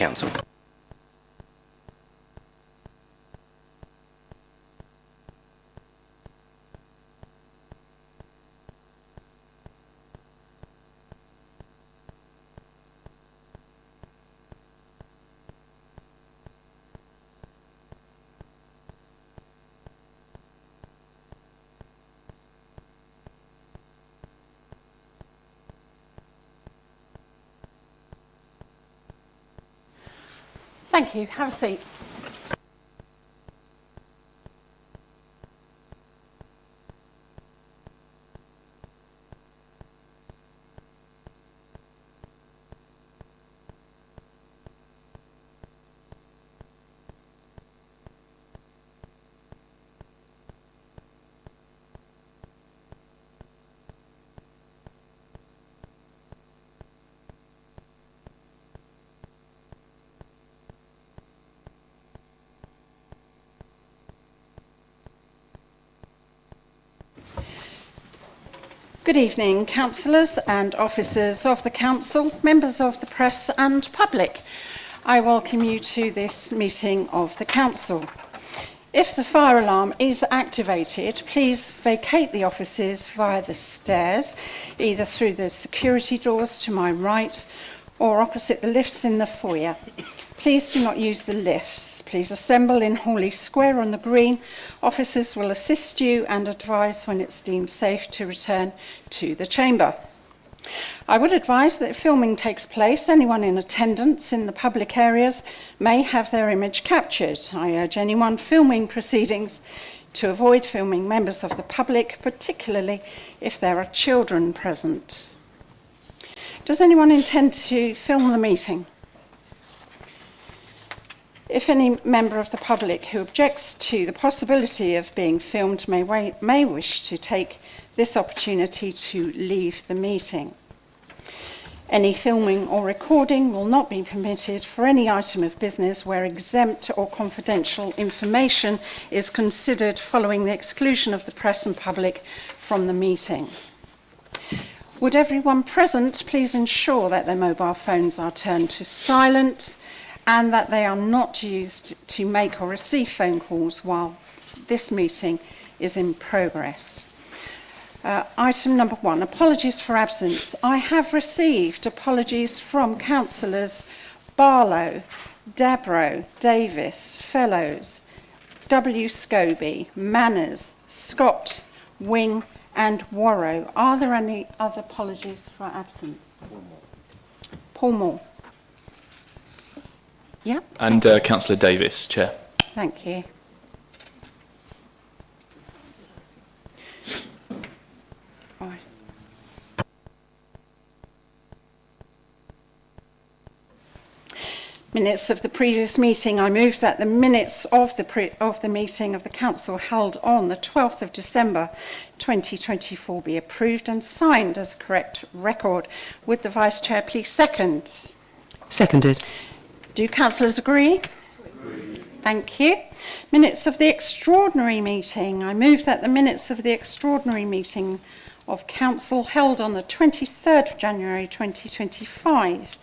Council. Thank you. Have a seat. Good evening, councillors and officers of the council, members of the press and public. I welcome you to this meeting of the council. If the fire alarm is activated, please vacate the offices via the stairs, either through the security doors to my right or opposite the lifts in the foyer. Please do not use the lifts. Please assemble in Hawley Square on the green. Officers will assist you and advise when it's deemed safe to return to the chamber. I would advise that if filming takes place, anyone in attendance in the public areas may have their image captured. I urge anyone filming proceedings to avoid filming members of the public, particularly if there are children present. Does anyone intend to film the meeting? If any member of the public who objects to the possibility of being filmed may wish to take this opportunity to leave the meeting. Any filming or recording will not be permitted for any item of business where exempt or confidential information is considered following the exclusion of the press and public from the meeting. Would everyone present please ensure that their mobile phones are turned to silent and that they are not used to make or receive phone calls while this meeting is in progress. Item number 1, apologies for absence. I have received apologies from councillors Barlow, Dabrow, Davis, Fellows, W. Scobie, Manners, Scott, Wing and Warrow. Are there any other apologies for absence? Paul Moore. Yeah. And Councillor Davis, Chair. Thank you. Right. Minutes of the previous meeting. I move that the minutes of the meeting of the council held on the 12th of December 2024 be approved and signed as a correct record. Would the Vice Chair please second? Seconded. Do councillors agree? Thank you. Minutes of the extraordinary meeting. I move that the minutes of the extraordinary meeting of council held on the 23rd of January 2025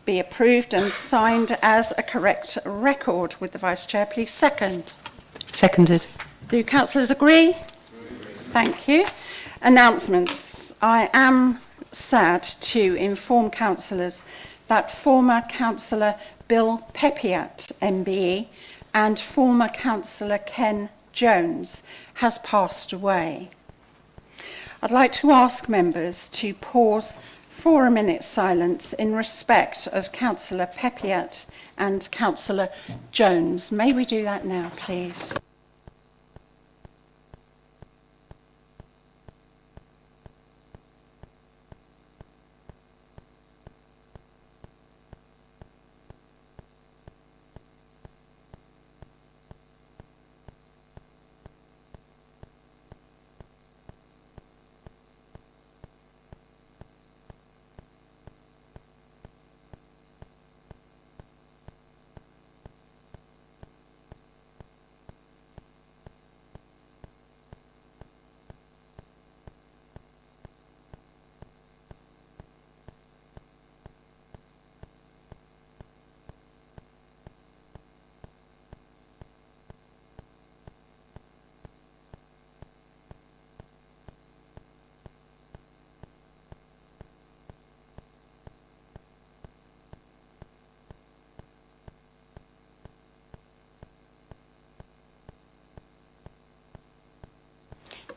be approved and signed as a correct record. Would the Vice Chair please second? Seconded. Do councillors agree? Thank you. Announcements. I am sad to inform councillors that former councillor Bill Pepiat, MBE, and former councillor Ken Jones has passed away. I'd like to ask members to pause for a minute's silence in respect of councillor Pepiat and councillor Jones. May we do that now, please?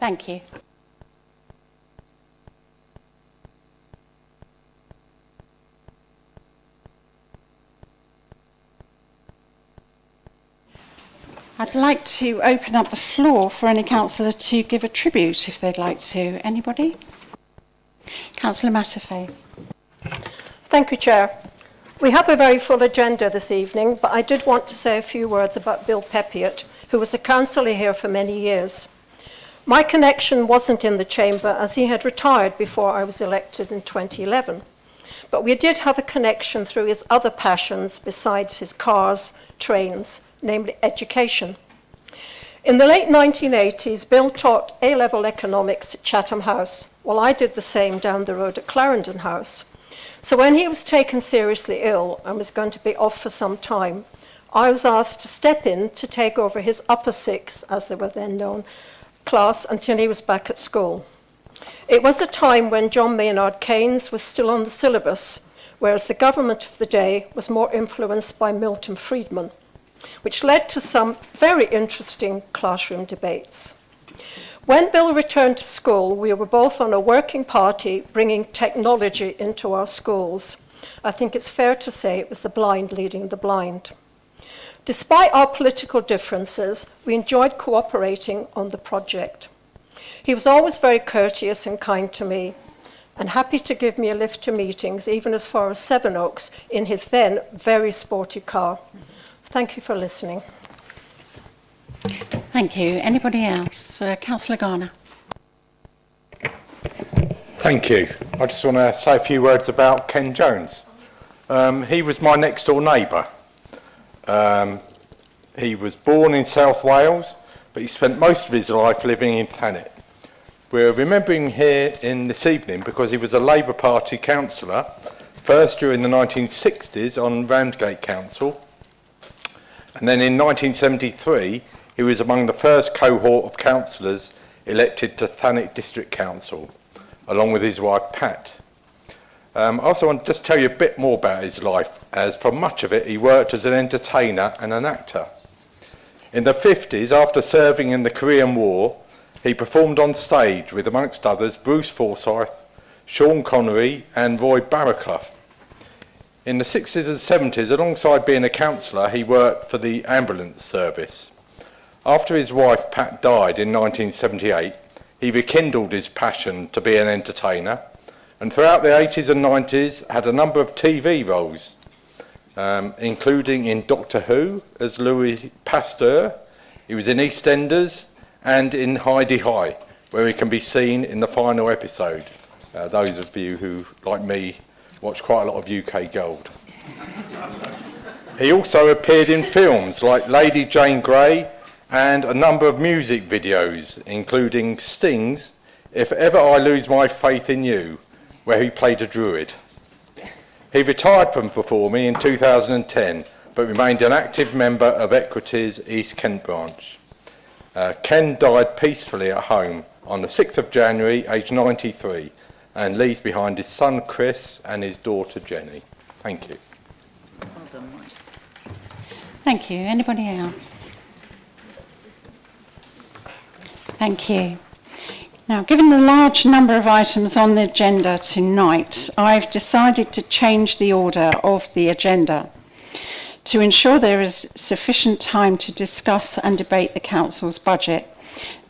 Thank you. I'd like to open up the floor for any councillor to give a tribute if they'd like to. Anybody? Councillor Matterface. Thank you, Chair. We have a very full agenda this evening, but I did want to say a few words about Bill Peppiatt, who was a councillor here for many years. My connection wasn't in the chamber as he had retired before I was elected in 2011. But we did have a connection through his other passions besides his cars, trains, namely education. In the late 1980s, Bill taught A-level economics at Chatham House, while I did the same down the road at Clarendon House. So when he was taken seriously ill and was going to be off for some time, I was asked to step in to take over his upper six, as they were then known, class until he was back at school. It was a time when John Maynard Keynes was still on the syllabus, whereas the government of the day was more influenced by Milton Friedman, which led to some very interesting classroom debates. When Bill returned to school, we were both on a working party bringing technology into our schools. I think it's fair to say it was the blind leading the blind. Despite our political differences, we enjoyed cooperating on the project. He was always very courteous and kind to me, and happy to give me a lift to meetings, even as far as Sevenoaks, in his then very sporty car. Thank you for listening. Thank you. Anybody else? Councillor Garner. Thank you. I just want to say a few words about Ken Jones. He was my next door neighbour. He was born in South Wales, but he spent most of his life living in Thanet. We're remembering here in this evening because he was a Labour Party councillor, first during the 1960s on Ramsgate Council, and then in 1973 he was among the first cohort of councillors elected to Thanet District Council, along with his wife Pat. I also want to just tell you a bit more about his life, as for much of it he worked as an entertainer and an actor. In the 50s, after serving in the Korean War, he performed on stage with, amongst others, Bruce Forsyth, Sean Connery and Roy Barraclough. In the 60s and 70s, alongside being a councillor, he worked for the ambulance service. After his wife Pat died in 1978, he rekindled his passion to be an entertainer, and throughout the 80s and 90s had a number of TV roles, including in Doctor Who as Louis Pasteur. He was in EastEnders and in Heidi High, where he can be seen in the final episode. Those of you who, like me, watch quite a lot of UK Gold. He also appeared in films like Lady Jane Grey and a number of music videos, including Sting's If Ever I Lose My Faith in You, where he played a druid. He retired from performing in 2010, but remained an active member of Equity's East Kent branch. Ken died peacefully at home on the 6th of January, aged 93, and leaves behind his son Chris and his daughter Jenny. Thank you. Well done, Mike. Thank you. Anybody else? Thank you. Now, given the large number of items on the agenda tonight, I've decided to change the order of the agenda to ensure there is sufficient time to discuss and debate the Council's budget.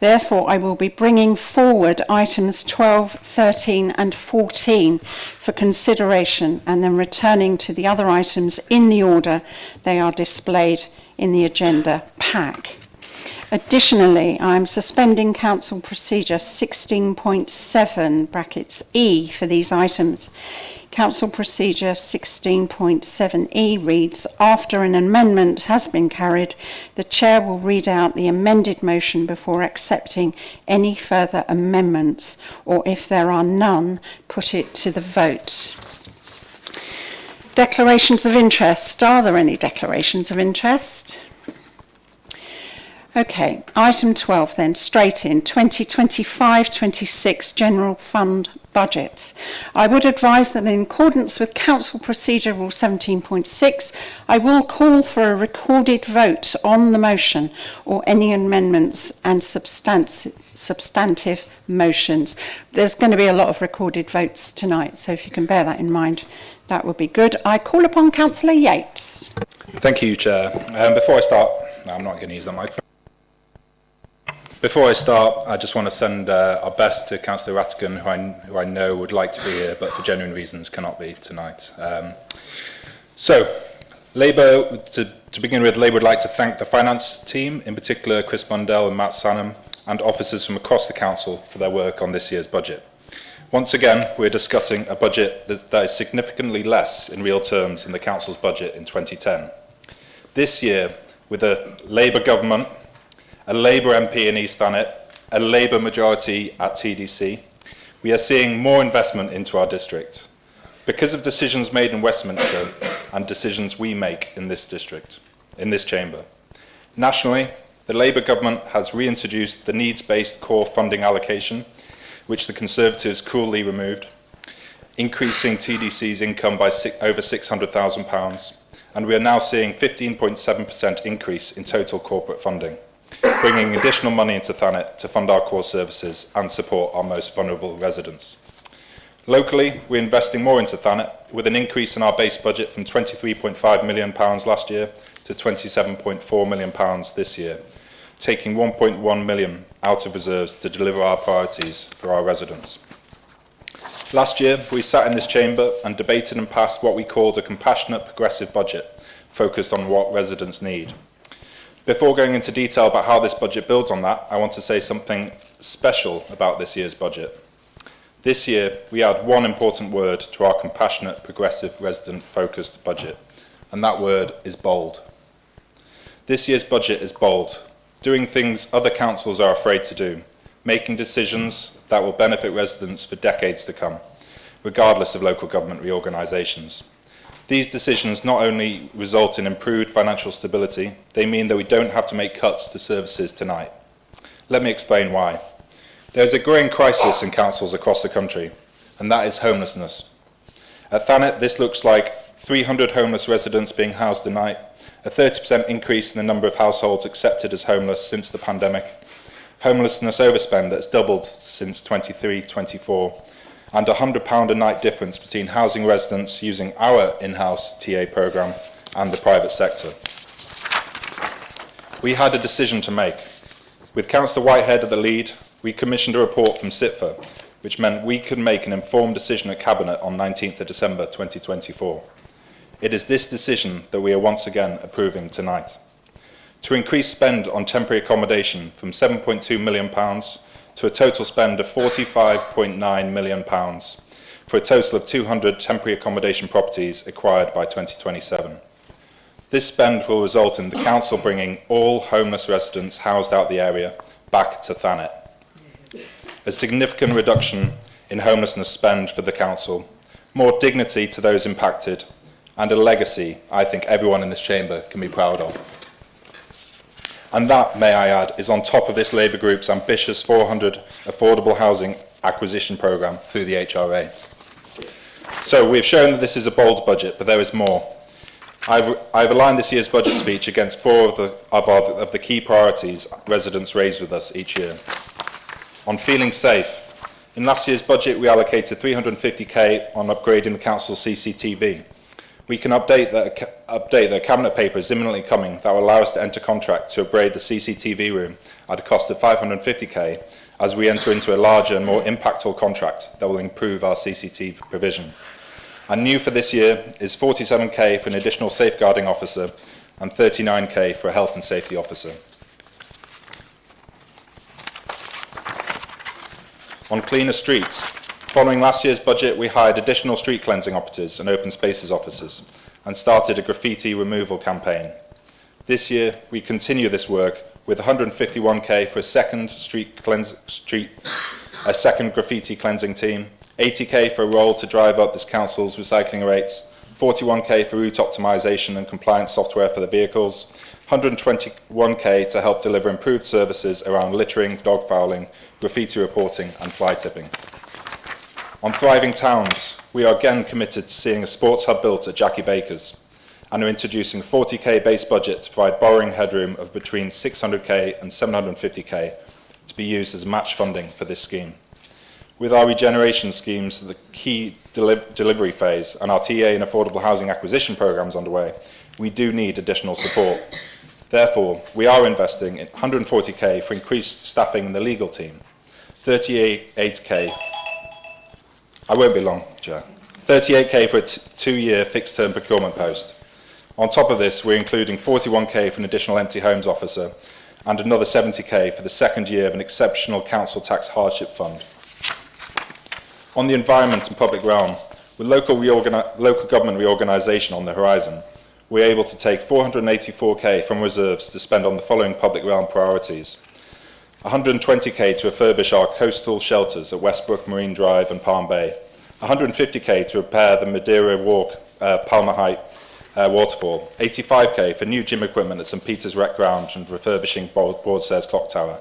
Therefore, I will be bringing forward items 12, 13 and 14 for consideration, and then returning to the other items in the order they are displayed in the agenda pack. Additionally, I'm suspending Council Procedure 16.7 brackets E for these items. Council Procedure 16.7E reads, after an amendment has been carried, the Chair will read out the amended motion before accepting any further amendments, or if there are none, put it to the vote. Declarations of interest. Are there any declarations of interest? Okay, item 12 then, straight in, 2025-26 General Fund Budget. I would advise that in accordance with Council Procedure Rule 17.6, I will call for a recorded vote on the motion or any amendments and substantive substantive motions. There's going to be a lot of recorded votes tonight, so if you can bear that in mind, that would be good. I call upon Councillor Yates. Thank you, Chair. Before I start, no, I'm not going to use the microphone. Before I start, I just want to send our best to Councillor Rattigan, who I know would like to be here, but for genuine reasons cannot be tonight. Labour, to begin with, Labour would like to thank the finance team, in particular Chris Mundell and Matt Sanham, and officers from across the council for their work on this year's budget. Once again, we're discussing a budget that is significantly less in real terms than the council's budget in 2010. This year, with a Labour government, a Labour MP in East Thanet, a Labour majority at TDC, we are seeing more investment into our district because of decisions made in Westminster and decisions we make in this district, in this chamber. Nationally, the Labour government has reintroduced the needs-based core funding allocation, which the Conservatives cruelly removed, increasing TDC's income by over £600,000, and we are now seeing 15.7% increase in total corporate funding, bringing additional money into Thanet to fund our core services and support our most vulnerable residents. Locally, we're investing more into Thanet, with an increase in our base budget from £23.5 million last year to £27.4 million this year, taking £1.1 million out of reserves to deliver our priorities for our residents. Last year, we sat in this chamber and debated and passed what we called a compassionate, progressive budget, focused on what residents need. Before going into detail about how this budget builds on that, I want to say something special about this year's budget. This year, we add one important word to our compassionate, progressive, resident-focused budget, and that word is bold. This year's budget is bold, doing things other councils are afraid to do, making decisions that will benefit residents for decades to come, regardless of local government reorganisations. These decisions not only result in improved financial stability, they mean that we don't have to make cuts to services tonight. Let me explain why. There's a growing crisis in councils across the country, and that is homelessness. At Thanet, this looks like 300 homeless residents being housed a night, a 30% increase in the number of households accepted as homeless since the pandemic, homelessness overspend that's doubled since 23-24, and a £100 a night difference between housing residents using our in-house TA programme and the private sector. We had a decision to make. With Councillor Whitehead at the lead, we commissioned a report from CITFA, which meant we could make an informed decision at Cabinet on 19th of December 2024. It is this decision that we are once again approving tonight. To increase spend on temporary accommodation from £7.2 million to a total spend of £45.9 million for a total of 200 temporary accommodation properties acquired by 2027. This spend will result in the council bringing all homeless residents housed out the area back to Thanet. A significant reduction in homelessness spend for the council, more dignity to those impacted, and a legacy I think everyone in this chamber can be proud of. And that, may I add, is on top of this Labour group's ambitious 400 affordable housing acquisition programme through the HRA. So we've shown that this is a bold budget, but there is more. I've aligned this year's budget speech against four of the key priorities residents raise with us each year. On feeling safe, in last year's budget we allocated £350,000 on upgrading the council's CCTV. We can update the Cabinet paper is imminently coming that will allow us to enter contract to upgrade the CCTV room at a cost of £550,000 as we enter into a larger and more impactful contract that will improve our CCTV provision. And new for this year is £47,000 for an additional safeguarding officer and £39,000 for a health and safety officer. On cleaner streets, following last year's budget, we hired additional street cleansing operatives and open spaces officers and started a graffiti removal campaign. This year, we continue this work with £151,000 for a second graffiti cleansing team, £80,000 for a role to drive up this council's recycling rates, £41,000 for route optimisation and compliance software for the vehicles, £121,000 to help deliver improved services around littering, dog fouling, graffiti reporting and fly tipping. On thriving towns, we are again committed to seeing a sports hub built at Jackie Baker's and are introducing a £40,000 base budget to provide borrowing headroom of between £600,000 and £750,000 to be used as match funding for this scheme. With our regeneration schemes, the key delivery phase, and our TA and affordable housing acquisition programmes underway, we do need additional support. Therefore, we are investing in 140k for increased staffing in the legal team, 38k, I won't be long, Chair, 38k for a 2-year fixed-term procurement post. On top of this, we're including 41k for an additional empty homes officer and another 70k for the second year of an exceptional council tax hardship fund. On the environment and public realm, with local government reorganisation on the horizon, we're able to take 484k from reserves to spend on the following public realm priorities. 120k to refurbish our coastal shelters at Westbrook, Marine Drive and Palm Bay. 150k to repair the Madeira Walk, Palmer Height waterfall. 85k for new gym equipment at St Peter's Rec Ground and refurbishing Broadstairs Clock Tower.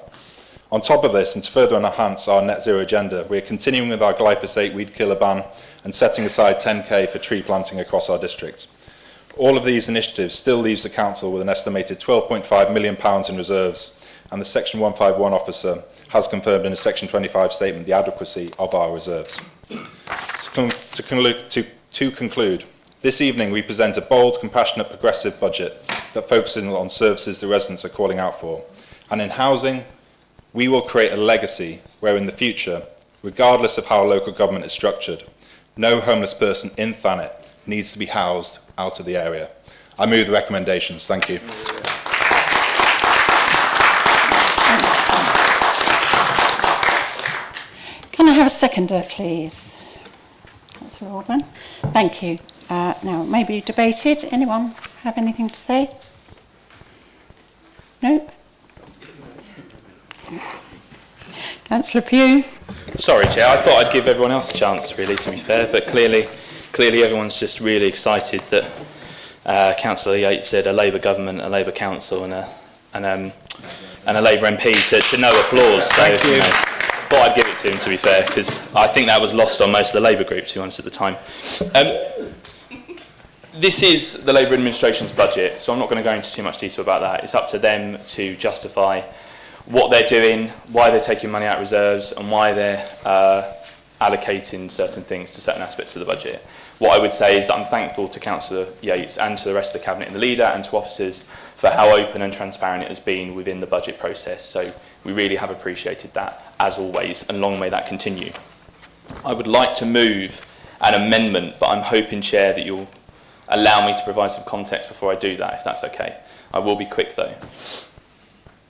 On top of this, and to further enhance our net zero agenda, we are continuing with our glyphosate weed killer ban and setting aside 10k for tree planting across our district. All of these initiatives still leaves the Council with an estimated £12.5 million in reserves, and the Section 151 officer has confirmed in a Section 25 statement the adequacy of our reserves. To conclude, this evening we present a bold, compassionate, progressive budget that focuses on services the residents are calling out for. And in housing, we will create a legacy where in the future, regardless of how local government is structured, no homeless person in Thanet needs to be housed out of the area. I move the recommendations. Thank you. Can I have a seconder, please? Councillor Ordman. Thank you. Now, maybe debated. Anyone have anything to say? No? Councillor Pugh. Sorry, Chair, I thought I'd give everyone else a chance, really, to be fair, but clearly everyone's just really excited that Councillor Yates said a Labour government, a Labour council and a Labour MP to no applause. Thank you. Thought I'd give it to him, to be fair, because I think that was lost on most of the Labour group, to be honest, at the time. This is the Labour administration's budget, so I'm not going to go into too much detail about that. It's up to them to justify what they're doing, why they're taking money out of reserves, and why they're allocating certain things to certain aspects of the budget. What I would say is that I'm thankful to Councillor Yates and to the rest of the Cabinet and the Leader and to officers for how open and transparent it has been within the budget process. So we really have appreciated that, as always, and long may that continue. I would like to move an amendment, but I'm hoping, Chair, that you'll allow me to provide some context before I do that, if that's okay. I will be quick, though.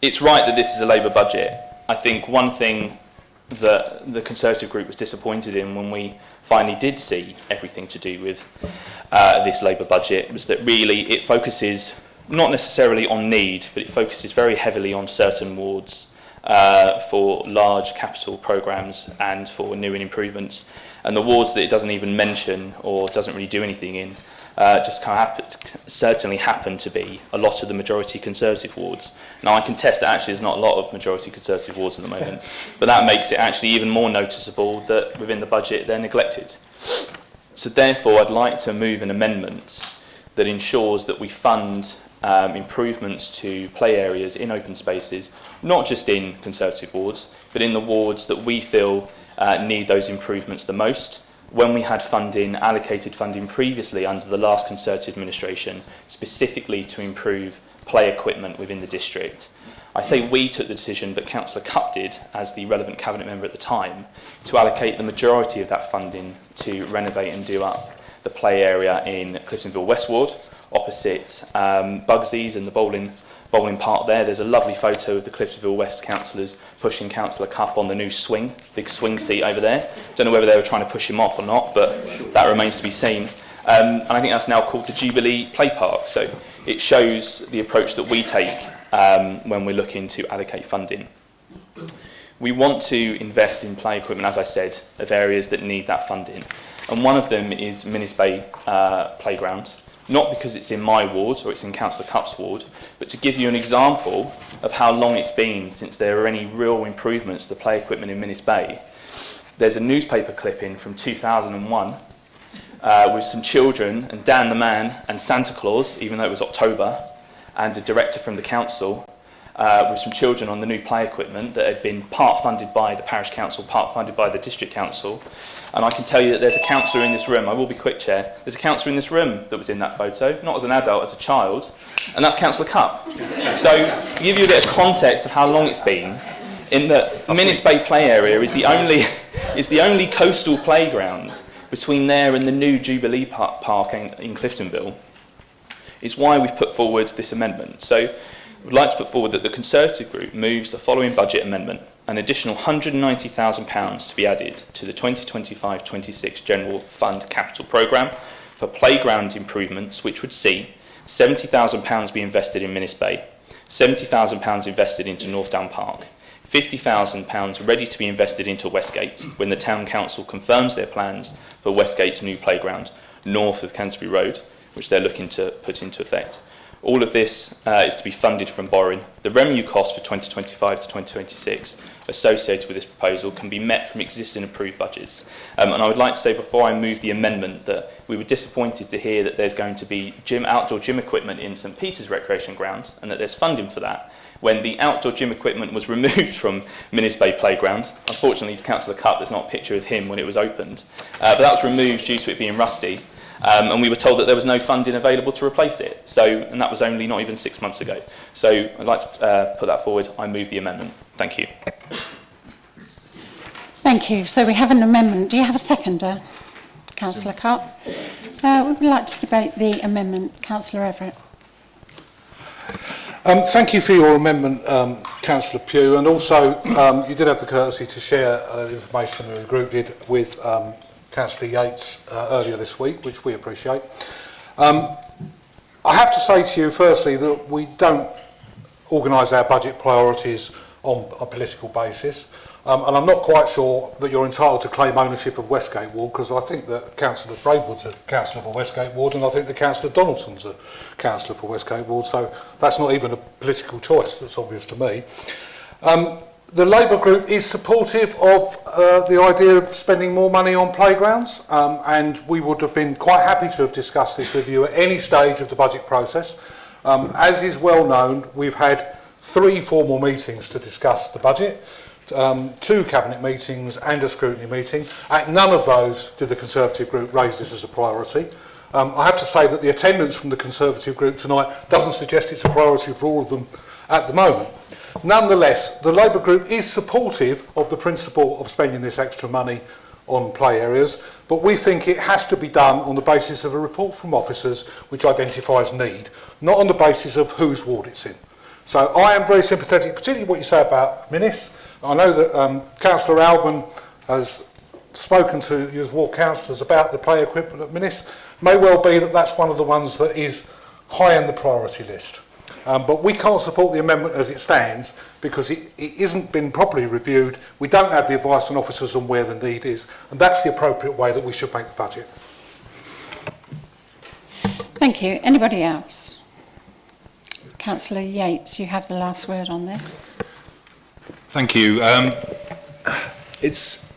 It's right that this is a Labour budget. I think one thing that the Conservative group was disappointed in when we finally did see everything to do with this Labour budget was that really it focuses not necessarily on need, but it focuses very heavily on certain wards for large capital programmes and for new and improvements. And the wards that it doesn't even mention or doesn't really do anything in just certainly happen to be a lot of the majority Conservative wards. Now, I contest that actually there's not a lot of majority Conservative wards at the moment, but that makes it actually even more noticeable that within the budget they're neglected. So therefore, I'd like to move an amendment that ensures that we fund improvements to play areas in open spaces, not just in Conservative wards, but in the wards that we feel need those improvements the most. When we had allocated funding previously under the last Conservative administration, specifically to improve play equipment within the district. I say we took the decision, but Councillor Cupp did, as the relevant Cabinet member at the time, to allocate the majority of that funding to renovate and do up the play area in Cliftonville West Ward, opposite Bugsy's and the bowling park there. There's a lovely photo of the Cliftonville West councillors pushing Councillor Cupp on the new swing, big swing seat over there. Don't know whether they were trying to push him off or not, but that remains to be seen. And I think that's now called the Jubilee Play Park. So it shows the approach that we take when we're looking to allocate funding. We want to invest in play equipment, as I said, of areas that need that funding. And one of them is Minnis Bay Playground. Not because it's in my ward or it's in Councillor Cupp's ward, but to give you an example of how long it's been since there are any real improvements to the play equipment in Minnis Bay. There's a newspaper clipping from 2001 with some children and Dan the Man and Santa Claus, even though it was October, and a director from the council with some children on the new play equipment that had been part funded by the parish council, part funded by the district council. And I can tell you that there's a councillor in this room, I will be quick, Chair, there's a councillor in this room that was in that photo, not as an adult, as a child, and that's Councillor Cupp. So, to give you a bit of context of how long it's been, in the Minnis Bay play area is the only coastal playground between there and the new Jubilee Park in Cliftonville. It's why we've put forward this amendment. So, we'd like to put forward that the Conservative group moves the following budget amendment: an additional £190,000 to be added to the 2025-26 General Fund Capital Programme for playground improvements, which would see £70,000 be invested in Minnis Bay, £70,000 invested into Northdown Park, £50,000 ready to be invested into Westgate when the Town Council confirms their plans for Westgate's new playground north of Canterbury Road, which they're looking to put into effect. All of this is to be funded from borrowing. The revenue costs for 2025 to 2026 associated with this proposal can be met from existing approved budgets. And I would like to say before I move the amendment that we were disappointed to hear that there's going to be outdoor gym equipment in St Peter's Recreation Ground and that there's funding for that, when the outdoor gym equipment was removed from Minnis Bay Playground. Unfortunately, Councillor Cupp, there's not a picture of him when it was opened, but that was removed due to it being rusty. And we were told that there was no funding available to replace it. And that was only not even 6 months ago. So I'd like to put that forward. I move the amendment. Thank you. Thank you. So we have an amendment. Do you have a seconder, Councillor Cupp? We would like to debate the amendment. Councillor Everett. Thank you for your amendment, Councillor Pugh, and also you did have the courtesy to share the information that the group did with Councillor Yates earlier this week, which we appreciate. I have to say to you firstly that we don't organise our budget priorities on a political basis, and I'm not quite sure that you're entitled to claim ownership of Westgate Ward, because I think that Councillor Braidwood's a councillor for Westgate Ward, and I think that Councillor Donaldson's a councillor for Westgate Ward, so that's not even a political choice, that's obvious to me. The Labour group is supportive of the idea of spending more money on playgrounds, and we would have been quite happy to have discussed this with you at any stage of the budget process. As is well known, we've had 3 formal meetings to discuss the budget, 2 cabinet meetings and a scrutiny meeting. At none of those did the Conservative group raise this as a priority. I have to say that the attendance from the Conservative group tonight doesn't suggest it's a priority for all of them at the moment. Nonetheless, the Labour group is supportive of the principle of spending this extra money on play areas, but we think it has to be done on the basis of a report from officers which identifies need, not on the basis of whose ward it's in. So I am very sympathetic, particularly what you say about Minnis. I know that Councillor Alban has spoken to you as ward councillors about the play equipment at Minnis. May well be that that's one of the ones that is high on the priority list. But we can't support the amendment as it stands because it isn't been properly reviewed. We don't have the advice on officers on where the need is, and that's the appropriate way that we should make the budget. Thank you. Anybody else? Councillor Yates, you have the last word on this. Thank you. It's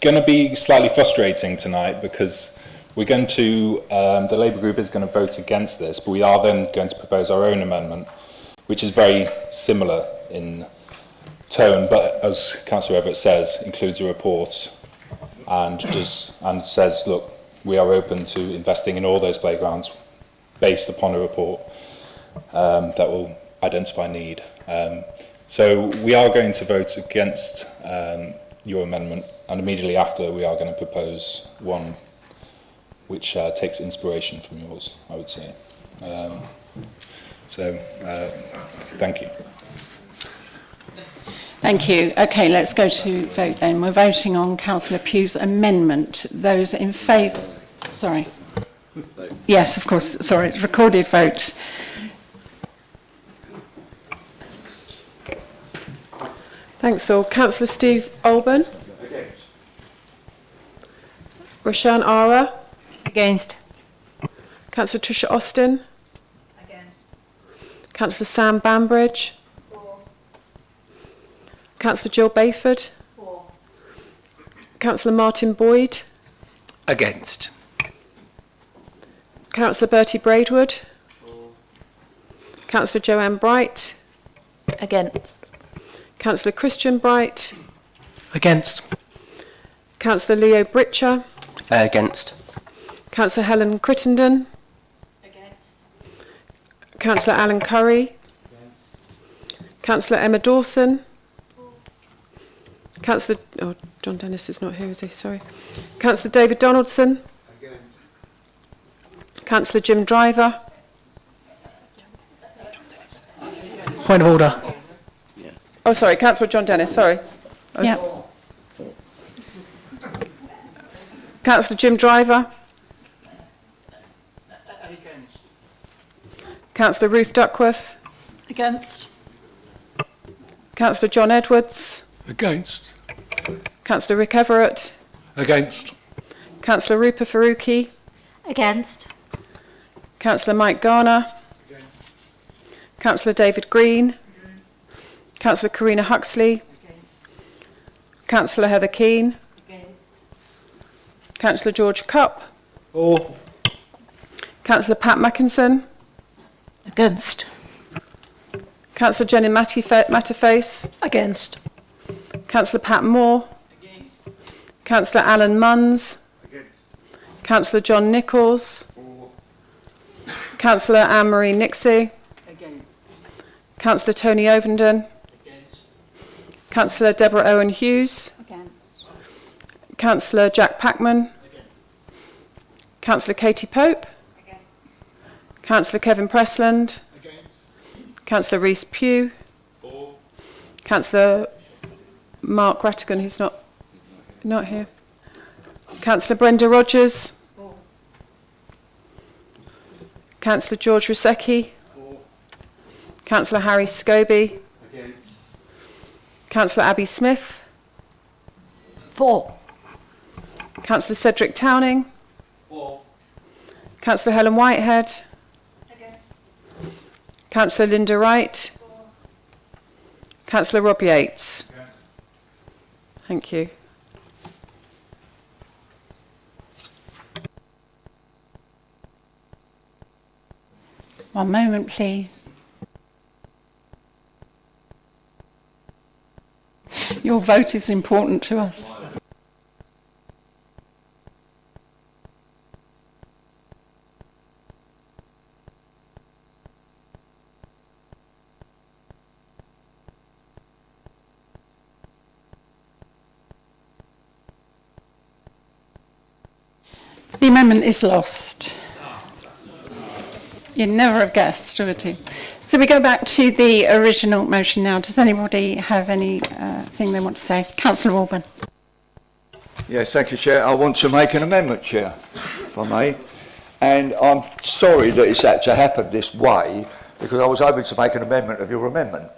going to be slightly frustrating tonight because we're going to, the Labour group is going to vote against this, but we are then going to propose our own amendment, which is very similar in tone, but as Councillor Everett says, includes a report and says, look, we are open to investing in all those playgrounds based upon a report that will identify need. So we are going to vote against your amendment, and immediately after we are going to propose one which takes inspiration from yours, I would say. Thank you. Thank you. Okay, let's go to vote then. We're voting on Councillor Pugh's amendment. Those in favour... Sorry. Yes, of course. Sorry, it's recorded vote. Thanks all. Councillor Steve Alban. Against. Roshan Ara. Against. Councillor Tricia Austin. Against. Councillor Sam Bambridge. For. Councillor Jill Bayford. For. Councillor Martin Boyd. Against. Councillor Bertie Braidwood. For. Councillor Joanne Bright. Against. Councillor Christian Bright. Against. Councillor Leo Britcher. Against. Councillor Helen Crittenden. Against. Councillor Alan Curry. Councillor Emma Dawson. Councillor, John Dennis is not here, is he? Sorry. Councillor David Donaldson. Councillor Jim Driver. Point of order. Oh, sorry, Councillor John Dennis, sorry. Yeah. Councillor Jim Driver. Councillor Ruth Duckworth. Against. Councillor John Edwards. Against. Councillor Rick Everett. Against. Councillor Rupa Faruqi. Against. Councillor Mike Garner. Councillor David Green. Councillor Karina Huxley. Councillor Heather Keane. Councillor George Cupp. Or. Councillor Pat Mackinson. Against. Councillor Jenny Matterface. Against. Councillor Pat Moore. Councillor Alan Munns. Councillor John Nichols. Councillor Anne-Marie Nixie. Councillor Tony Ovenden. Councillor Deborah Owen Hughes. Councillor Jack Packman. Councillor Katie Pope. Councillor Kevin Pressland. Councillor Rhys Pugh. Councillor Mark Rattigan, who's not here. Councillor Brenda Rogers. Councillor George Rusecki. Councillor Harry Scobie. Councillor Abby Smith. 4. Councillor Cedric Towning. Councillor Helen Whitehead. Councillor Linda Wright. Councillor Rob Yates. Thank you. One moment, please. Your vote is important to us. The amendment is lost. You'd never have guessed, would you? So we go back to the original motion now. Does anybody have anything they want to say? Councillor Alban. Yes, thank you, Chair. I want to make an amendment, Chair, if I may. And I'm sorry that it's had to happen this way, because I was hoping to make an amendment of your amendment.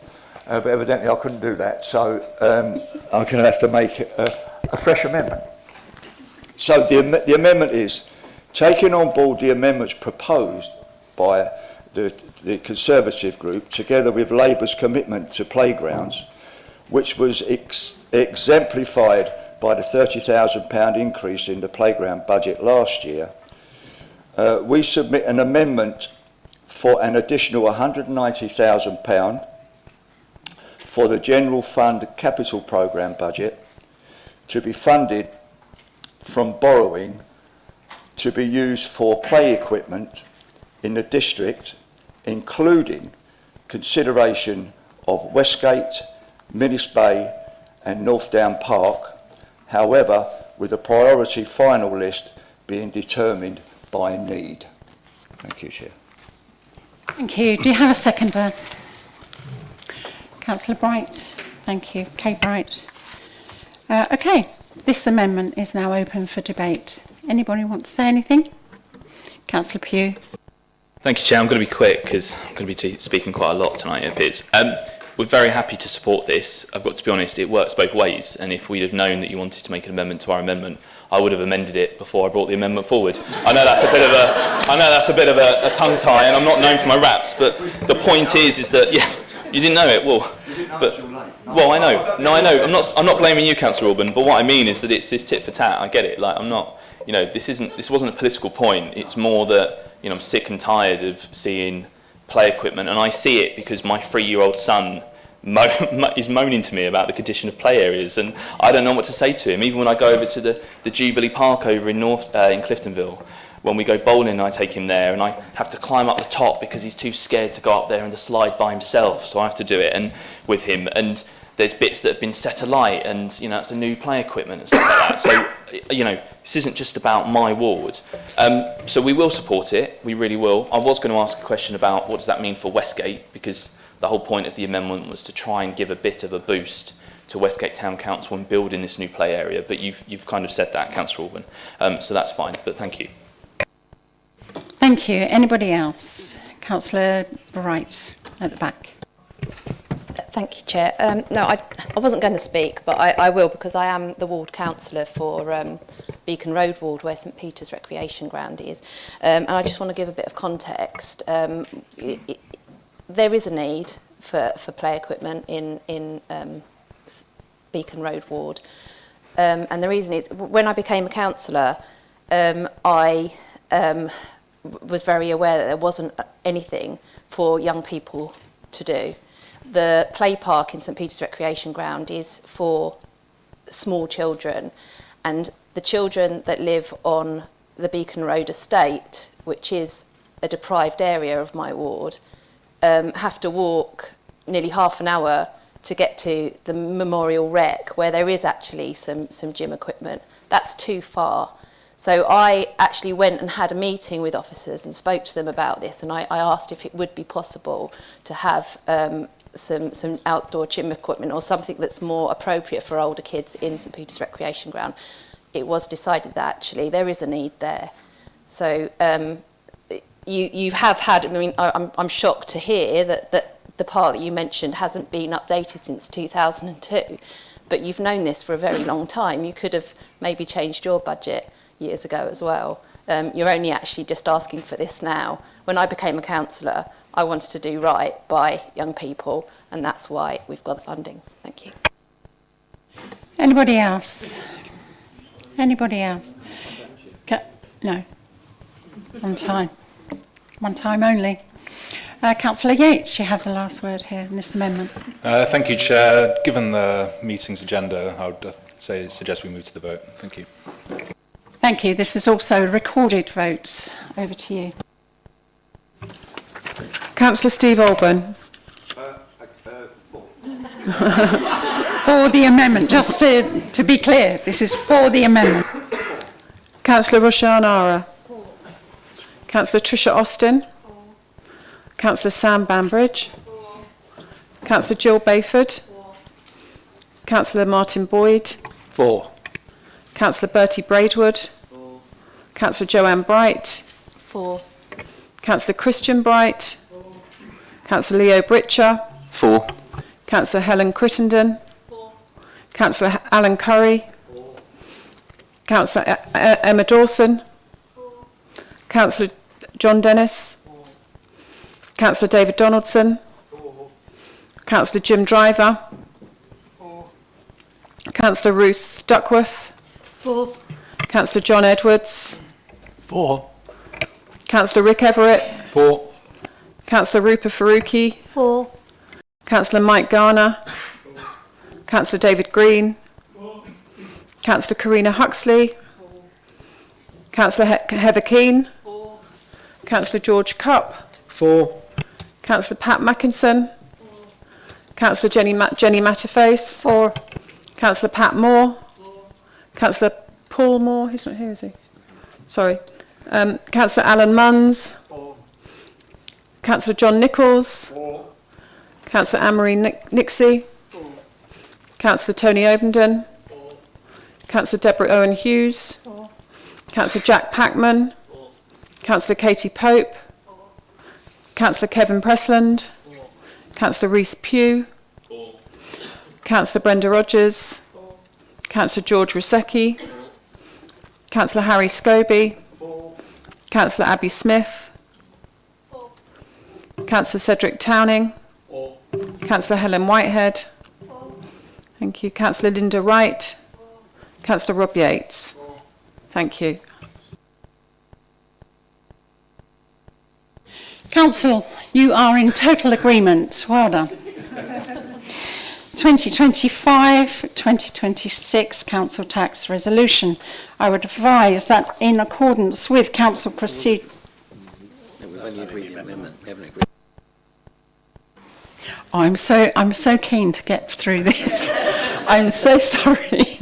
But evidently I couldn't do that, so I'm going to have to make a fresh amendment. So the amendment is, taking on board the amendments proposed by the Conservative group, together with Labour's commitment to playgrounds, which was exemplified by the £30,000 increase in the playground budget last year, we submit an amendment for an additional £190,000 for the General Fund Capital Programme budget to be funded from borrowing to be used for play equipment in the district, including consideration of Westgate, Minnis Bay and North Down Park, however, with a priority final list being determined by need. Thank you, Chair. Thank you. Do you have a seconder? Councillor Bright. Thank you. Kay Bright. Okay, this amendment is now open for debate. Anybody want to say anything? Councillor Pugh. Thank you, Chair. I'm going to be quick because I'm going to be speaking quite a lot tonight, it appears. We're very happy to support this. I've got to be honest, it works both ways, and if we'd have known that you wanted to make an amendment to our amendment, I would have amended it before I brought the amendment forward. I know that's a bit of a tongue tie, and I'm not known for my raps, but the point is that, yeah, you didn't know it, well. Well, I know. No, I know. I'm not blaming you, Councillor Alban, but what I mean is that it's this tit for tat. I get it. Like, I'm not, this wasn't a political point. It's more that, I'm sick and tired of seeing play equipment, and I see it because my 3-year-old son is moaning to me about the condition of play areas, and I don't know what to say to him. Even when I go over to the Jubilee Park over in in Cliftonville, when we go bowling, I take him there, and I have to climb up the top because he's too scared to go up there in the slide by himself. So I have to do it and with him. And there's bits that have been set alight, and it's a new play equipment and stuff like that. So this isn't just about my ward. So we will support it. We really will. I was going to ask a question about what does that mean for Westgate, because the whole point of the amendment was to try and give a bit of a boost to Westgate Town Council when building this new play area. But you've kind of said that, Councillor Orban. So that's fine. But thank you. Thank you. Anybody else? Councillor Bright at the back. Thank you, Chair. No, I wasn't going to speak, but I will, because I am the ward councillor for Beacon Road ward, where St Peter's Recreation Ground is. And I just want to give a bit of context. There is a need for play equipment in Beacon Road ward. And the reason is, when I became a councillor, I was very aware that there wasn't anything for young people to do. The play park in St Peter's Recreation Ground is for small children, and the children that live on the Beacon Road estate, which is a deprived area of my ward, have to walk nearly half an hour to get to the Memorial Rec, where there is actually some gym equipment. That's too far. So I actually went and had a meeting with officers and spoke to them about this, and I asked if it would be possible to have some outdoor gym equipment or something that's more appropriate for older kids in St Peter's Recreation Ground. It was decided that actually there is a need there. So you have had, I mean, I'm shocked to hear that the part that you mentioned hasn't been updated since 2002, but you've known this for a very long time. You could have maybe changed your budget years ago as well. You're only actually just asking for this now. When I became a councillor, I wanted to do right by young people, and that's why we've got the funding. Thank you. Anybody else? Anybody else? No. One time. One time only. Councillor Yates, you have the last word here in this amendment. Thank you, Chair. Given the meeting's agenda, I would suggest we move to the vote. Thank you. Thank you. This is also a recorded vote. Over to you. Councillor Steve Alban. For the amendment, just to be clear, this is for the amendment. Councillor Roshan Ara. Councillor Tricia Austin. Councillor Sam Bambridge. Councillor Jill Bayford. Councillor Martin Boyd. 4. Councillor Bertie Braidwood. Councillor Joanne Bright. 4. Councillor Christian Bright. Councillor Leo Britcher. 4. Councillor Helen Crittenden. 4. Councillor Alan Curry. 4. Councillor Emma Dawson. 4. Councillor John Dennis. 4. Councillor David Donaldson. 4. Councillor Jim Driver. 4. Councillor Ruth Duckworth. 4. Councillor John Edwards. 4. Councillor Rick Everett. 4. Councillor Rupa Faruqi. 4. Councillor Mike Garner. 4. Councillor David Green. 4. Councillor Karina Huxley. 4. Councillor Heather Keane. 4. Councillor George Cupp. 4. Councillor Pat Mackinson. 4. Councillor Jenny Matterface. 4. Councillor Pat Moore. 4. Councillor Paul Moore. He's not here, is he? Sorry. Councillor Alan Munns. 4. Councillor John Nichols. 4. Councillor Anne-Marie Nixie. 4. Councillor Tony Ovenden. 4. Councillor Deborah Owen Hughes. 4. Councillor Jack Packman. 4. Councillor Katie Pope. 4. Councillor Kevin Pressland. 4. Councillor Rhys Pugh. 4. Councillor Brenda Rogers. 4. Councillor George Rusecki. 4. Councillor Harry Scobie. 4. Councillor Abby Smith. 4. Councillor Cedric Towning. 4. Councillor Helen Whitehead. 4. Thank you. Councillor Linda Wright. 4. Councillor Rob Yates. 4. Thank you. Council, you are in total agreement. Well done. 2025-2026 Council Tax Resolution. I would advise that in accordance with Council Procedure... I'm so keen to get through this. I'm so sorry.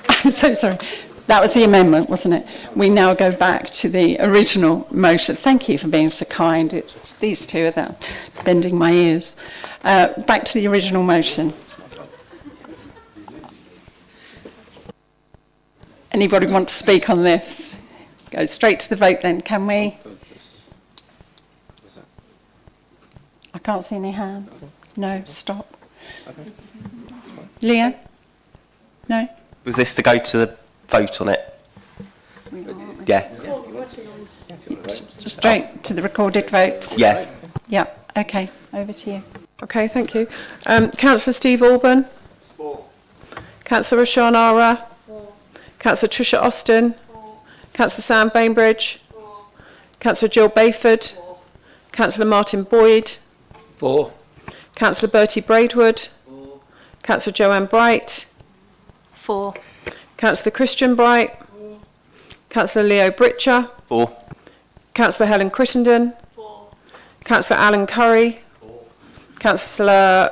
I'm so sorry. That was the amendment, wasn't it? We now go back to the original motion. Thank you for being so kind. It's these two that are bending my ears. Back to the original motion. Anybody want to speak on this? Go straight to the vote then, can we? I can't see any hands. No, stop. Leo? No? Was this to go to the vote on it? Yeah. Straight to the recorded votes? Yeah. Yeah, okay, over to you. Okay, thank you. Councillor Steve Alban. Councillor Rashan Ara. Councillor Tricia Austin. Councillor Sam Bainbridge. Councillor Jill Bayford. Councillor Martin Boyd. 4. Councillor Bertie Braidwood. Councillor Joanne Bright. 4. Councillor Christian Bright. Councillor Leo Britcher. 4. Councillor Helen Crittenden. Councillor Alan Curry. Councillor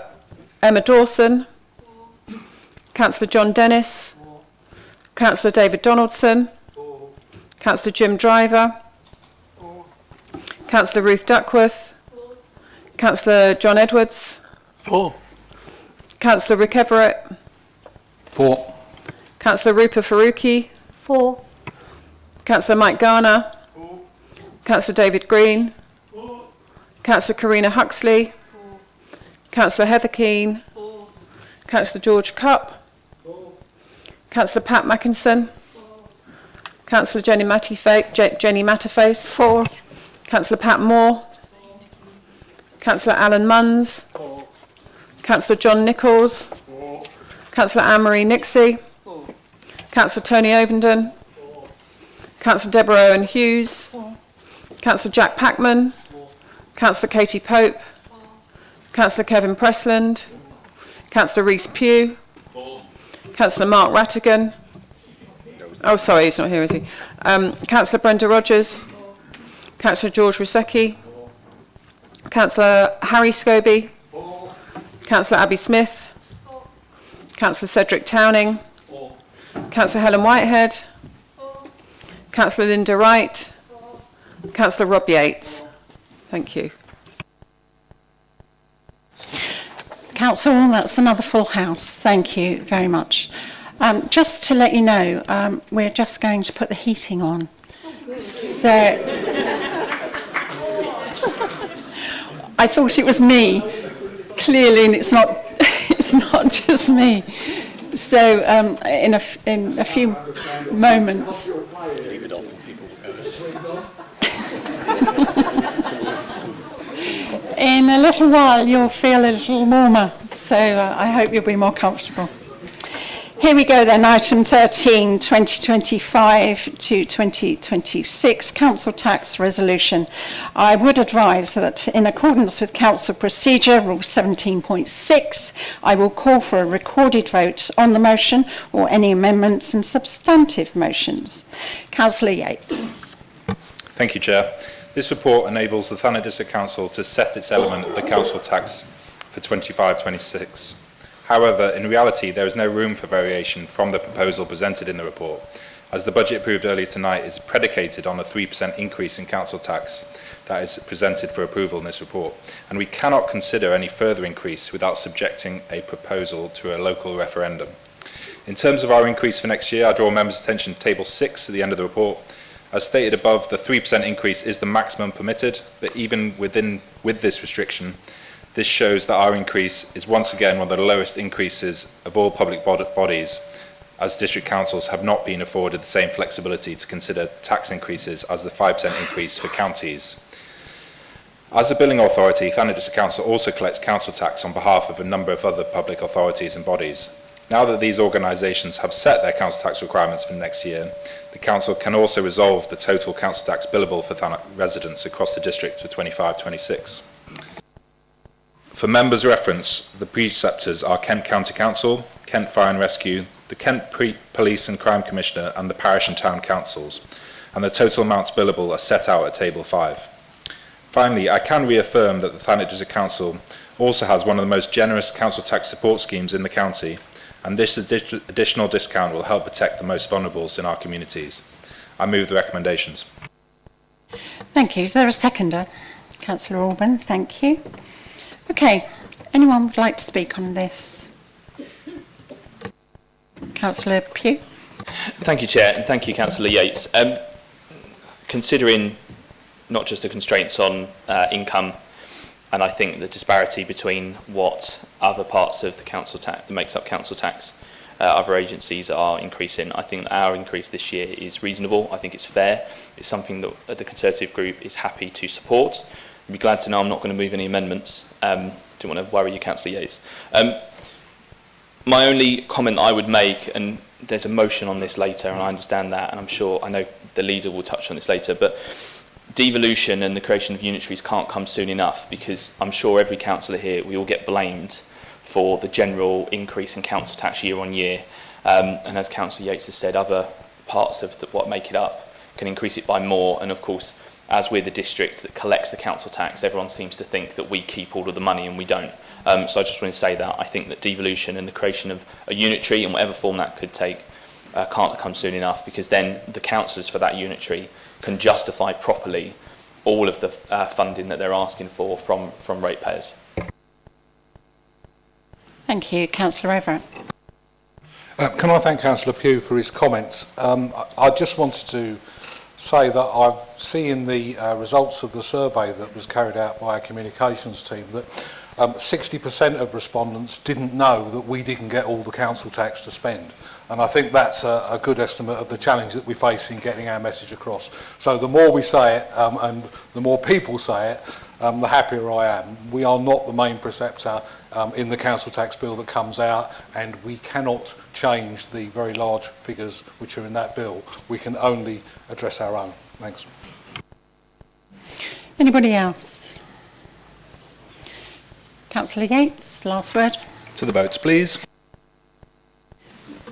Emma Dawson. Councillor John Dennis. Councillor David Donaldson. Councillor Jim Driver. Councillor Ruth Duckworth. Councillor John Edwards. 4. Councillor Rick Everett. 4. Councillor Rupa Faruqi. 4. Councillor Mike Garner. Councillor David Green. Councillor Karina Huxley. Councillor Heather Keane. Councillor George Cupp. Councillor Pat Mackinson. Councillor Jenny Matterface. 4. Councillor Pat Moore. Councillor Alan Munns. Councillor John Nichols. Councillor Anne-Marie Nixie. Councillor Tony Ovenden. Councillor Deborah Owen Hughes. Councillor Jack Packman. Councillor Katie Pope. Councillor Kevin Pressland. Councillor Rhys Pugh. Councillor Mark Rattigan. Oh, sorry, he's not here, is he? Councillor Brenda Rogers. Councillor George Rusecki. Councillor Harry Scobie. Councillor Abby Smith. Councillor Cedric Towning. Councillor Helen Whitehead. Councillor Linda Wright. Councillor Rob Yates. Thank you. Council, that's another full house. Thank you very much. Just to let you know, we're just going to put the heating on. So I thought it was me, clearly, and it's not. It's not just me. So in a few moments. In a little while, you'll feel a little warmer, so I hope you'll be more comfortable. Here we go then, item 13, 2025 to 2026, Council Tax Resolution. I would advise that in accordance with Council Procedure, Rule 17.6, I will call for a recorded vote on the motion or any amendments and substantive motions. Councillor Yates. Thank you, Chair. This report enables the Thanet District Council to set its element of the council tax for 25-26. However, in reality, there is no room for variation from the proposal presented in the report, as the budget approved earlier tonight is predicated on a 3% increase in council tax that is presented for approval in this report, and we cannot consider any further increase without subjecting a proposal to a local referendum. In terms of our increase for next year, I draw members' attention to Table 6 at the end of the report. As stated above, the 3% increase is the maximum permitted, but even with this restriction, this shows that our increase is once again one of the lowest increases of all public bodies, as district councils have not been afforded the same flexibility to consider tax increases as the 5% increase for counties. As a billing authority, Thanet District Council also collects council tax on behalf of a number of other public authorities and bodies. Now that these organisations have set their council tax requirements for next year, the council can also resolve the total council tax billable for Thanet residents across the district for 25-26. For members' reference, the preceptors are Kent County Council, Kent Fire and Rescue, the Kent Police and Crime Commissioner and the Parish and Town Councils, and the total amounts billable are set out at Table 5. Finally, I can reaffirm that the Thanet District Council also has one of the most generous council tax support schemes in the county, and this additional discount will help protect the most vulnerables in our communities. I move the recommendations. Thank you. Is there a seconder? Councillor Orban, thank you. Okay, anyone would like to speak on this? Councillor Pugh. Thank you, Chair, and thank you, Councillor Yates. Considering not just the constraints on income, and I think the disparity between what other parts of the council tax that makes up council tax, other agencies are increasing, I think our increase this year is reasonable. I think it's fair. It's something that the Conservative group is happy to support. You'd be glad to know I'm not going to move any amendments. Don't want to worry you, Councillor Yates. My only comment I would make, and there's a motion on this later, and I understand that, and I know the leader will touch on this later, but devolution and the creation of unitaries can't come soon enough, because I'm sure every councillor here, we all get blamed for the general increase in council tax year on year. And as Councillor Yates has said, other parts of what make it up can increase it by more. And of course, as we're the district that collects the council tax, everyone seems to think that we keep all of the money, and we don't. So I just want to say that I think that devolution and the creation of a unitary, in whatever form that could take, can't come soon enough, because then the councillors for that unitary can justify properly all of the funding that they're asking for from ratepayers. Thank you. Councillor Everett. Can I thank Councillor Pugh for his comments? I just wanted to say that I've seen the results of the survey that was carried out by our communications team that 60% of respondents didn't know that we didn't get all the council tax to spend. And I think that's a good estimate of the challenge that we face in getting our message across. So the more we say it and the more people say it, the happier I am. We are not the main preceptor in the council tax bill that comes out, and we cannot change the very large figures which are in that bill. We can only address our own. Thanks. Anybody else? Councillor Yates, last word. To the votes, please.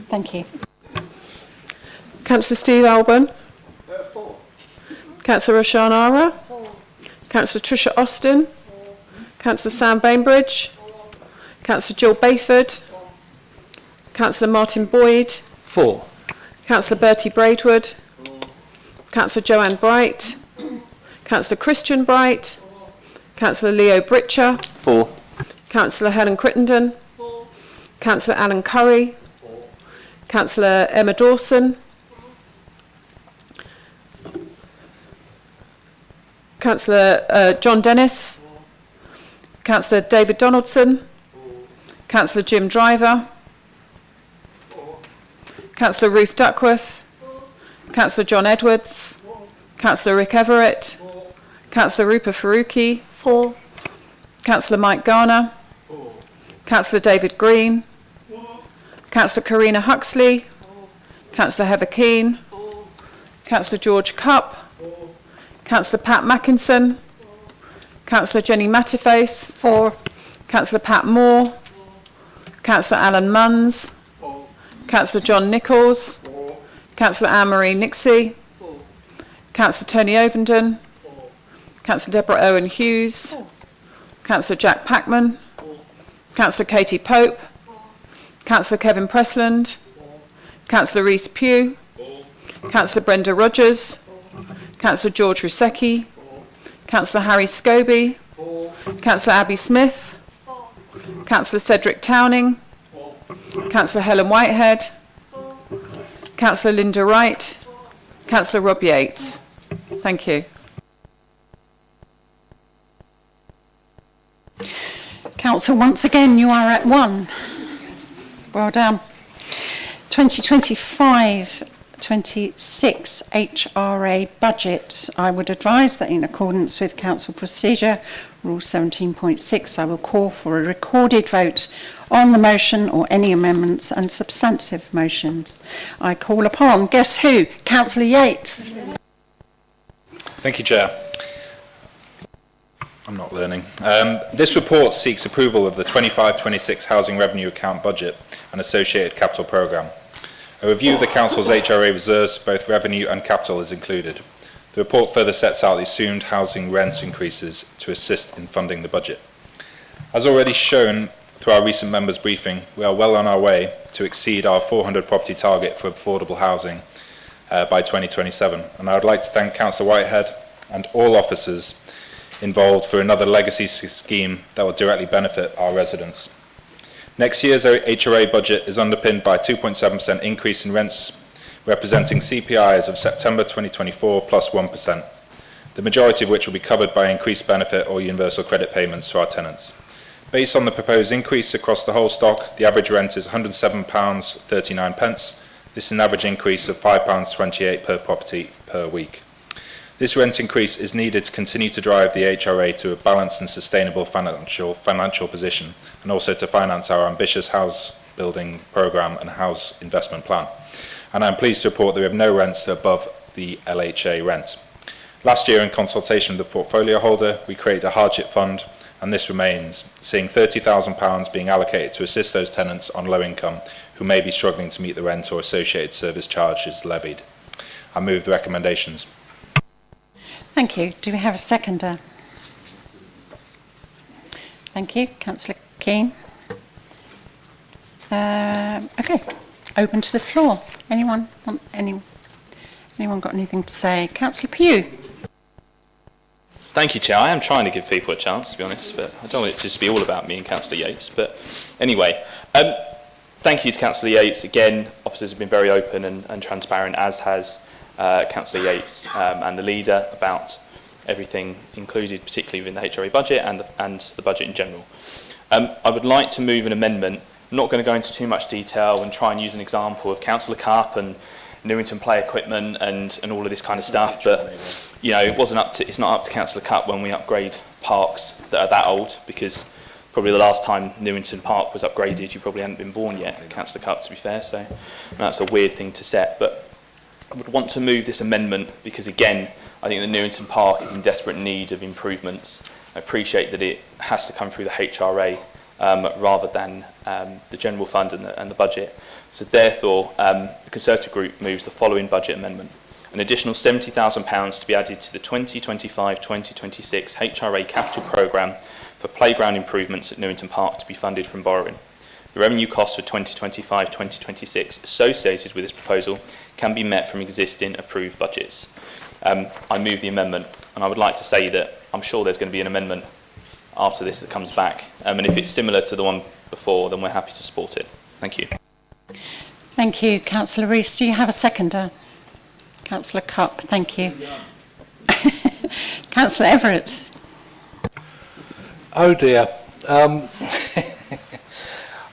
Thank you. Councillor Steve Alban. Councillor Roshan Ara. Councillor Tricia Austin. Councillor Sam Bainbridge. Councillor Jill Bayford. Councillor Martin Boyd. 4. Councillor Bertie Braidwood. Councillor Joanne Bright. Councillor Christian Bright. Councillor Leo Britcher. 4. Councillor Helen Crittenden. Councillor Alan Curry. Councillor Emma Dawson. Councillor John Dennis. Councillor David Donaldson. Councillor Jim Driver. Councillor Ruth Duckworth. Councillor John Edwards. Councillor Rick Everett. Councillor Rupa Faruqi. 4. Councillor Mike Garner. Councillor David Green. Councillor Karina Huxley. Councillor Heather Keane. Councillor George Cupp. Councillor Pat Mackinson. Councillor Jenny Matterface. 4. Councillor Pat Moore. Councillor Alan Munns. Councillor John Nichols. Councillor Anne-Marie Nixie. Councillor Tony Ovenden. Councillor Deborah Owen Hughes. Councillor Jack Packman. Councillor Katie Pope. Councillor Kevin Pressland. Councillor Rhys Pugh. Councillor Brenda Rogers. Councillor George Rusecki. Councillor Harry Scobie. Councillor Abby Smith. Councillor Cedric Towning. Councillor Helen Whitehead. Councillor Linda Wright. Councillor Rob Yates. Thank you. Council, once again, you are at 1. Well done. 2025-26 HRA budget. I would advise that in accordance with Council Procedure, Rule 17.6, I will call for a recorded vote on the motion or any amendments and substantive motions. I call upon, guess who? Councillor Yates. Thank you, Chair. I'm not learning. This report seeks approval of the 25-26 Housing Revenue Account budget and associated capital programme. A review of the Council's HRA reserves, both revenue and capital, is included. The report further sets out the assumed housing rent increases to assist in funding the budget. As already shown through our recent members' briefing, we are well on our way to exceed our 400 property target for affordable housing by 2027. And I would like to thank Councillor Whitehead and all officers involved for another legacy scheme that will directly benefit our residents. Next year's HRA budget is underpinned by a 2.7% increase in rents, representing CPI as of September 2024 plus 1%, the majority of which will be covered by increased benefit or universal credit payments to our tenants. Based on the proposed increase across the whole stock, the average rent is £107.39. This is an average increase of £5.28 per property per week. This rent increase is needed to continue to drive the HRA to a balanced and sustainable financial position, and also to finance our ambitious house building programme and house investment plan. And I'm pleased to report that we have no rents above the LHA rent. Last year, in consultation with the portfolio holder, we created a hardship fund, and this remains, seeing £30,000 being allocated to assist those tenants on low income who may be struggling to meet the rent or associated service charges levied. I move the recommendations. Thank you. Do we have a seconder? Thank you. Councillor Keane. Okay. Open to the floor. Anyone got anything to say? Councillor Pugh. Thank you, Chair. I am trying to give people a chance, to be honest, but I don't want it to just be all about me and Councillor Yates. But anyway, thank you to Councillor Yates. Again, officers have been very open and transparent, as has Councillor Yates and the leader, about everything included, particularly within the HRA budget and the budget in general. I would like to move an amendment. I'm not going to go into too much detail and try and use an example of Councillor Cup and Newington play equipment and all of this kind of stuff, but you know, it's not up to Councillor Cup when we upgrade parks that are that old, because probably the last time Newington Park was upgraded, you probably hadn't been born yet, Councillor Cup, to be fair, so that's a weird thing to set. But I would want to move this amendment because, again, I think that Newington Park is in desperate need of improvements. I appreciate that it has to come through the HRA rather than the general fund and the budget. So therefore, the Conservative Group moves the following budget amendment. An additional £70,000 to be added to the 2025-2026 HRA capital programme for playground improvements at Newington Park to be funded from borrowing. The revenue costs for 2025-2026 associated with this proposal can be met from existing approved budgets. I move the amendment, and I would like to say that I'm sure there's going to be an amendment after this that comes back, and if it's similar to the one before, then we're happy to support it. Thank you. Thank you. Councillor Rees, do you have a seconder? Councillor Cupp, thank you. Councillor Everett. Oh dear.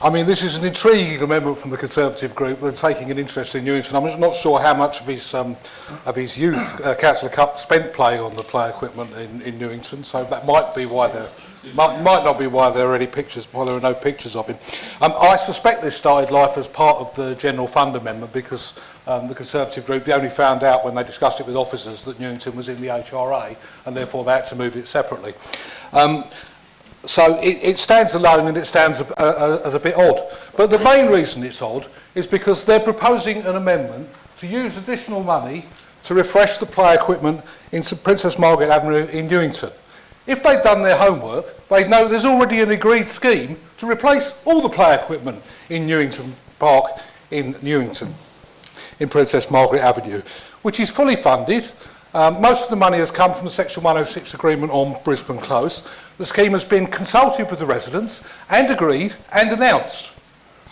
I mean, this is an intriguing amendment from the Conservative Group. They're taking an interest in Newington. I'm not sure how much of his youth Councillor Cupp spent playing on the play equipment in Newington, so that might be why might not be why there are any pictures, why there are no pictures of him. I suspect this started life as part of the General Fund Amendment because the Conservative Group only found out when they discussed it with officers that Newington was in the HRA, and therefore they had to move it separately. So it stands alone, and it stands as a bit odd. But the main reason it's odd is because they're proposing an amendment to use additional money to refresh the play equipment in St Princess Margaret Avenue in Newington. If they'd done their homework, they'd know there's already an agreed scheme to replace all the play equipment in Newington Park in Newington, in Princess Margaret Avenue, which is fully funded. Most of the money has come from the Section 106 agreement on Brisbane Close. The scheme has been consulted with the residents and agreed and announced.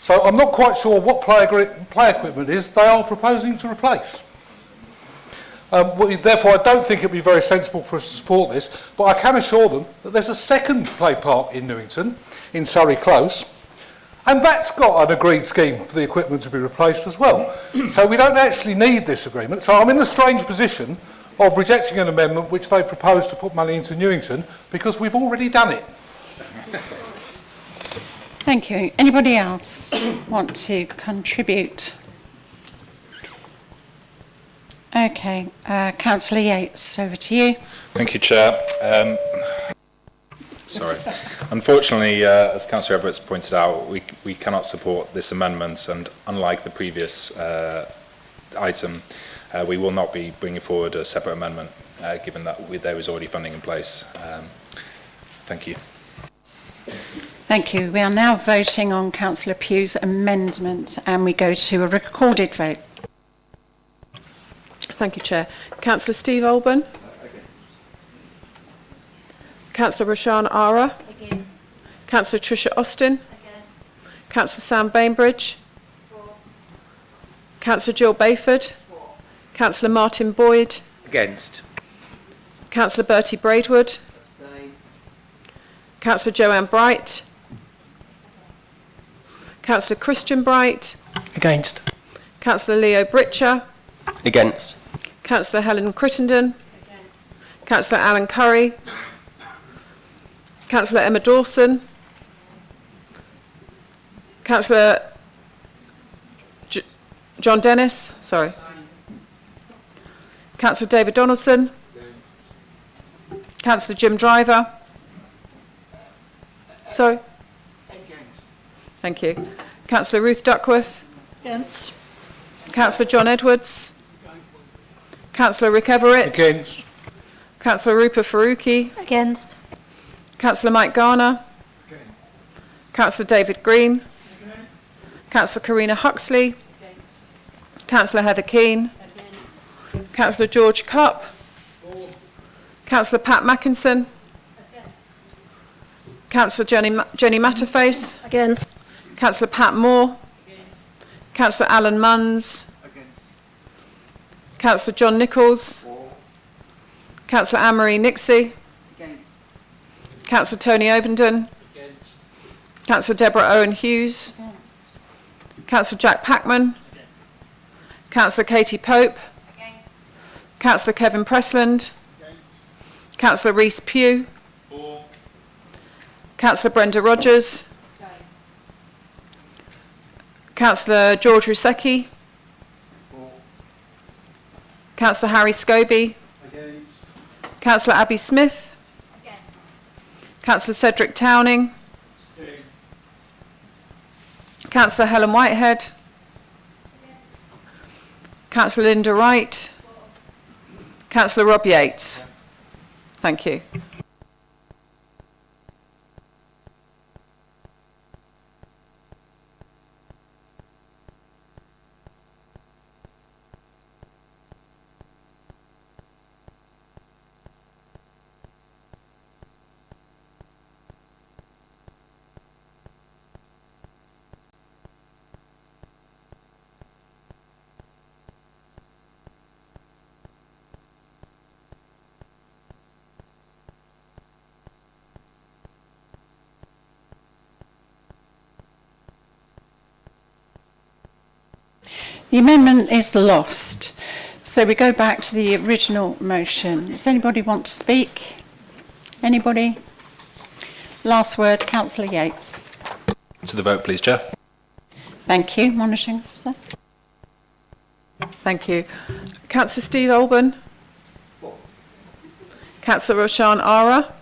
So I'm not quite sure what play equipment is they are proposing to replace. Therefore, I don't think it would be very sensible for us to support this, but I can assure them that there's a second play park in Newington, in Surrey Close, and that's got an agreed scheme for the equipment to be replaced as well. So we don't actually need this agreement. So I'm in a strange position of rejecting an amendment which they propose to put money into Newington because we've already done it. Thank you. Anybody else want to contribute? Okay, Councillor Yates, over to you. Thank you, Chair. Sorry. Unfortunately, as Councillor Everett's pointed out, we cannot support this amendment, and unlike the previous item, we will not be bringing forward a separate amendment, given that there is already funding in place. Thank you. Thank you. We are now voting on Councillor Pugh's amendment, and we go to a recorded vote. Thank you, Chair. Councillor Steve Alban. Councillor Rashan Ara. Against. Councillor Tricia Austin. Against. Councillor Sam Bainbridge. Councillor Jill Bayford. Councillor Martin Boyd. Against. Councillor Bertie Braidwood. Councillor Joanne Bright. Councillor Christian Bright. Against. Councillor Leo Britcher. Against. Councillor Helen Crittenden. Councillor Alan Curry. Councillor Emma Dawson. Councillor John Dennis. Sorry. Councillor David Donaldson. Councillor Jim Driver. Sorry. Thank you. Councillor Ruth Duckworth. Against. Councillor John Edwards. Councillor Rick Everett. Against. Councillor Rupa Faruqi. Against. Councillor Mike Garner. Councillor David Green. Councillor Karina Huxley. Councillor Heather Keane. Councillor George Cupp. Councillor Pat Mackinson. Councillor Jenny Matterface. Against. Councillor Pat Moore. Councillor Alan Munns. Councillor John Nichols. Councillor Anne-Marie Nixie. Councillor Tony Ovenden. Councillor Deborah Owen Hughes. Councillor Jack Packman. Councillor Katie Pope. Councillor Kevin Pressland. Councillor Rhys Pugh. Councillor Brenda Rogers. Councillor George Rusecki. Councillor Harry Scobie. Councillor Abby Smith. Councillor Cedric Towning. Councillor Helen Whitehead. Councillor Linda Wright. Councillor Rob Yates. Thank you. The amendment is lost. So we go back to the original motion. Does anybody want to speak? Anybody? Last word, Councillor Yates. To the vote, please, Chair. Thank you. Monitoring Officer. Thank you. Councillor Steve Alban. Councillor Roshan Ara.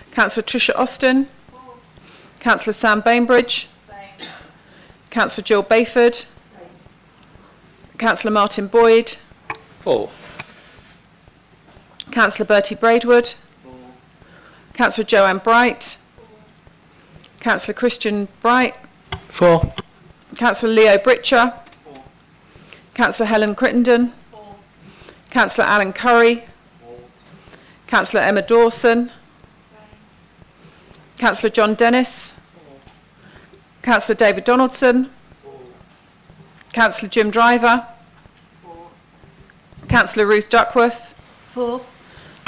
Councillor Tricia Austin. Councillor Sam Bainbridge. Councillor Jill Bayford. Councillor Martin Boyd. 4. Councillor Bertie Braidwood. Councillor Joanne Bright. Councillor Christian Bright. 4. Councillor Leo Britcher. Councillor Helen Crittenden. Councillor Alan Curry. Councillor Emma Dawson. Councillor John Dennis. Councillor David Donaldson. Councillor Jim Driver. Councillor Ruth Duckworth. 4.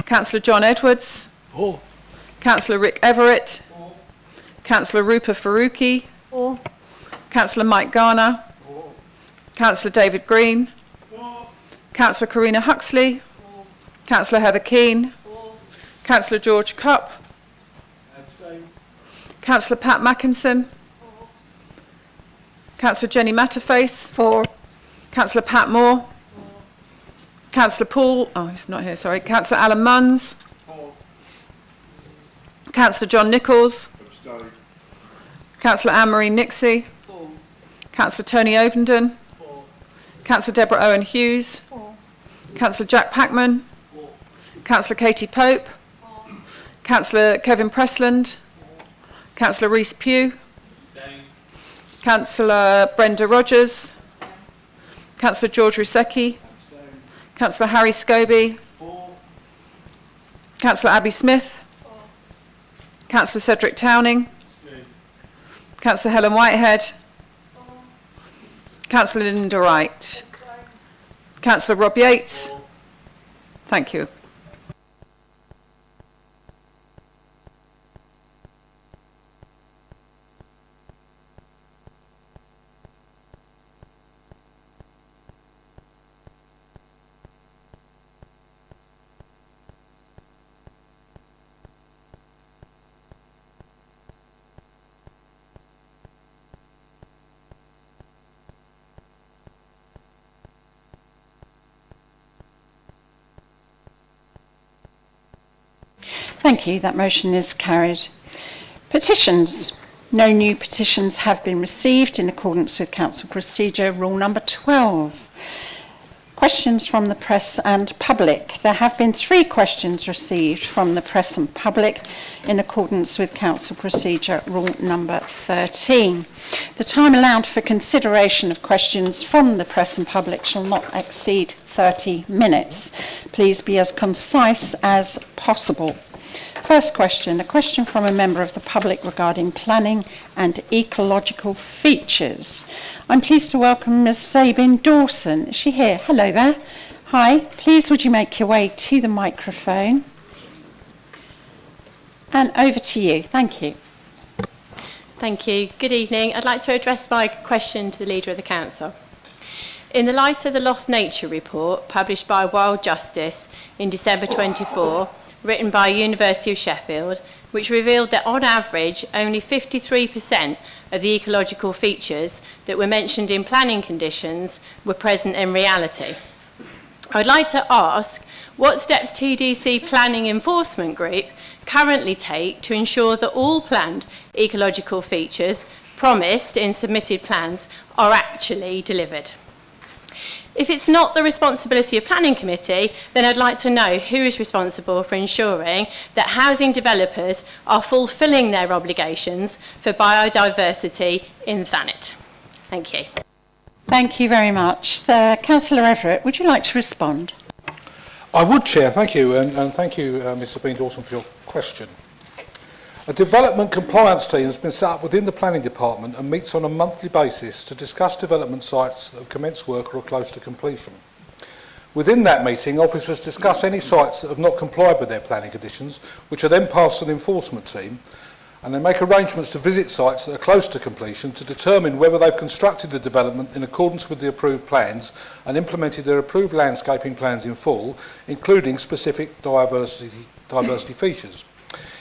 Councillor John Edwards. 4. Councillor Rick Everett. Councillor Rupa Faruqi. 4. Councillor Mike Garner. Councillor David Green. Councillor Karina Huxley. Councillor Heather Keane. Councillor George Cupp. Councillor Pat Mackinson. Councillor Jenny Matterface. 4. Councillor Pat Moore. Councillor Paul, oh he's not here, sorry. Councillor Alan Munns. Councillor John Nichols. Councillor Anne-Marie Nixie. Councillor Tony Ovenden. Councillor Deborah Owen Hughes. Councillor Jack Packman. Councillor Katie Pope. Councillor Kevin Pressland. Councillor Rhys Pugh. Councillor Brenda Rogers. Councillor George Rusecki. Councillor Harry Scobie. Councillor Abby Smith. Councillor Cedric Towning. Councillor Helen Whitehead. Councillor Linda Wright. Councillor Rob Yates. Thank you. Thank you. That motion is carried. Petitions. No new petitions have been received in accordance with Council Procedure Rule number 12. Questions from the press and public. There have been 3 questions received from the press and public in accordance with Council Procedure Rule number 13. The time allowed for consideration of questions from the press and public shall not exceed 30 minutes. Please be as concise as possible. First question, a question from a member of the public regarding planning and ecological features. I'm pleased to welcome Ms. Sabine Dawson. Is she here? Hello there. Hi. Please would you make your way to the microphone? And over to you. Thank you. Thank you. Good evening. I'd like to address my question to the Leader of the Council. In the light of the Lost Nature report published by Wild Justice in December 24, written by University of Sheffield, which revealed that on average only 53% of the ecological features that were mentioned in planning conditions were present in reality. I'd like to ask what steps TDC Planning Enforcement Group currently take to ensure that all planned ecological features promised in submitted plans are actually delivered. If it's not the responsibility of Planning Committee, then I'd like to know who is responsible for ensuring that housing developers are fulfilling their obligations for biodiversity in Thanet. Thank you. Thank you very much. Councillor Everett, would you like to respond? I would, Chair. Thank you. And thank you, Ms. Sabine Dawson, for your question. A development compliance team has been set up within the planning department and meets on a monthly basis to discuss development sites that have commenced work or are close to completion. Within that meeting, officers discuss any sites that have not complied with their planning conditions, which are then passed to the enforcement team, and they make arrangements to visit sites that are close to completion to determine whether they've constructed the development in accordance with the approved plans and implemented their approved landscaping plans in full, including specific diversity features.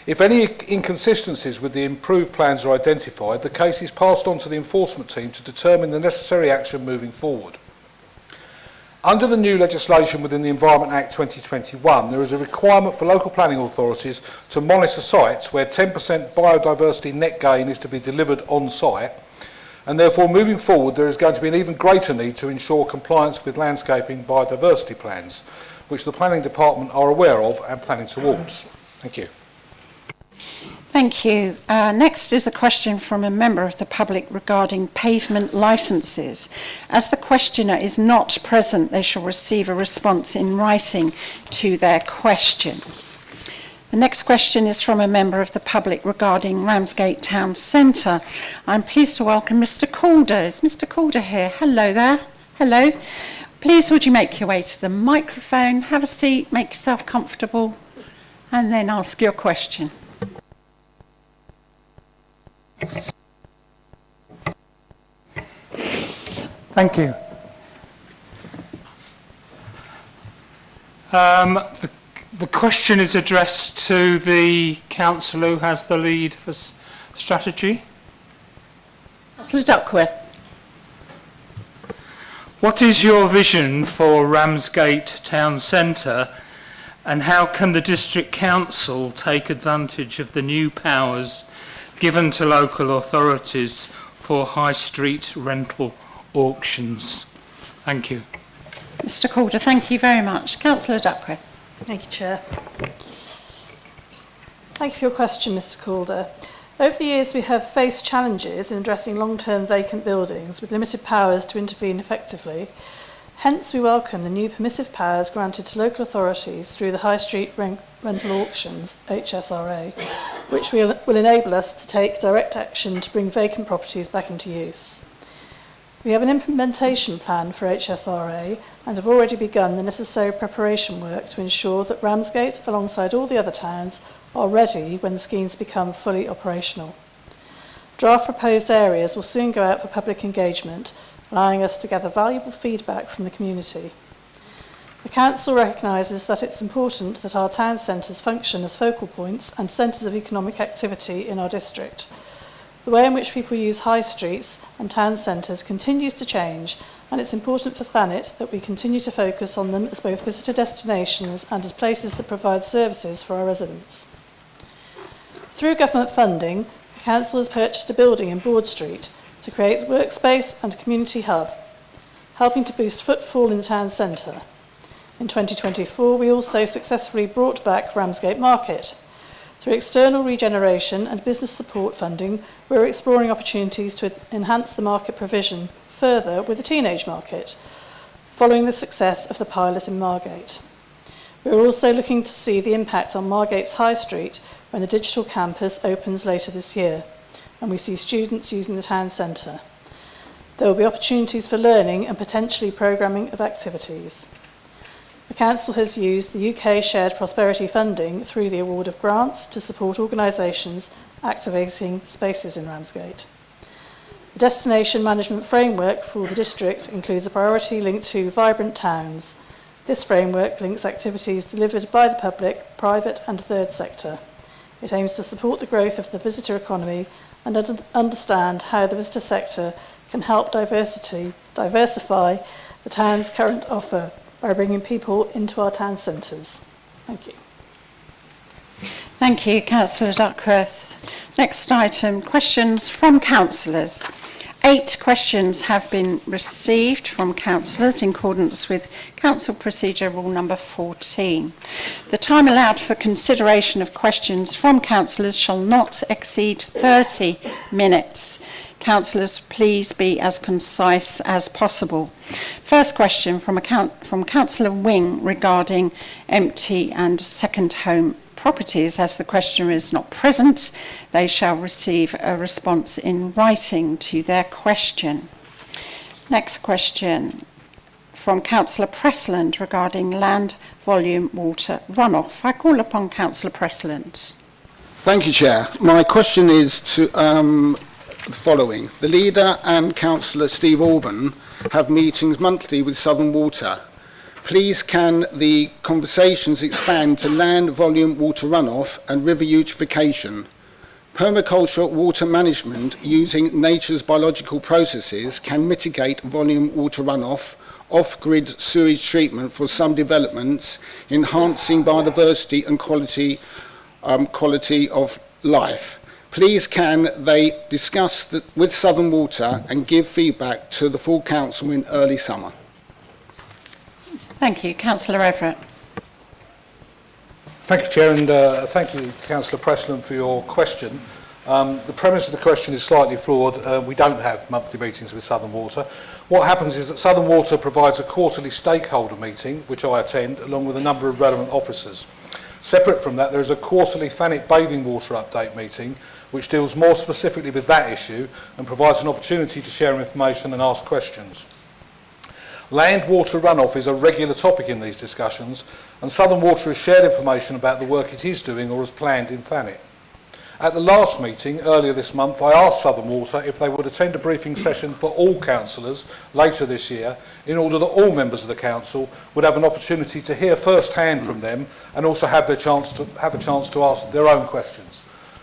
If any inconsistencies with the improved plans are identified, the case is passed on to the enforcement team to determine the necessary action moving forward. Under the new legislation within the Environment Act 2021, there is a requirement for local planning authorities to monitor sites where 10% biodiversity net gain is to be delivered on site, and therefore moving forward there is going to be an even greater need to ensure compliance with landscaping biodiversity plans, which the Planning Department are aware of and planning towards. Thank you. Thank you. Next is a question from a member of the public regarding pavement licences. As the questioner is not present, they shall receive a response in writing to their question. The next question is from a member of the public regarding Ramsgate Town Centre. I'm pleased to welcome Mr. Calder. Is Mr. Calder here? Hello there. Hello. Please would you make your way to the microphone, have a seat, make yourself comfortable, and then ask your question. Thank you. The question is addressed to the councillor who has the lead for strategy. Councillor Duckworth. What is your vision for Ramsgate Town Centre, And how can the District Council take advantage of the new powers given to local authorities for high street rental auctions? Thank you. Mr Calder, thank you very much. Councillor Duckworth. Thank you, Chair. Thank you for your question, Mr Calder. Over the years, we have faced challenges in addressing long-term vacant buildings with limited powers to intervene effectively. Hence, we welcome the new permissive powers granted to local authorities through the High Street Rental Auctions, HSRA, which will enable us to take direct action to bring vacant properties back into use. We have an implementation plan for HSRA and have already begun the necessary preparation work to ensure that Ramsgate, alongside all the other towns, are ready when the schemes become fully operational. Draft proposed areas will soon go out for public engagement, allowing us to gather valuable feedback from the community. The Council recognises that it's important that our town centres function as focal points and centres of economic activity in our district. The way in which people use high streets and town centres continues to change, and it's important for Thanet that we continue to focus on them as both visitor destinations and as places that provide services for our residents. Through government funding, the Council has purchased a building in Broad Street to create workspace and a community hub, helping to boost footfall in the town centre. In 2024, we also successfully brought back Ramsgate Market. Through external regeneration and business support funding, we're exploring opportunities to enhance the market provision further with the teenage market, following the success of the pilot in Margate. We're also looking to see the impact on Margate's High Street when the digital campus opens later this year, and we see students using the town centre. There will be opportunities for learning and potentially programming of activities. The Council has used the UK Shared Prosperity funding through the award of grants to support organisations activating spaces in Ramsgate. The destination management framework for the district includes a priority linked to vibrant towns. This framework links activities delivered by the public, private and third sector. It aims to support the growth of the visitor economy and understand how the visitor sector can help diversify the town's current offer by bringing people into our town centres. Thank you. Thank you, Councillor Duckworth. Next item, questions from councillors. 8 questions have been received from councillors in accordance with Council Procedure Rule number 14. The time allowed for consideration of questions from councillors shall not exceed 30 minutes. Councillors, please be as concise as possible. First question from Councillor Wing regarding empty and second home properties. As the questioner is not present, they shall receive a response in writing to their question. Next question from Councillor Pressland regarding land volume water runoff. I call upon Councillor Pressland. Thank you, Chair. My question is to the following. The leader and Councillor Steve Orban have meetings monthly with Southern Water. Please can the conversations expand to land volume water runoff and river eutrophication? Permaculture water management using nature's biological processes can mitigate volume water runoff, off-grid sewage treatment for some developments, enhancing biodiversity and quality of life. Please can they discuss with Southern Water and give feedback to the full council in early summer? Thank you. Councillor Everett. Thank you, Chair, and thank you, Councillor Pressland, for your question. The premise of the question is slightly flawed. We don't have monthly meetings with Southern Water. What happens is that Southern Water provides a quarterly stakeholder meeting, which I attend, along with a number of relevant officers. Separate from that, there is a quarterly Thanet bathing water update meeting, which deals more specifically with that issue and provides an opportunity to share information and ask questions. Land water runoff is a regular topic in these discussions, and Southern Water has shared information about the work it is doing or has planned in Thanet. At the last meeting, earlier this month, I asked Southern Water if they would attend a briefing session for all councillors later this year, in order that all members of the council would have an opportunity to hear first hand from them and also have a chance to ask their own questions.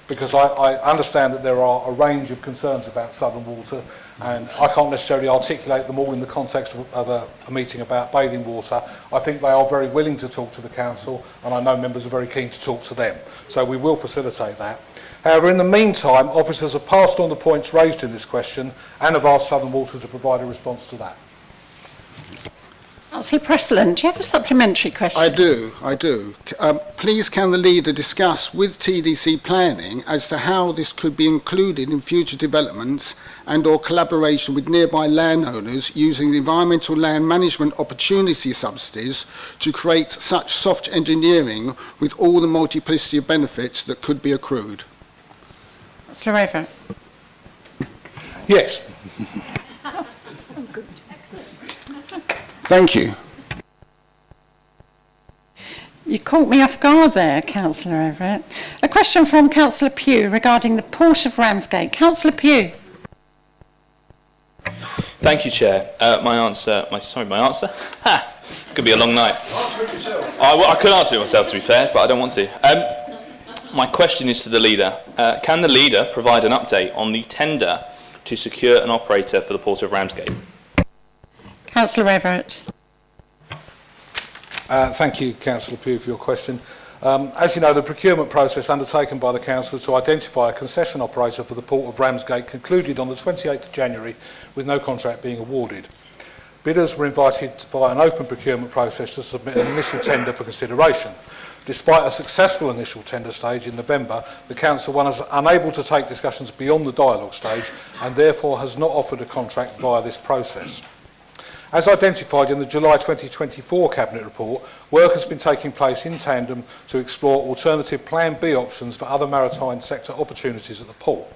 because I understand that there are a range of concerns about Southern Water, and I can't necessarily articulate them all in the context of a meeting about bathing water. I think they are very willing to talk to the council, and I know members are very keen to talk to them. So we will facilitate that. However, in the meantime, officers have passed on the points raised in this question and have asked Southern Water to provide a response to that. Councillor Preston, do you have a supplementary question? I do. Please can the leader discuss with TDC planning as to how this could be included in future developments and or collaboration with nearby landowners using the environmental land management opportunity subsidies to create such soft engineering with all the multiplicity of benefits that could be accrued? Councillor Everett. Yes. Thank you. You caught me off guard there, Councillor Everett. A question from Councillor Pugh regarding the Port of Ramsgate. Councillor Pugh. Thank you, Chair. My answer. Ha! Could be a long night. I could answer it myself, to be fair, but I don't want to. My question is to the leader. Can the leader provide an update on the tender to secure an operator for the Port of Ramsgate? Councillor Everett. Thank you, Councillor Pugh, for your question. As you know, the procurement process undertaken by the Council to identify a concession operator for the Port of Ramsgate concluded on the 28th of January with no contract being awarded. Bidders were invited via an open procurement process to submit an initial tender for consideration. Despite a successful initial tender stage in November, the Council was unable to take discussions beyond the dialogue stage and therefore has not offered a contract via this process. As identified in the July 2024 Cabinet report, work has been taking place in tandem to explore alternative Plan B options for other maritime sector opportunities at the port.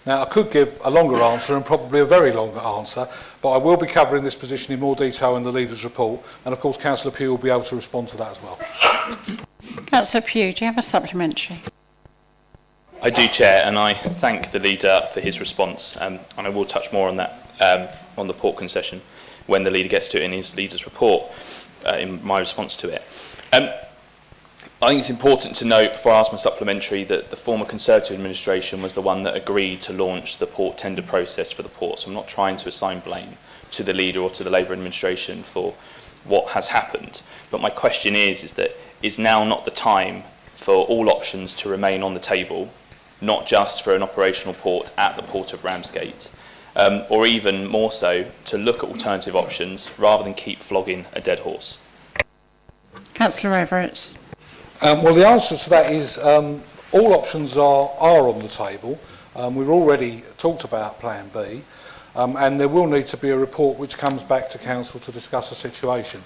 Now, I could give a longer answer and probably a very long answer, but I will be covering this position in more detail in the Leader's report, and of course Councillor Pugh will be able to respond to that as well. Councillor Pugh, do you have a supplementary? I do, Chair, and I thank the Leader for his response, and I will touch more on that, on the port concession, when the Leader gets to it in his Leader's report, in my response to it. I think it's important to note, before I ask my supplementary, that the former Conservative administration was the one that agreed to launch the port tender process for the port, so I'm not trying to assign blame to the Leader or to the Labour administration for what has happened. But my question is that is now not the time for all options to remain on the table, not just for an operational port at the Port of Ramsgate, or even more so, to look at alternative options rather than keep flogging a dead horse? Councillor Everett. Well, the answer to that is all options are on the table. We've already talked about Plan B, and there will need to be a report which comes back to Council to discuss the situation.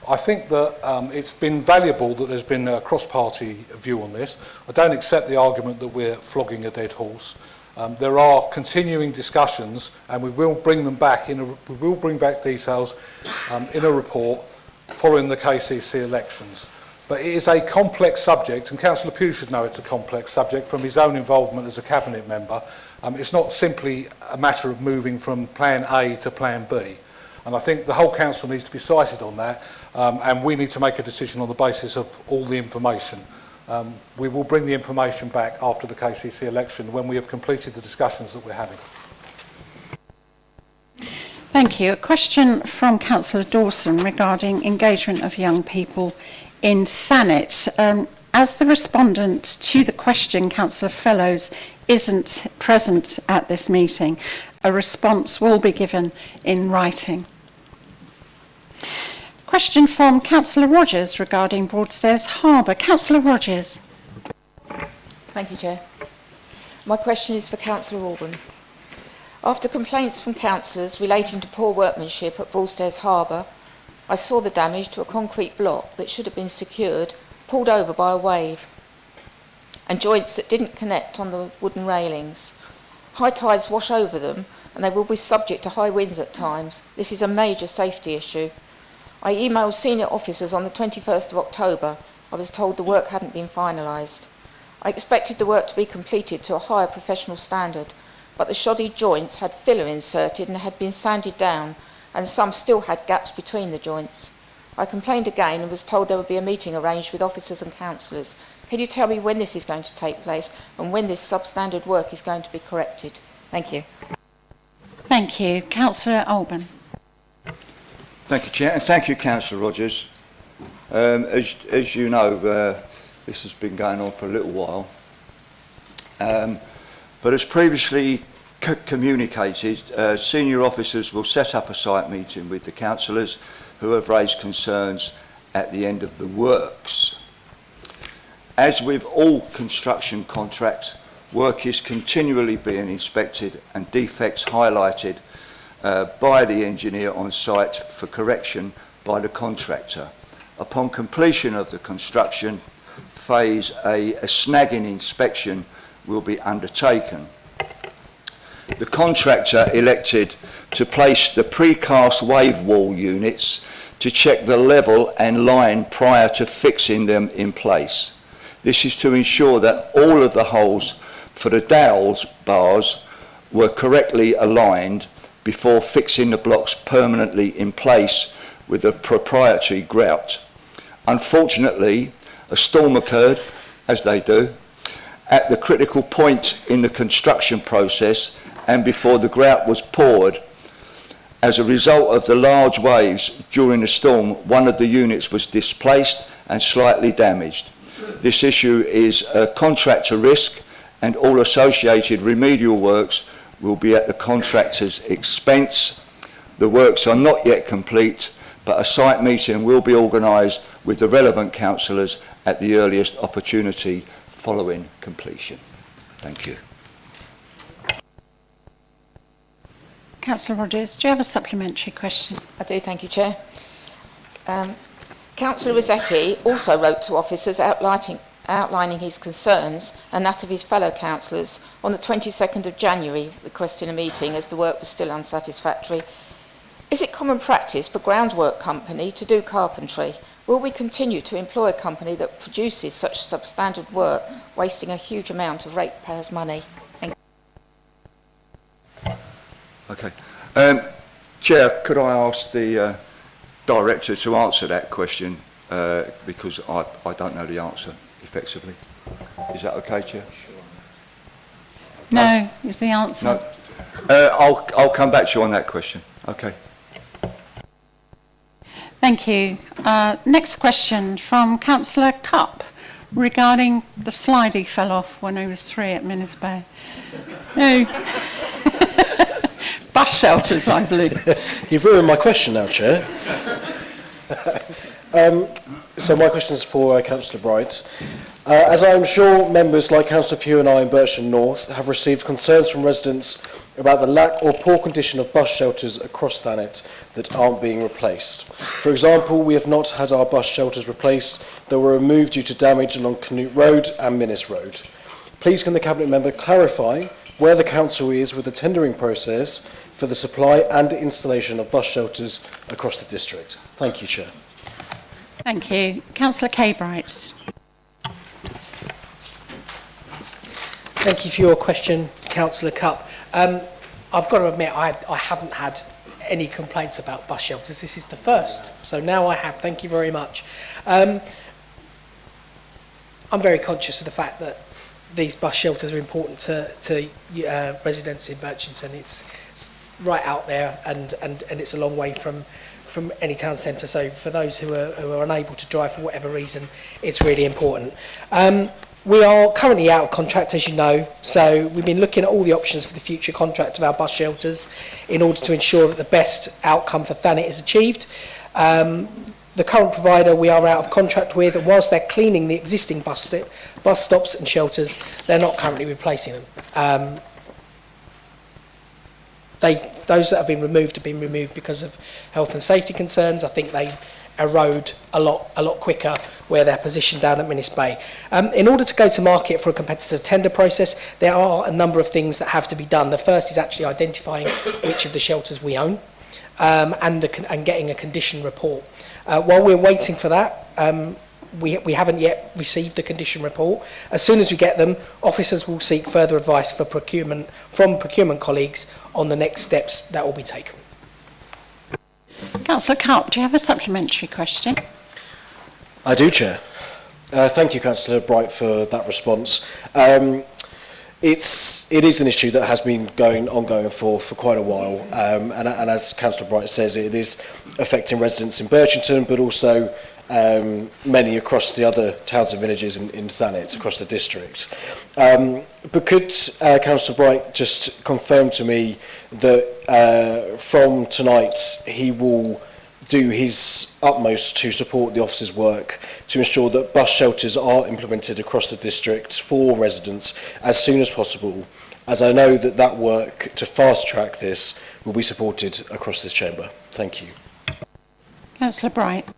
I think that it's been valuable that there's been a cross-party view on this. I don't accept the argument that we're flogging a dead horse. There are continuing discussions, and we will bring them back we will bring back details in a report following the KCC elections. But it is a complex subject, and Councillor Pugh should know it's a complex subject from his own involvement as a Cabinet member. It's not simply a matter of moving from Plan A to Plan B. And I think the whole Council needs to be cited on that, and we need to make a decision on the basis of all the information. We will bring the information back after the KCC election when we have completed the discussions that we're having. Thank you. A question from Councillor Dawson regarding engagement of young people in Thanet. As the respondent to the question, Councillor Fellows isn't present at this meeting, a response will be given in writing. Question from Councillor Rogers regarding Broadstairs Harbour. Councillor Rogers. Thank you, Chair. My question is for Councillor Orban. After complaints from councillors relating to poor workmanship at Broadstairs Harbour, I saw the damage to a concrete block that should have been secured, pulled over by a wave, and joints that didn't connect on the wooden railings. High tides wash over them, and they will be subject to high winds at times. This is a major safety issue. I emailed senior officers on the 21st of October. I was told the work hadn't been finalised. I expected the work to be completed to a higher professional standard, but the shoddy joints had filler inserted and had been sanded down, and some still had gaps between the joints. I complained again and was told there would be a meeting arranged with officers and councillors Can you tell me when this is going to take place and when this substandard work is going to be corrected? Thank you. Thank you. Councillor Alban. Thank you, Chair, and thank you, Councillor Rogers. As you know, this has been going on for a little while. But as previously communicated, senior officers will set up a site meeting with the councillors who have raised concerns at the end of the works. As with all construction contracts, work is continually being inspected and defects highlighted by the engineer on site for correction by the contractor. Upon completion of the construction phase, a snagging inspection will be undertaken. The contractor elected to place the precast wave wall units to check the level and line prior to fixing them in place. This is to ensure that all of the holes for the dowels bars were correctly aligned before fixing the blocks permanently in place with a proprietary grout. Unfortunately, a storm occurred, as they do, at the critical point in the construction process and before the grout was poured. As a result of the large waves during the storm, one of the units was displaced and slightly damaged. This issue is a contractor risk and all associated remedial works will be at the contractor's expense. The works are not yet complete, but a site meeting will be organised with the relevant councillors at the earliest opportunity following completion. Thank you. Councillor Rogers, do you have a supplementary question? I do, thank you, Chair. Councillor Rizeki also wrote to officers outlining his concerns and that of his fellow councillors on the 22nd of January, requesting a meeting as the work was still unsatisfactory. Is it common practice for groundwork company to do carpentry? Will we continue to employ a company that produces such substandard work, wasting a huge amount of ratepayers' money? Thank you. Okay. Chair, could I ask the Director to answer that question because I don't know the answer effectively. Is that okay, Chair? No, is the answer. No. I'll come back to you on that question. Okay. Thank you. Next question from Councillor Cupp regarding the slide he fell off when he was 3 at Minnis Bay. No. Bus shelters, I believe. You've ruined my question now, Chair. So my question is for Councillor Bright. As I am sure members like Councillor Pugh and I in Bircham North have received concerns from residents about the lack or poor condition of bus shelters across Thanet that aren't being replaced. For example, we have not had our bus shelters replaced that were removed due to damage along Canute Road and Minnis Road. Please can the Cabinet Member clarify where the Council is with the tendering process for the supply and installation of bus shelters across the district? Thank you, Chair. Thank you. Councillor Bright. Thank you for your question, Councillor Cupp. I've got to admit, I haven't had any complaints about bus shelters. This is the first, so now I have. Thank you very much. I'm very conscious of the fact that these bus shelters are important to residents in Birchington. It's right out there, and it's a long way from any town centre. So for those who are unable to drive for whatever reason, it's really important. We are currently out of contract, as you know, so we've been looking at all the options for the future contract of our bus shelters in order to ensure that the best outcome for Thanet is achieved. The current provider we are out of contract with, and whilst they're cleaning the existing bus stops and shelters, they're not currently replacing them. Those that have been removed because of health and safety concerns. I think they erode a lot quicker where they're positioned down at Minnis Bay. In order to go to market for a competitive tender process, there are a number of things that have to be done. The first is actually identifying which of the shelters we own and getting a condition report. While we're waiting for that, we haven't yet received the condition report. As soon as we get them, officers will seek further advice from procurement colleagues on the next steps that will be taken. Councillor Cupp, do you have a supplementary question? I do, Chair. Thank you, Councillor Bright, for that response. It is an issue that has been ongoing for quite a while, and as Councillor Bright says, it is affecting residents in Birchington, but also many across the other towns and villages in Thanet, across the district. But could Councillor Bright just confirm to me that from tonight he will do his utmost to support the officer's work to ensure that bus shelters are implemented across the district for residents as soon as possible, as I know that work to fast track this will be supported across this chamber. Thank you. Councillor Bright.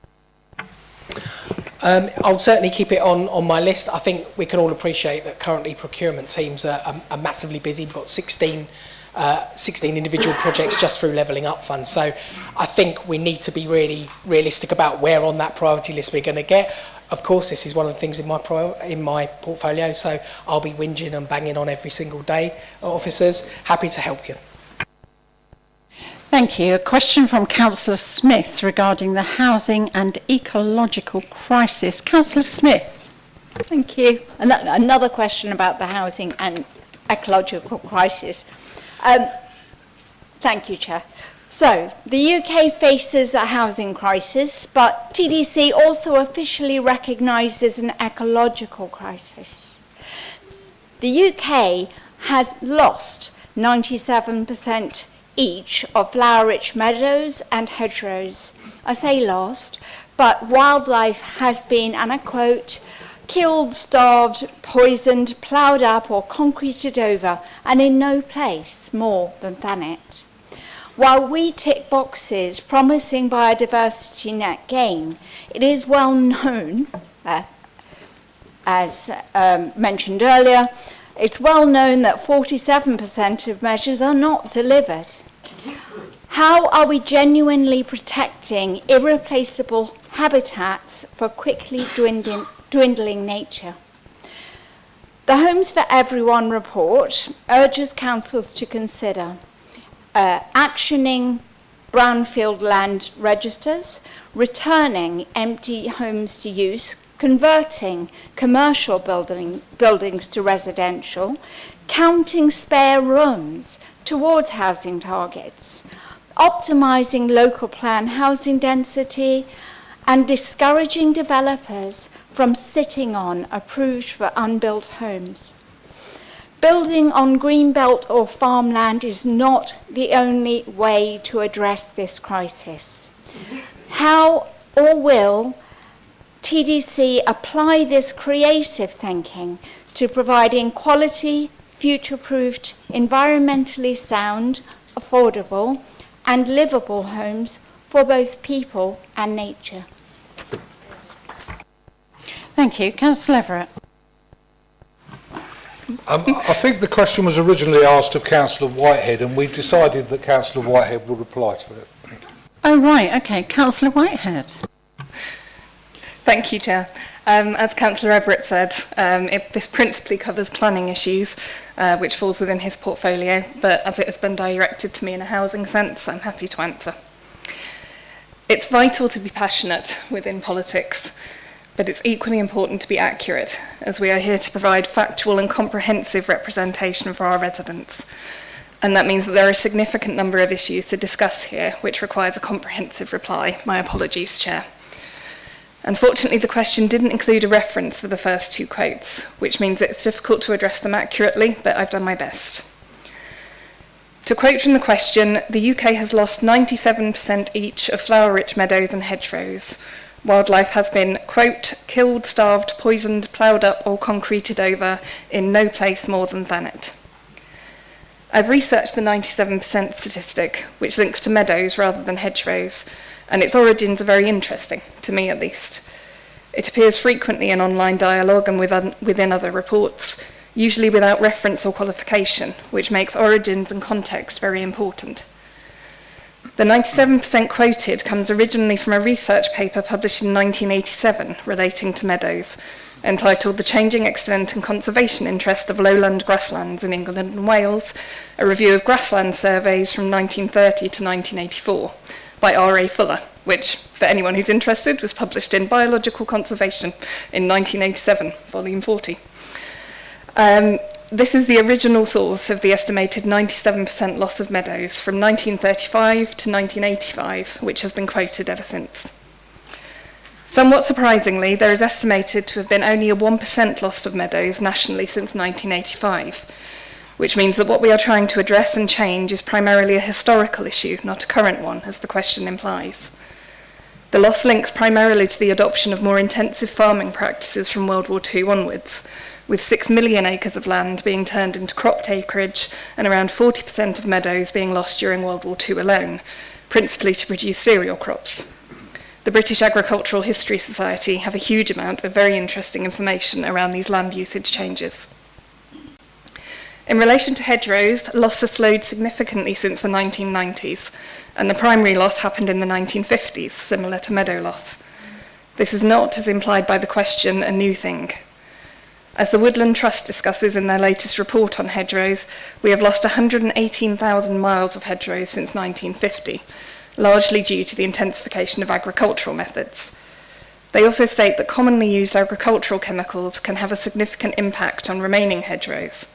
I'll certainly keep it on my list. I think we can all appreciate that currently procurement teams are massively busy. We've got 16 individual projects just through Levelling Up Fund. So I think we need to be really realistic about where on that priority list we're going to get. Of course, this is one of the things in my portfolio, so I'll be whinging and banging on every single day. Officers, happy to help you. Thank you. A question from Councillor Smith regarding the housing and ecological crisis. Councillor Smith. Thank you. Another question about the housing and ecological crisis. Thank you, Chair. So, the UK faces a housing crisis, but TDC also officially recognises an ecological crisis. The UK has lost 97% each of flower-rich meadows and hedgerows. I say lost, but wildlife has been, and I quote, killed, starved, poisoned, ploughed up or concreted over, and in no place more than Thanet. While we tick boxes promising biodiversity net gain, it is well known, as mentioned earlier, it's well known that 47% of measures are not delivered. How are we genuinely protecting irreplaceable habitats for quickly dwindling nature? The Homes for Everyone report urges councils to consider actioning brownfield land registers, returning empty homes to use, converting commercial buildings to residential, counting spare rooms towards housing targets, optimising local plan housing density, and discouraging developers from sitting on approved but unbuilt homes. Building on greenbelt or farmland is not the only way to address this crisis. How or will TDC apply this creative thinking to providing quality, future-proofed, environmentally sound, affordable, and livable homes for both people and nature? Thank you. Councillor Everett. I think the question was originally asked of Councillor Whitehead, and we decided that Councillor Whitehead would reply to it. Oh, right. OK. Councillor Whitehead. Thank you, Chair. As Councillor Everett said, this principally covers planning issues, which falls within his portfolio, but as it has been directed to me in a housing sense, I'm happy to answer. It's vital to be passionate within politics, but it's equally important to be accurate, as we are here to provide factual and comprehensive representation for our residents. And that means that there are a significant number of issues to discuss here, which requires a comprehensive reply. My apologies, Chair. Unfortunately, the question didn't include a reference for the first two quotes, which means it's difficult to address them accurately, but I've done my best. To quote from the question, the UK has lost 97% each of flower-rich meadows and hedgerows. Wildlife has been, quote, killed, starved, poisoned, ploughed up or concreted over in no place more than Thanet. I've researched the 97% statistic, which links to meadows rather than hedgerows, and its origins are very interesting, to me at least. It appears frequently in online dialogue and within other reports, usually without reference or qualification, which makes origins and context very important. The 97% quoted comes originally from a research paper published in 1987 relating to meadows, entitled The Changing Extent and Conservation Interest of Lowland Grasslands in England and Wales, a review of grassland surveys from 1930 to 1984, by R.A. Fuller, which, for anyone who's interested, was published in Biological Conservation in 1987, volume 40. This is the original source of the estimated 97% loss of meadows from 1935 to 1985, which has been quoted ever since. Somewhat surprisingly, there is estimated to have been only a 1% loss of meadows nationally since 1985, which means that what we are trying to address and change is primarily a historical issue, not a current one, as the question implies. The loss links primarily to the adoption of more intensive farming practices from World War II onwards, with 6 million acres of land being turned into cropped acreage and around 40% of meadows being lost during World War II alone, principally to produce cereal crops. The British Agricultural History Society have a huge amount of very interesting information around these land usage changes. In relation to hedgerows, loss has slowed significantly since the 1990s, and the primary loss happened in the 1950s, similar to meadow loss. This is not, as implied by the question, a new thing. As the Woodland Trust discusses in their latest report on hedgerows, we have lost 118,000 miles of hedgerows since 1950, largely due to the intensification of agricultural methods. They also state that commonly used agricultural chemicals can have a significant impact on remaining hedgerows.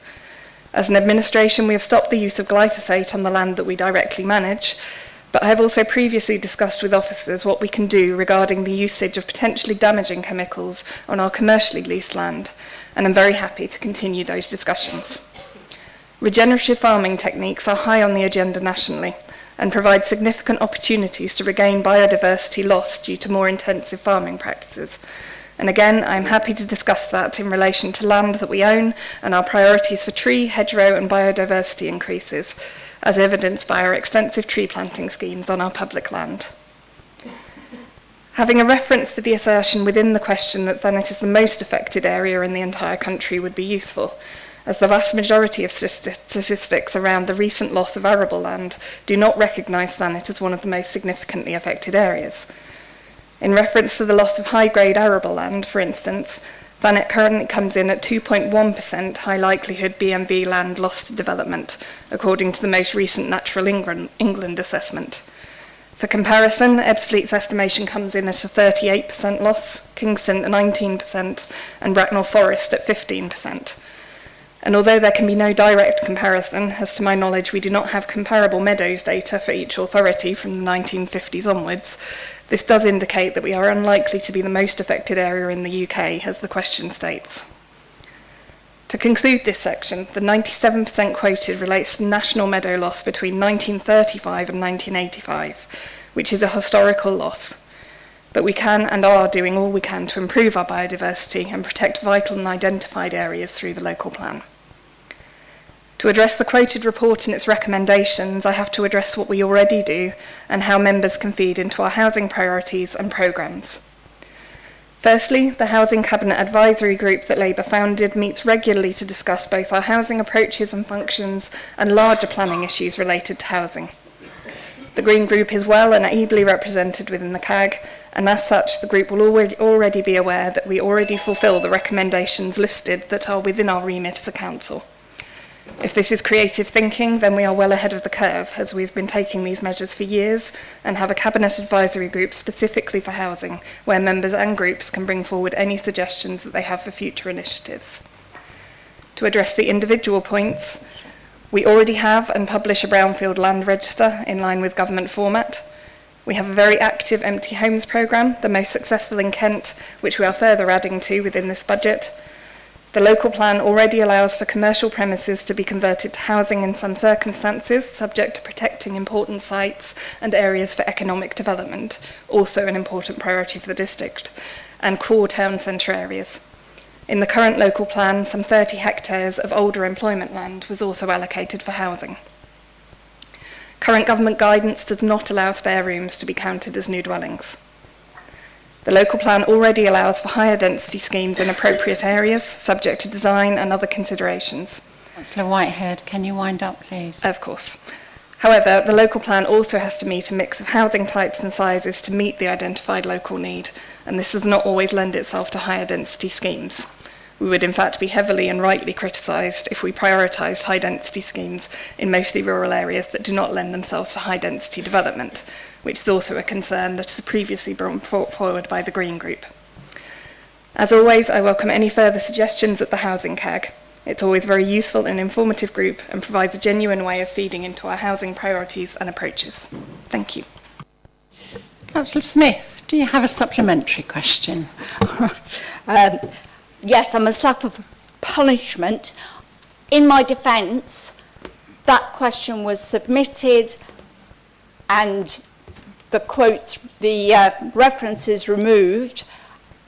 As an administration, we have stopped the use of glyphosate on the land that we directly manage, but I have also previously discussed with officers what we can do regarding the usage of potentially damaging chemicals on our commercially leased land, and I'm very happy to continue those discussions. Regenerative farming techniques are high on the agenda nationally and provide significant opportunities to regain biodiversity lost due to more intensive farming practices. And again, I'm happy to discuss that in relation to land that we own and our priorities for tree, hedgerow and biodiversity increases, as evidenced by our extensive tree planting schemes on our public land. Having a reference for the assertion within the question that Thanet is the most affected area in the entire country would be useful, as the vast majority of statistics around the recent loss of arable land do not recognise Thanet as one of the most significantly affected areas. In reference to the loss of high-grade arable land, for instance, Thanet currently comes in at 2.1% high likelihood BMV land lost to development, according to the most recent Natural England assessment. For comparison, Ebbsfleet's estimation comes in at a 38% loss, Kingston at 19%, and Bracknell Forest at 15%. And although there can be no direct comparison, as to my knowledge we do not have comparable meadows data for each authority from the 1950s onwards, this does indicate that we are unlikely to be the most affected area in the UK, as the question states. To conclude this section, the 97% quoted relates to national meadow loss between 1935 and 1985, which is a historical loss. But we can and are doing all we can to improve our biodiversity and protect vital and identified areas through the local plan. To address the quoted report and its recommendations, I have to address what we already do and how members can feed into our housing priorities and programmes. Firstly, the Housing Cabinet Advisory Group that Labour founded meets regularly to discuss both our housing approaches and functions and larger planning issues related to housing. The Green Group is well and ably represented within the CAG, and as such, the group will already be aware that we already fulfil the recommendations listed that are within our remit as a council. If this is creative thinking, then we are well ahead of the curve, as we've been taking these measures for years and have a Cabinet Advisory Group specifically for housing, where members and groups can bring forward any suggestions that they have for future initiatives. To address the individual points, we already have and publish a brownfield land register in line with government format. We have a very active empty homes programme, the most successful in Kent, which we are further adding to within this budget. The local plan already allows for commercial premises to be converted to housing in some circumstances, subject to protecting important sites and areas for economic development, also an important priority for the district, and core town centre areas. In the current local plan, some 30 hectares of older employment land was also allocated for housing. Current government guidance does not allow spare rooms to be counted as new dwellings. The local plan already allows for higher density schemes in appropriate areas, subject to design and other considerations. Councillor Whitehead, can you wind up, please? Of course. However, the local plan also has to meet a mix of housing types and sizes to meet the identified local need, and this does not always lend itself to higher density schemes. We would in fact be heavily and rightly criticised if we prioritised high density schemes in mostly rural areas that do not lend themselves to high density development, which is also a concern that is previously brought forward by the Green Group. As always, I welcome any further suggestions at the Housing CAG. It's always a very useful and informative group and provides a genuine way of feeding into our housing priorities and approaches. Thank you. Councillor Smith, do you have a supplementary question? Yes, I'm a sucker for punishment. In my defence, that question was submitted and the quotes, the references removed,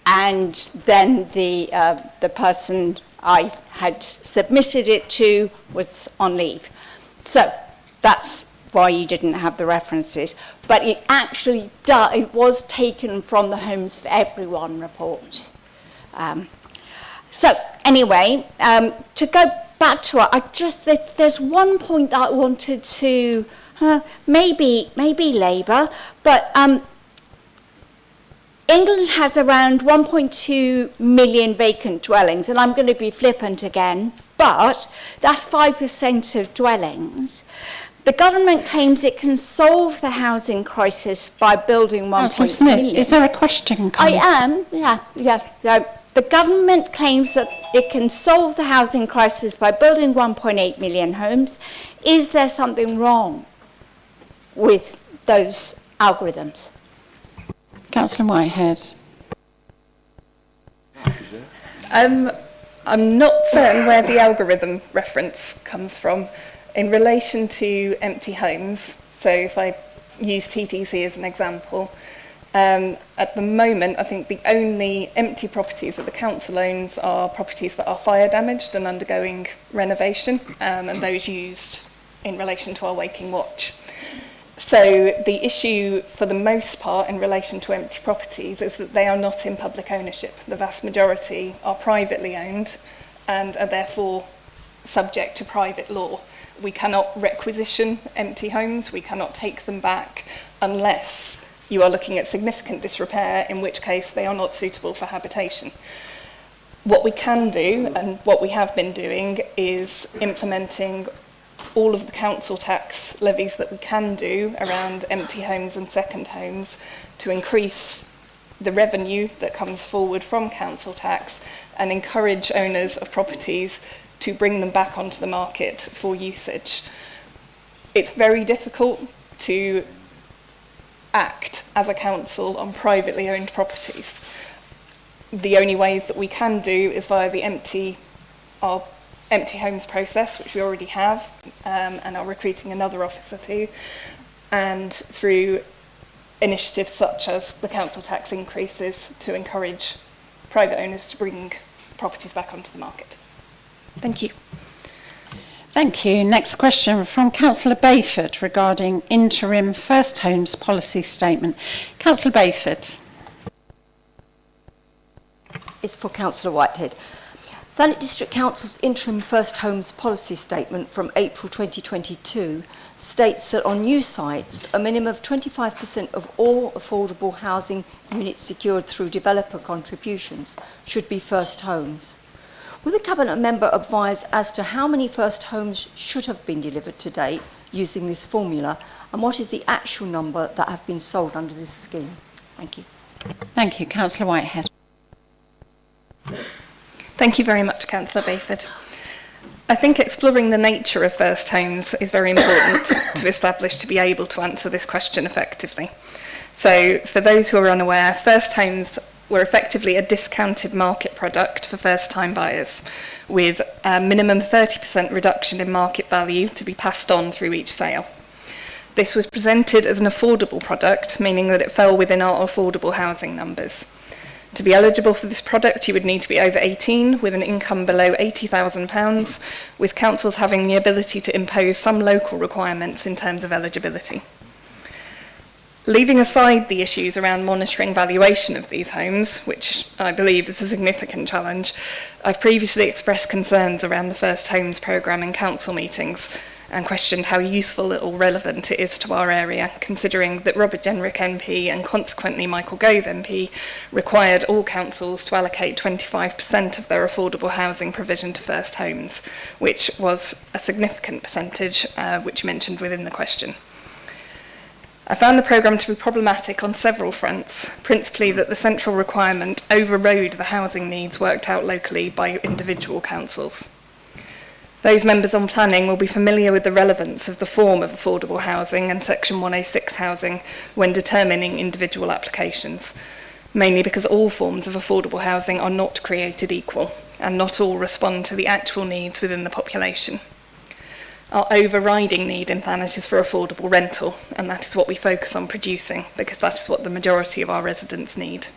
and then the person I had submitted it to was on leave. So that's why you didn't have the references. But it actually it was taken from the Homes for Everyone report. So anyway, to go back to it, there's one point that I wanted to, maybe Labour, but England has around 1.2 million vacant dwellings, and I'm going to be flippant again, but that's 5% of dwellings. The government claims it can solve the housing crisis by building 1.2 million. Is there a question coming? I am, yeah. The government claims that it can solve the housing crisis by building 1.8 million homes. Is there something wrong with those algorithms? Councillor Whitehead. I'm not certain where the algorithm reference comes from. In relation to empty homes, so if I use TTC as an example, at the moment I think the only empty properties that the council owns are properties that are fire damaged and undergoing renovation, and those used in relation to our Waking Watch. So the issue for the most part in relation to empty properties is that they are not in public ownership. The vast majority are privately owned and are therefore subject to private law. We cannot requisition empty homes, we cannot take them back unless you are looking at significant disrepair, in which case they are not suitable for habitation. What we can do, and what we have been doing, is implementing all of the council tax levies that we can do around empty homes and second homes to increase the revenue that comes forward from council tax and encourage owners of properties to bring them back onto the market for usage. It's very difficult to act as a council on privately owned properties. The only ways that we can do is via the empty homes process, which we already have and are recruiting another officer to, and through initiatives such as the council tax increases to encourage private owners to bring properties back onto the market. Thank you. Thank you. Next question from Councillor Bayford regarding interim First Homes policy statement. Councillor Bayford. It's for Councillor Whitehead. Thanet District Council's interim First Homes policy statement from April 2022 states that on new sites, a minimum of 25% of all affordable housing units secured through developer contributions should be first homes. Will the Cabinet member advise as to how many first homes should have been delivered to date using this formula, and what is the actual number that have been sold under this scheme? Thank you. Thank you. Councillor Whitehead. Thank you very much, Councillor Bayford. I think exploring the nature of first homes is very important to establish to be able to answer this question effectively. So, for those who are unaware, first homes were effectively a discounted market product for first-time buyers, with a minimum 30% reduction in market value to be passed on through each sale. This was presented as an affordable product, meaning that it fell within our affordable housing numbers. To be eligible for this product, you would need to be over 18 with an income below £80,000, with councils having the ability to impose some local requirements in terms of eligibility. Leaving aside the issues around monitoring valuation of these homes, which I believe is a significant challenge, I've previously expressed concerns around the First Homes programme in council meetings, and questioned how useful or relevant it is to our area, considering that Robert Jenrick MP and consequently Michael Gove MP required all councils to allocate 25% of their affordable housing provision to first homes, which was a significant percentage, which you mentioned within the question. I found the programme to be problematic on several fronts, principally that the central requirement overrode the housing needs worked out locally by individual councils. Those members on planning will be familiar with the relevance of the form of affordable housing and Section 106 housing when determining individual applications, mainly because all forms of affordable housing are not created equal and not all respond to the actual needs within the population. Our overriding need in Thanet is for affordable rental, and that is what we focus on producing, because that is what the majority of our residents need.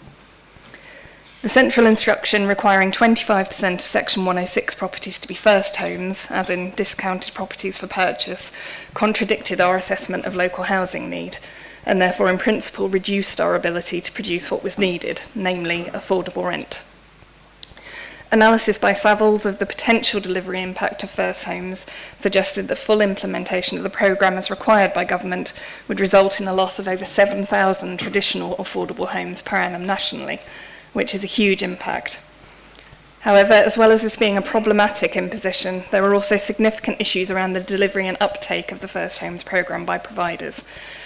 The central instruction requiring 25% of Section 106 properties to be first homes, as in discounted properties for purchase, contradicted our assessment of local housing need, and therefore in principle reduced our ability to produce what was needed, namely affordable rent. Analysis by Savills of the potential delivery impact of first homes suggested that full implementation of the programme as required by government would result in a loss of over 7,000 traditional affordable homes per annum nationally, which is a huge impact. However, as well as this being a problematic imposition, there are also significant issues around the delivery and uptake of the First Homes programme by providers,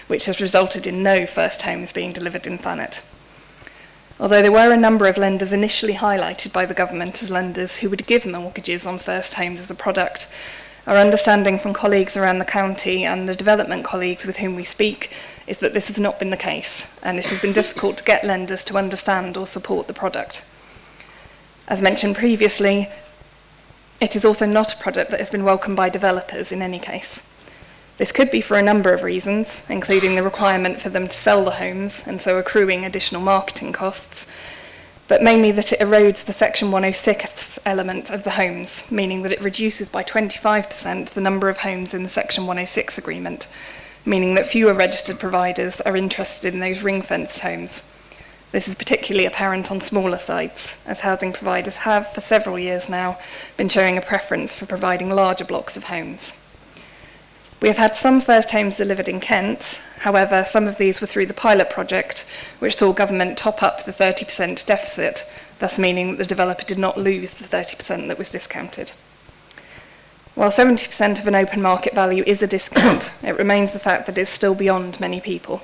which has resulted in no first homes being delivered in Thanet. Although there were a number of lenders initially highlighted by the government as lenders who would give mortgages on first homes as a product, our understanding from colleagues around the county and the development colleagues with whom we speak is that this has not been the case, and it has been difficult to get lenders to understand or support the product. As mentioned previously, it is also not a product that has been welcomed by developers in any case. This could be for a number of reasons, including the requirement for them to sell the homes and so accruing additional marketing costs, but mainly that it erodes the Section 106 element of the homes, meaning that it reduces by 25% the number of homes in the Section 106 agreement, meaning that fewer registered providers are interested in those ring-fenced homes. This is particularly apparent on smaller sites, as housing providers have, for several years now, been showing a preference for providing larger blocks of homes. We have had some first homes delivered in Kent. However, some of these were through the pilot project, which saw government top up the 30% deficit, thus meaning that the developer did not lose the 30% that was discounted. While 70% of an open market value is a discount, it remains the fact that it is still beyond many people,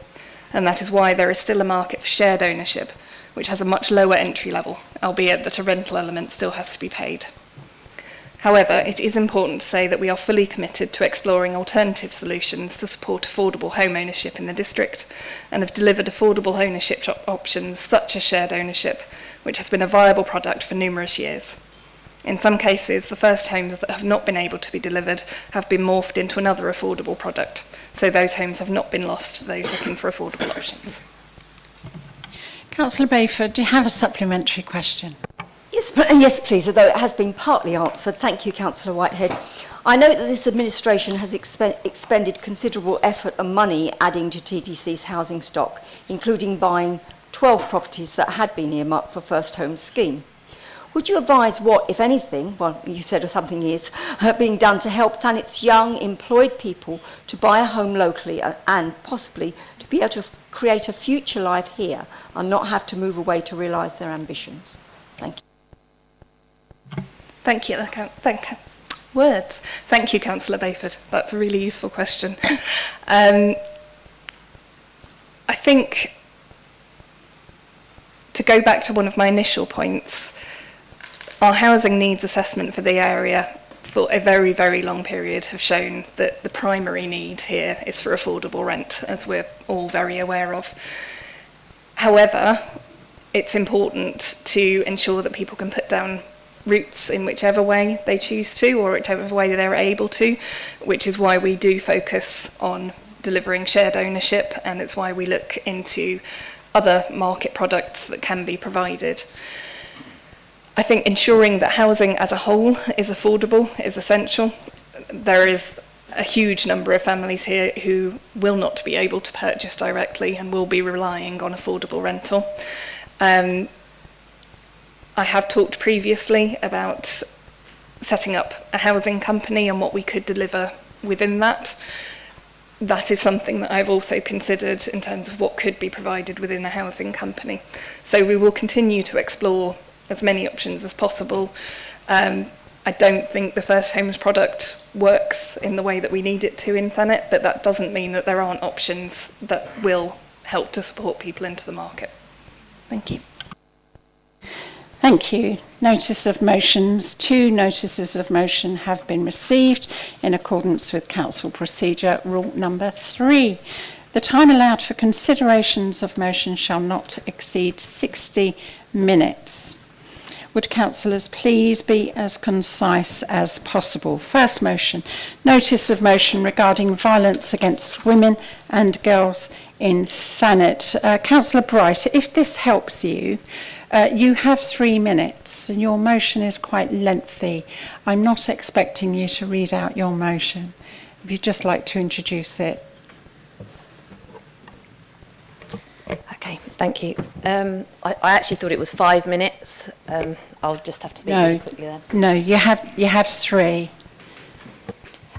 and that is why there is still a market for shared ownership, which has a much lower entry level, albeit that a rental element still has to be paid. However, it is important to say that we are fully committed to exploring alternative solutions to support affordable home ownership in the district, and have delivered affordable ownership options such as shared ownership, which has been a viable product for numerous years. In some cases, the first homes that have not been able to be delivered have been morphed into another affordable product, so those homes have not been lost to those looking for affordable options. Councillor Bayford, do you have a supplementary question? Yes, please, although it has been partly answered. Thank you, Councillor Whitehead. I note that this administration has expended considerable effort and money adding to TDC's housing stock, including buying 12 properties that had been earmarked for First Home scheme. Would you advise what, if anything, well, you said something is, being done to help Thanet's young, employed people to buy a home locally and possibly to be able to create a future life here and not have to move away to realise their ambitions? Thank you. Thank you. Thank you, Councillor Bayford. That's a really useful question. I think, to go back to one of my initial points, our housing needs assessment for the area for a very, very long period have shown that the primary need here is for affordable rent, as we're all very aware of. However, it's important to ensure that people can put down roots in whichever way they choose to, or whichever way they're able to, which is why we do focus on delivering shared ownership, and it's why we look into other market products that can be provided. I think ensuring that housing as a whole is affordable is essential. There is a huge number of families here who will not be able to purchase directly and will be relying on affordable rental. I have talked previously about setting up a housing company and what we could deliver within that. That is something that I've also considered in terms of what could be provided within a housing company. So we will continue to explore as many options as possible. I don't think the First Homes product works in the way that we need it to in Thanet, but that doesn't mean that there aren't options that will help to support people into the market. Thank you. Thank you. Notice of motions. 2 notices of motion have been received in accordance with Council Procedure Rule number 3. The time allowed for considerations of motion shall not exceed 60 minutes. Would councillors please be as concise as possible? First motion, notice of motion regarding violence against women and girls in Thanet. Councillor Bright, if this helps you, you have 3 minutes and your motion is quite lengthy. I'm not expecting you to read out your motion. If you'd just like to introduce it. Okay, thank you. I actually thought it was 5 minutes. I'll just have to speak really quickly then. No, you have 3.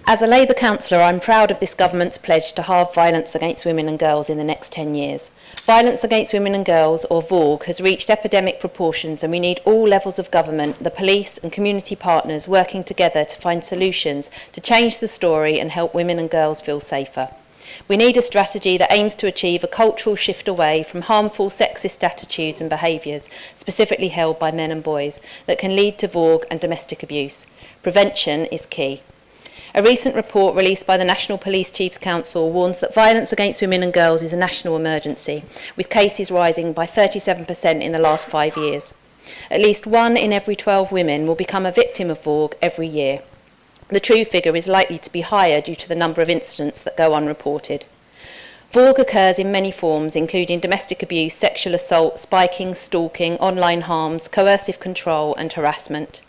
As a Labour councillor, I'm proud of this government's pledge to halve violence against women and girls in the next 10 years. Violence against women and girls, or VAUG, has reached epidemic proportions, and we need all levels of government, the police and community partners working together to find solutions to change the story and help women and girls feel safer. We need a strategy that aims to achieve a cultural shift away from harmful sexist attitudes and behaviours, specifically held by men and boys, that can lead to VAUG and domestic abuse. Prevention is key. A recent report released by the National Police Chiefs Council warns that violence against women and girls is a national emergency, with cases rising by 37% in the last 5 years. At least 1 in every 12 women will become a victim of VAUG every year. The true figure is likely to be higher due to the number of incidents that go unreported. VAUG occurs in many forms, including domestic abuse, sexual assault, spiking, stalking, online harms, coercive control and harassment.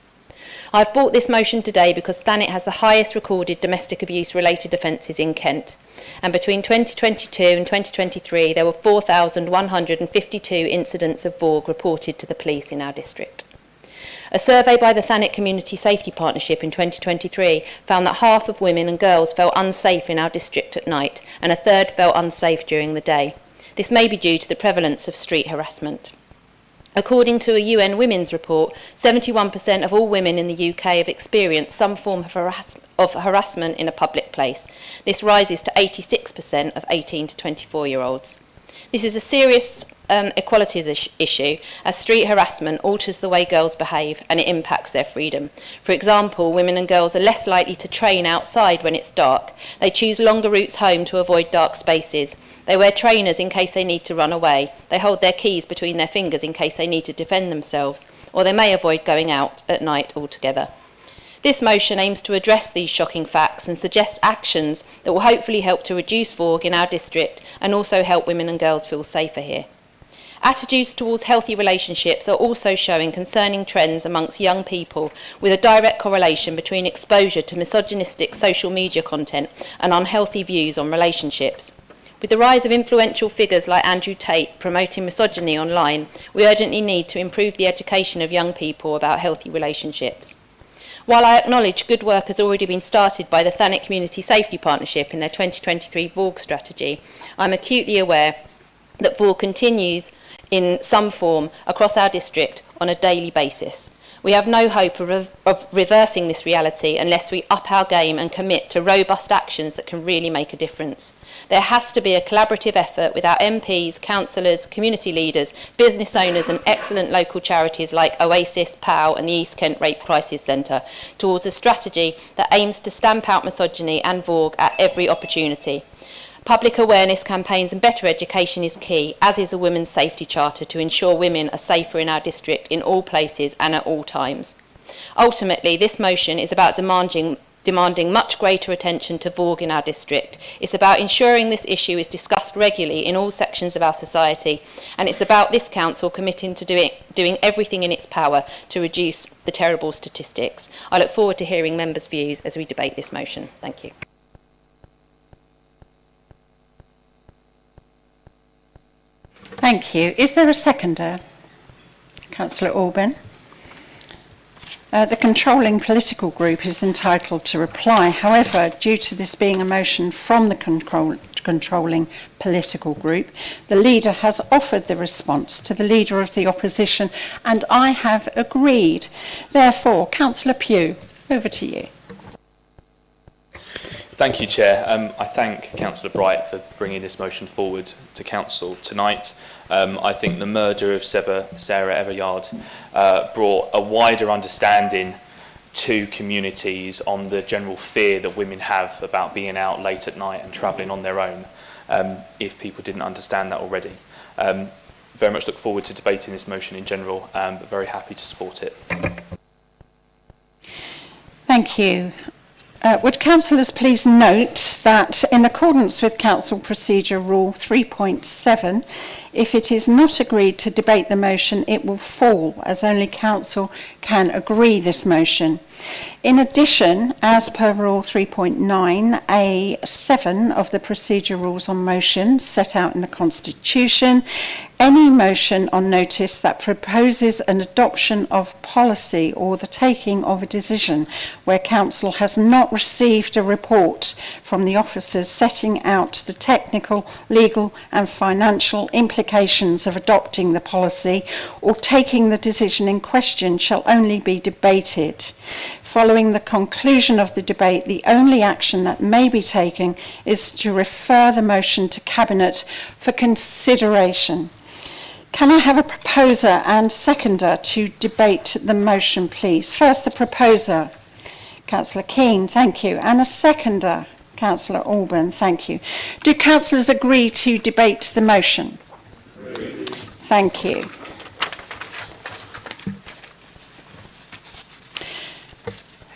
I've brought this motion today because Thanet has the highest recorded domestic abuse-related offences in Kent, and between 2022 and 2023 there were 4,152 incidents of VAUG reported to the police in our district. A survey by the Thanet Community Safety Partnership in 2023 found that half of women and girls felt unsafe in our district at night, and a third felt unsafe during the day. This may be due to the prevalence of street harassment. According to a UN Women's report, 71% of all women in the UK have experienced some form of harassment in a public place. This rises to 86% of 18 to 24-year-olds. This is a serious equalities issue, as street harassment alters the way girls behave and it impacts their freedom. For example, women and girls are less likely to train outside when it's dark. They choose longer routes home to avoid dark spaces. They wear trainers in case they need to run away. They hold their keys between their fingers in case they need to defend themselves, or they may avoid going out at night altogether. This motion aims to address these shocking facts and suggests actions that will hopefully help to reduce VAUG in our district and also help women and girls feel safer here. Attitudes towards healthy relationships are also showing concerning trends amongst young people, with a direct correlation between exposure to misogynistic social media content and unhealthy views on relationships. With the rise of influential figures like Andrew Tate promoting misogyny online, we urgently need to improve the education of young people about healthy relationships. While I acknowledge good work has already been started by the Thanet Community Safety Partnership in their 2023 VAUG strategy, I'm acutely aware that VAUG continues in some form across our district on a daily basis. We have no hope of reversing this reality unless we up our game and commit to robust actions that can really make a difference. There has to be a collaborative effort with our MPs, councillors, community leaders, business owners and excellent local charities like Oasis, POW and the East Kent Rape Crisis Centre towards a strategy that aims to stamp out misogyny and VAUG at every opportunity. Public awareness campaigns and better education is key, as is a women's safety charter to ensure women are safer in our district in all places and at all times. Ultimately, this motion is about demanding much greater attention to VAUG in our district. It's about ensuring this issue is discussed regularly in all sections of our society, and it's about this council committing to doing everything in its power to reduce the terrible statistics. I look forward to hearing members' views as we debate this motion. Thank you. Thank you. Is there a seconder? Councillor Orban. The controlling political group is entitled to reply. However, due to this being a motion from the controlling political group, the leader has offered the response to the leader of the opposition, and I have agreed. Therefore, Councillor Pugh, over to you. Thank you, Chair. I thank Councillor Bright for bringing this motion forward to Council tonight. I think the murder of Sarah Everyard brought a wider understanding to communities on the general fear that women have about being out late at night and travelling on their own, if people didn't understand that already. Very much look forward to debating this motion in general, but very happy to support it. Thank you. Would councillors please note that in accordance with Council Procedure Rule 3.7, if it is not agreed to debate the motion, it will fall, as only Council can agree this motion. In addition, as per Rule 3.9A7 of the Procedure Rules on Motions set out in the Constitution, any motion on notice that proposes an adoption of policy or the taking of a decision where Council has not received a report from the officers setting out the technical, legal and financial implications of adopting the policy or taking the decision in question shall only be debated. Following the conclusion of the debate, the only action that may be taken is to refer the motion to Cabinet for consideration. Can I have a proposer and seconder to debate the motion, please? First, the proposer, Councillor Keane, thank you, and a seconder, Councillor Alban, thank you. Do councillors agree to debate the motion? Agreed. Thank you.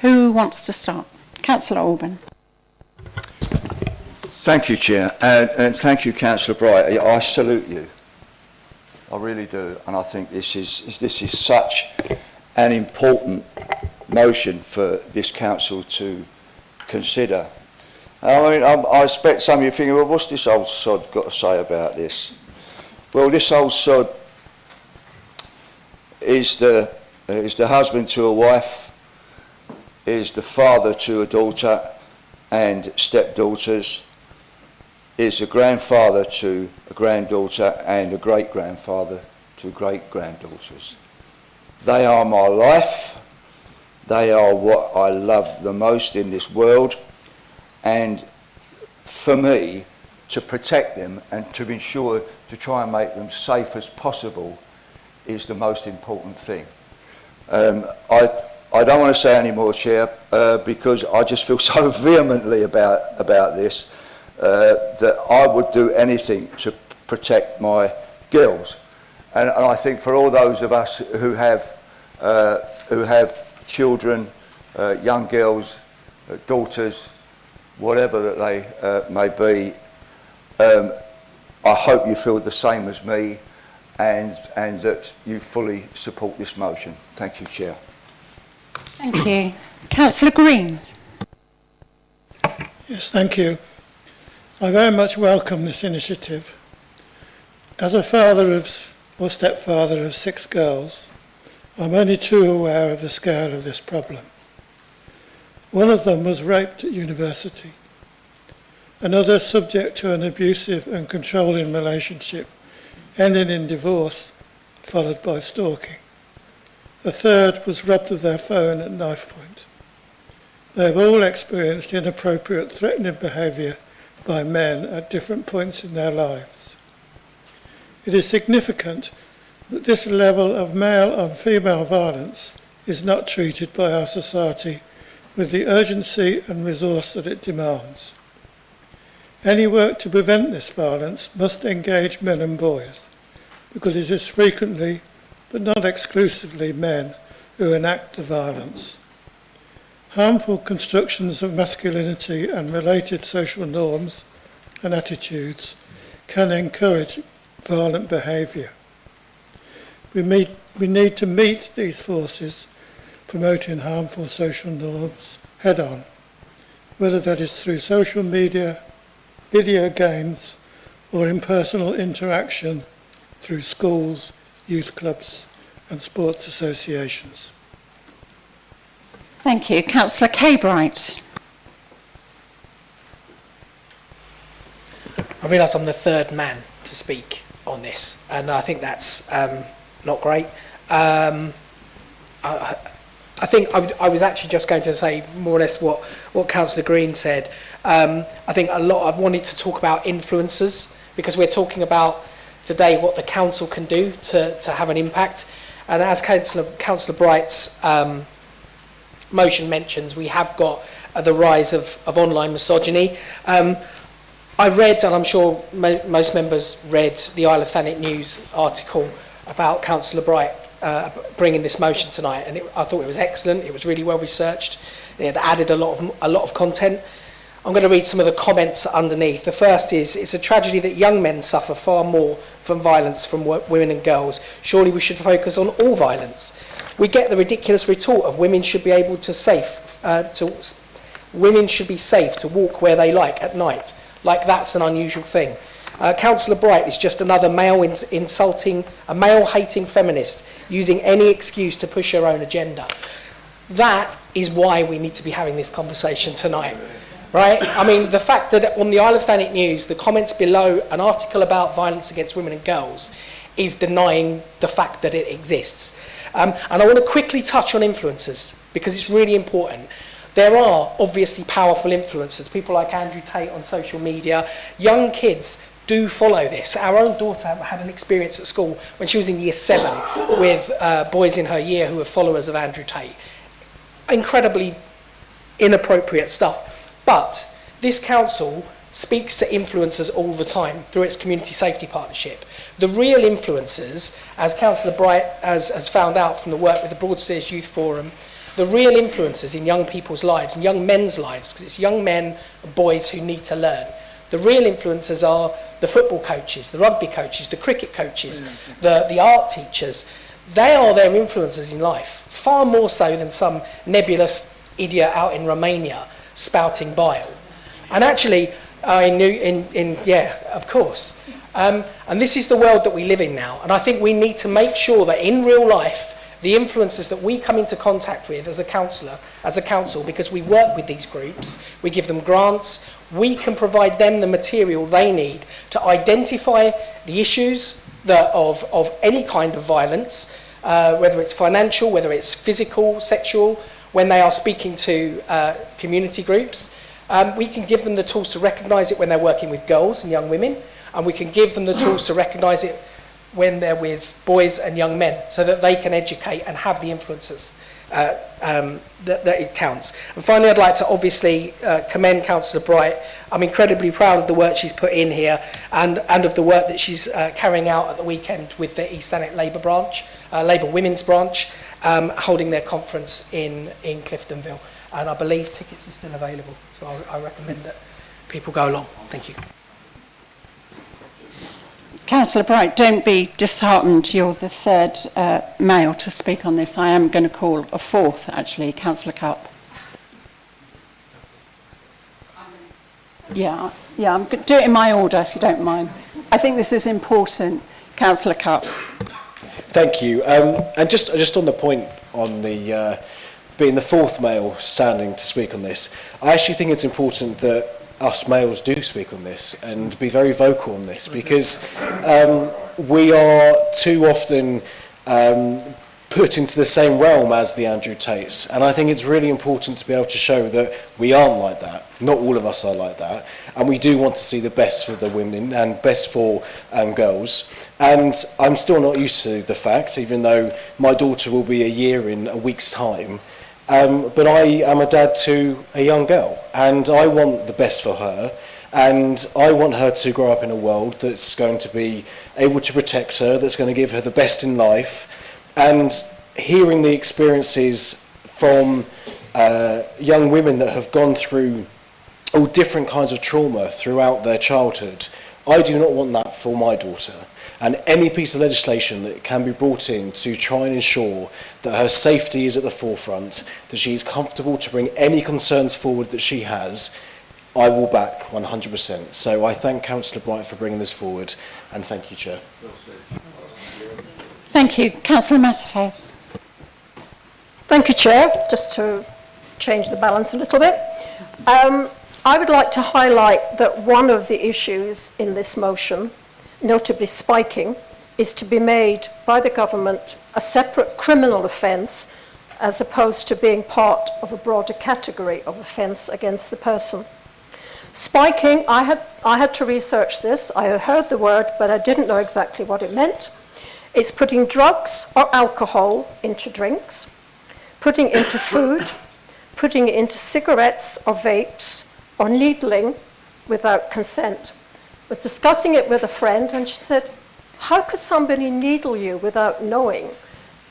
Who wants to start? Councillor Alban. Thank you, Chair, and thank you, Councillor Bright. I salute you. I really do, and I think this is such an important motion for this council to consider. I mean, I expect some of you thinking, well, what's this old sod got to say about this? Well, this old sod is the husband to a wife, is the father to a daughter and stepdaughters, is a grandfather to a granddaughter and a great-grandfather to great-granddaughters. They are my life. They are what I love the most in this world. And for me, to protect them and to ensure to try and make them safe as possible is the most important thing. I don't want to say any more, Chair, because I just feel so vehemently about this. That I would do anything to protect my girls, and I think for all those of us who have children, young girls, daughters, whatever that they may be, I hope you feel the same as me, and that you fully support this motion. Thank you, Chair. Thank you, Councillor Green. Yes, thank you. I very much welcome this initiative. As a father or stepfather of 6 girls, I'm only too aware of the scale of this problem. One of them was raped at university. Another subject to an abusive and controlling relationship, ending in divorce, followed by stalking. A third was robbed of their phone at knife point. They have all experienced inappropriate, threatening behaviour by men at different points in their lives. It is significant that this level of male on female violence is not treated by our society with the urgency and resource that it demands. Any work to prevent this violence must engage men and boys, because it is frequently, but not exclusively, men who enact the violence. Harmful constructions of masculinity and related social norms and attitudes can encourage violent behaviour. We need to meet these forces promoting harmful social norms head-on, whether that is through social media, video games, or impersonal interaction through schools, youth clubs and sports associations. Thank you. Councillor Cabright. I realise I'm the third man to speak on this, and I think that's not great. I think I was actually just going to say more or less what Councillor Green said. I think I wanted to talk about influencers, because we're talking about today what the council can do to have an impact. And as Councillor Bright's motion mentions, we have got the rise of online misogyny. I read, and I'm sure most members read, the Isle of Thanet News article about Councillor Bright bringing this motion tonight, and I thought it was excellent. It was really well researched. It added a lot of content. I'm going to read some of the comments underneath. The first is, it's a tragedy that young men suffer far more from violence from women and girls. Surely we should focus on all violence. We get the ridiculous retort of women should be able to women should be safe to walk where they like at night. Like that's an unusual thing. Councillor Bright is just another male-hating feminist using any excuse to push her own agenda. That is why we need to be having this conversation tonight, right? I mean, the fact that on the Isle of Thanet News, the comments below an article about violence against women and girls is denying the fact that it exists. And I want to quickly touch on influencers, because it's really important. There are obviously powerful influencers, people like Andrew Tate on social media. Young kids do follow this. Our own daughter had an experience at school when she was in year 7 with boys in her year who were followers of Andrew Tate. Incredibly inappropriate stuff. But this council speaks to influencers all the time through its community safety partnership. The real influencers, as Councillor Bright has found out from the work with the Broadstairs Youth Forum, the real influencers in young people's lives and young men's lives, because it's young men and boys who need to learn. The real influencers are the football coaches, the rugby coaches, the cricket coaches, the art teachers. They are their influencers in life, far more so than some nebulous idiot out in Romania spouting bile. And actually, of course. And this is the world that we live in now. And I think we need to make sure that in real life, the influencers that we come into contact with as a council, because we work with these groups, we give them grants, we can provide them the material they need to identify the issues of any kind of violence, whether it's financial, whether it's physical, sexual, when they are speaking to community groups. We can give them the tools to recognise it when they're working with girls and young women, and we can give them the tools to recognise it when they're with boys and young men, so that they can educate and have the influences that it counts. And finally, I'd like to obviously commend Councillor Bright. I'm incredibly proud of the work she's put in here and of the work that she's carrying out at the weekend with the East Thanet Labour branch, Labour Women's branch, holding their conference in Cliftonville. And I believe tickets are still available, so I recommend that people go along. Thank you. Councillor Bright, don't be disheartened. You're the third male to speak on this. I am going to call a fourth, actually, Councillor Cupp. Yeah, I'm going to do it in my order, if you don't mind. I think this is important. Councillor Cupp. Thank you. And just on the point on the being the fourth male standing to speak on this, I actually think it's important that us males do speak on this and be very vocal on this, because we are too often put into the same realm as the Andrew Tates, and I think it's really important to be able to show that we aren't like that. Not all of us are like that, and we do want to see the best for the women and best for girls. And I'm still not used to the fact, even though my daughter will be a year in a week's time, but I am a dad to a young girl, and I want the best for her, and I want her to grow up in a world that's going to be able to protect her, that's going to give her the best in life. And hearing the experiences from young women that have gone through all different kinds of trauma throughout their childhood, I do not want that for my daughter. And any piece of legislation that can be brought in to try and ensure that her safety is at the forefront, that she is comfortable to bring any concerns forward that she has, I will back 100%. So I thank Councillor Bright for bringing this forward, and thank you, Chair. Thank you. Councillor Matterface. Thank you, Chair. Just to change the balance a little bit. I would like to highlight that one of the issues in this motion, notably spiking, is to be made by the government a separate criminal offence as opposed to being part of a broader category of offence against the person. Spiking, I had to research this. I had heard the word, but I didn't know exactly what it meant. It's putting drugs or alcohol into drinks, putting it into food, putting it into cigarettes or vapes, or needling without consent. I was discussing it with a friend, and she said, how could somebody needle you without knowing?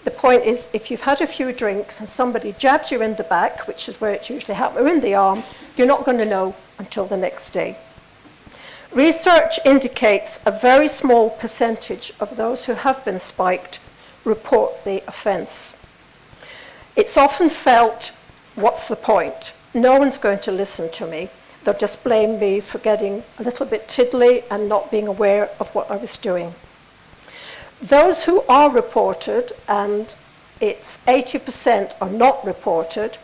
The point is, if you've had a few drinks and somebody jabs you in the back, which is where it usually happens, or in the arm, you're not going to know until the next day. Research indicates a very small percentage of those who have been spiked report the offence. It's often felt, what's the point? No one's going to listen to me. They'll just blame me for getting a little bit tiddly and not being aware of what I was doing. Those who are reported, and it's 80% are not reported,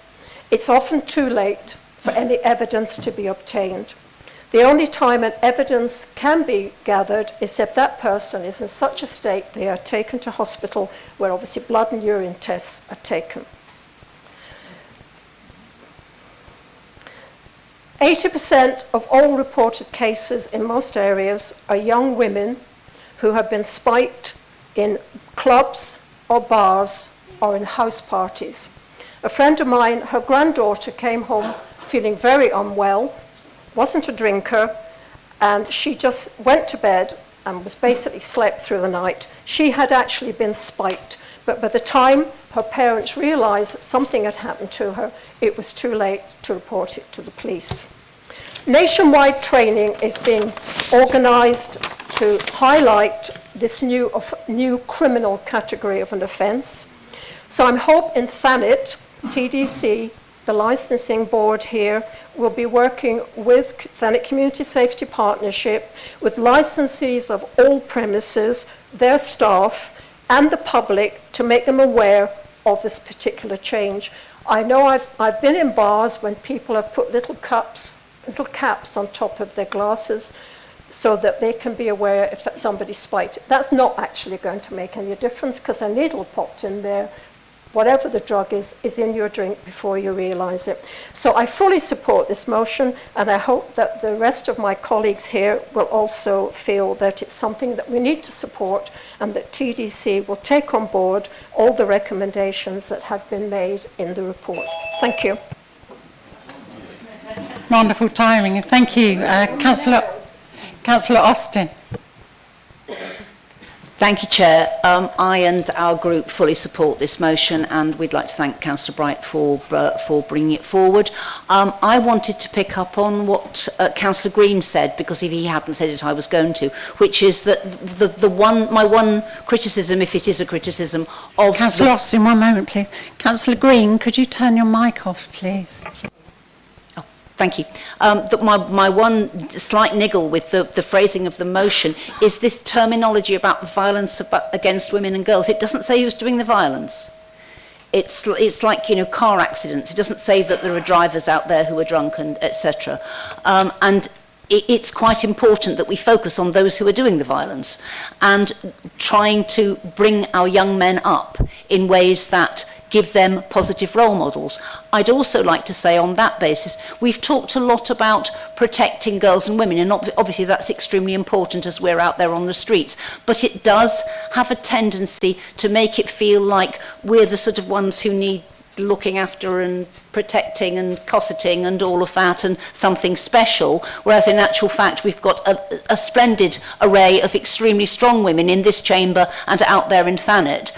it's often too late for any evidence to be obtained. The only time an evidence can be gathered is if that person is in such a state they are taken to hospital, where obviously blood and urine tests are taken. 80% of all reported cases in most areas are young women who have been spiked in clubs or bars or in house parties. A friend of mine, her granddaughter came home feeling very unwell, wasn't a drinker, and she just went to bed and was basically slept through the night. She had actually been spiked, but by the time her parents realized that something had happened to her, it was too late to report it to the police. Nationwide training is being organized to highlight this new criminal category of an offence. So I'm hoping Thanet, TDC, the licensing board here, will be working with Thanet Community Safety Partnership, with licensees of all premises, their staff, and the public to make them aware of this particular change. I know I've been in bars when people have put little caps on top of their glasses so that they can be aware if somebody's spiked. That's not actually going to make any difference because a needle popped in there. Whatever the drug is in your drink before you realise it. So I fully support this motion, and I hope that the rest of my colleagues here will also feel that it's something that we need to support, and that TDC will take on board all the recommendations that have been made in the report. Thank you. Wonderful timing. Thank you, Councillor Austin. Thank you, Chair. I and our group fully support this motion, and we'd like to thank Councillor Bright for bringing it forward. I wanted to pick up on what Councillor Green said, because if he hadn't said it, I was going to, which is that my one criticism, if it is a criticism, of... Councillor Austin, one moment, please. Councillor Green, could you turn your mic off, please? Thank you. My one slight niggle with the phrasing of the motion is this terminology about violence against women and girls. It doesn't say who's doing the violence. It's like, car accidents. It doesn't say that there are drivers out there who are drunk and etc. And it's quite important that we focus on those who are doing the violence and trying to bring our young men up in ways that give them positive role models. I'd also like to say on that basis, we've talked a lot about protecting girls and women, and obviously that's extremely important as we're out there on the streets, but it does have a tendency to make it feel like we're the sort of ones who need looking after and protecting and cosseting and all of that and something special, whereas in actual fact we've got a splendid array of extremely strong women in this chamber and out there in Thanet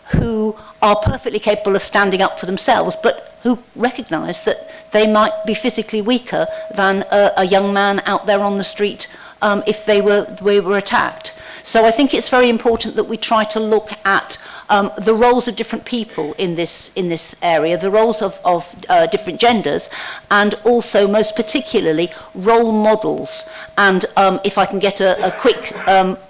who are perfectly capable of standing up for themselves, but who recognise that they might be physically weaker than a young man out there on the street if they were attacked. So I think it's very important that we try to look at the roles of different people in this area, the roles of different genders, and also most particularly role models. And if I can get a quick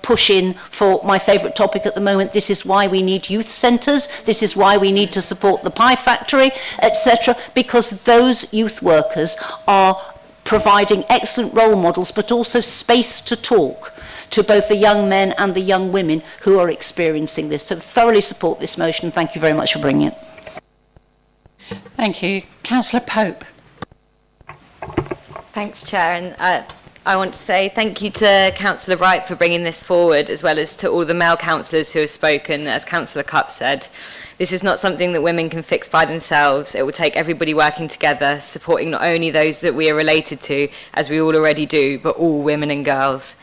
push in for my favourite topic at the moment, this is why we need youth centres, this is why we need to support the Pie Factory, etc., because those youth workers are providing excellent role models, but also space to talk to both the young men and the young women who are experiencing this. So thoroughly support this motion. Thank you very much for bringing it. Thank you. Councillor Pope. Thanks, Chair. And I want to say thank you to Councillor Wright for bringing this forward, as well as to all the male councillors who have spoken. As Councillor Cupp said, this is not something that women can fix by themselves. It will take everybody working together, supporting not only those that we are related to, as we all already do, but all women and girls.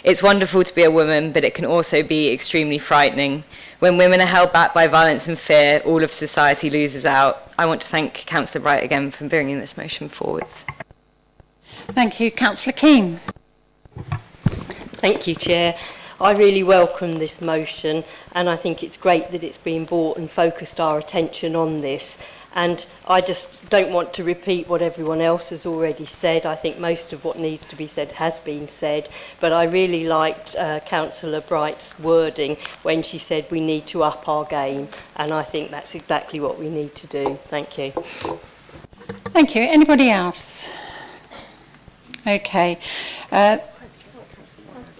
It's wonderful to be a woman, but it can also be extremely frightening. When women are held back by violence and fear, all of society loses out. I want to thank Councillor Wright again for bringing this motion forwards. Thank you. Councillor Keane. Thank you, Chair. I really welcome this motion, and I think it's great that it's been brought and focused our attention on this. And I just don't want to repeat what everyone else has already said. I think most of what needs to be said has been said, but I really liked Councillor Bright's wording when she said we need to up our game, and I think that's exactly what we need to do. Thank you. Thank you. Anybody else? Okay.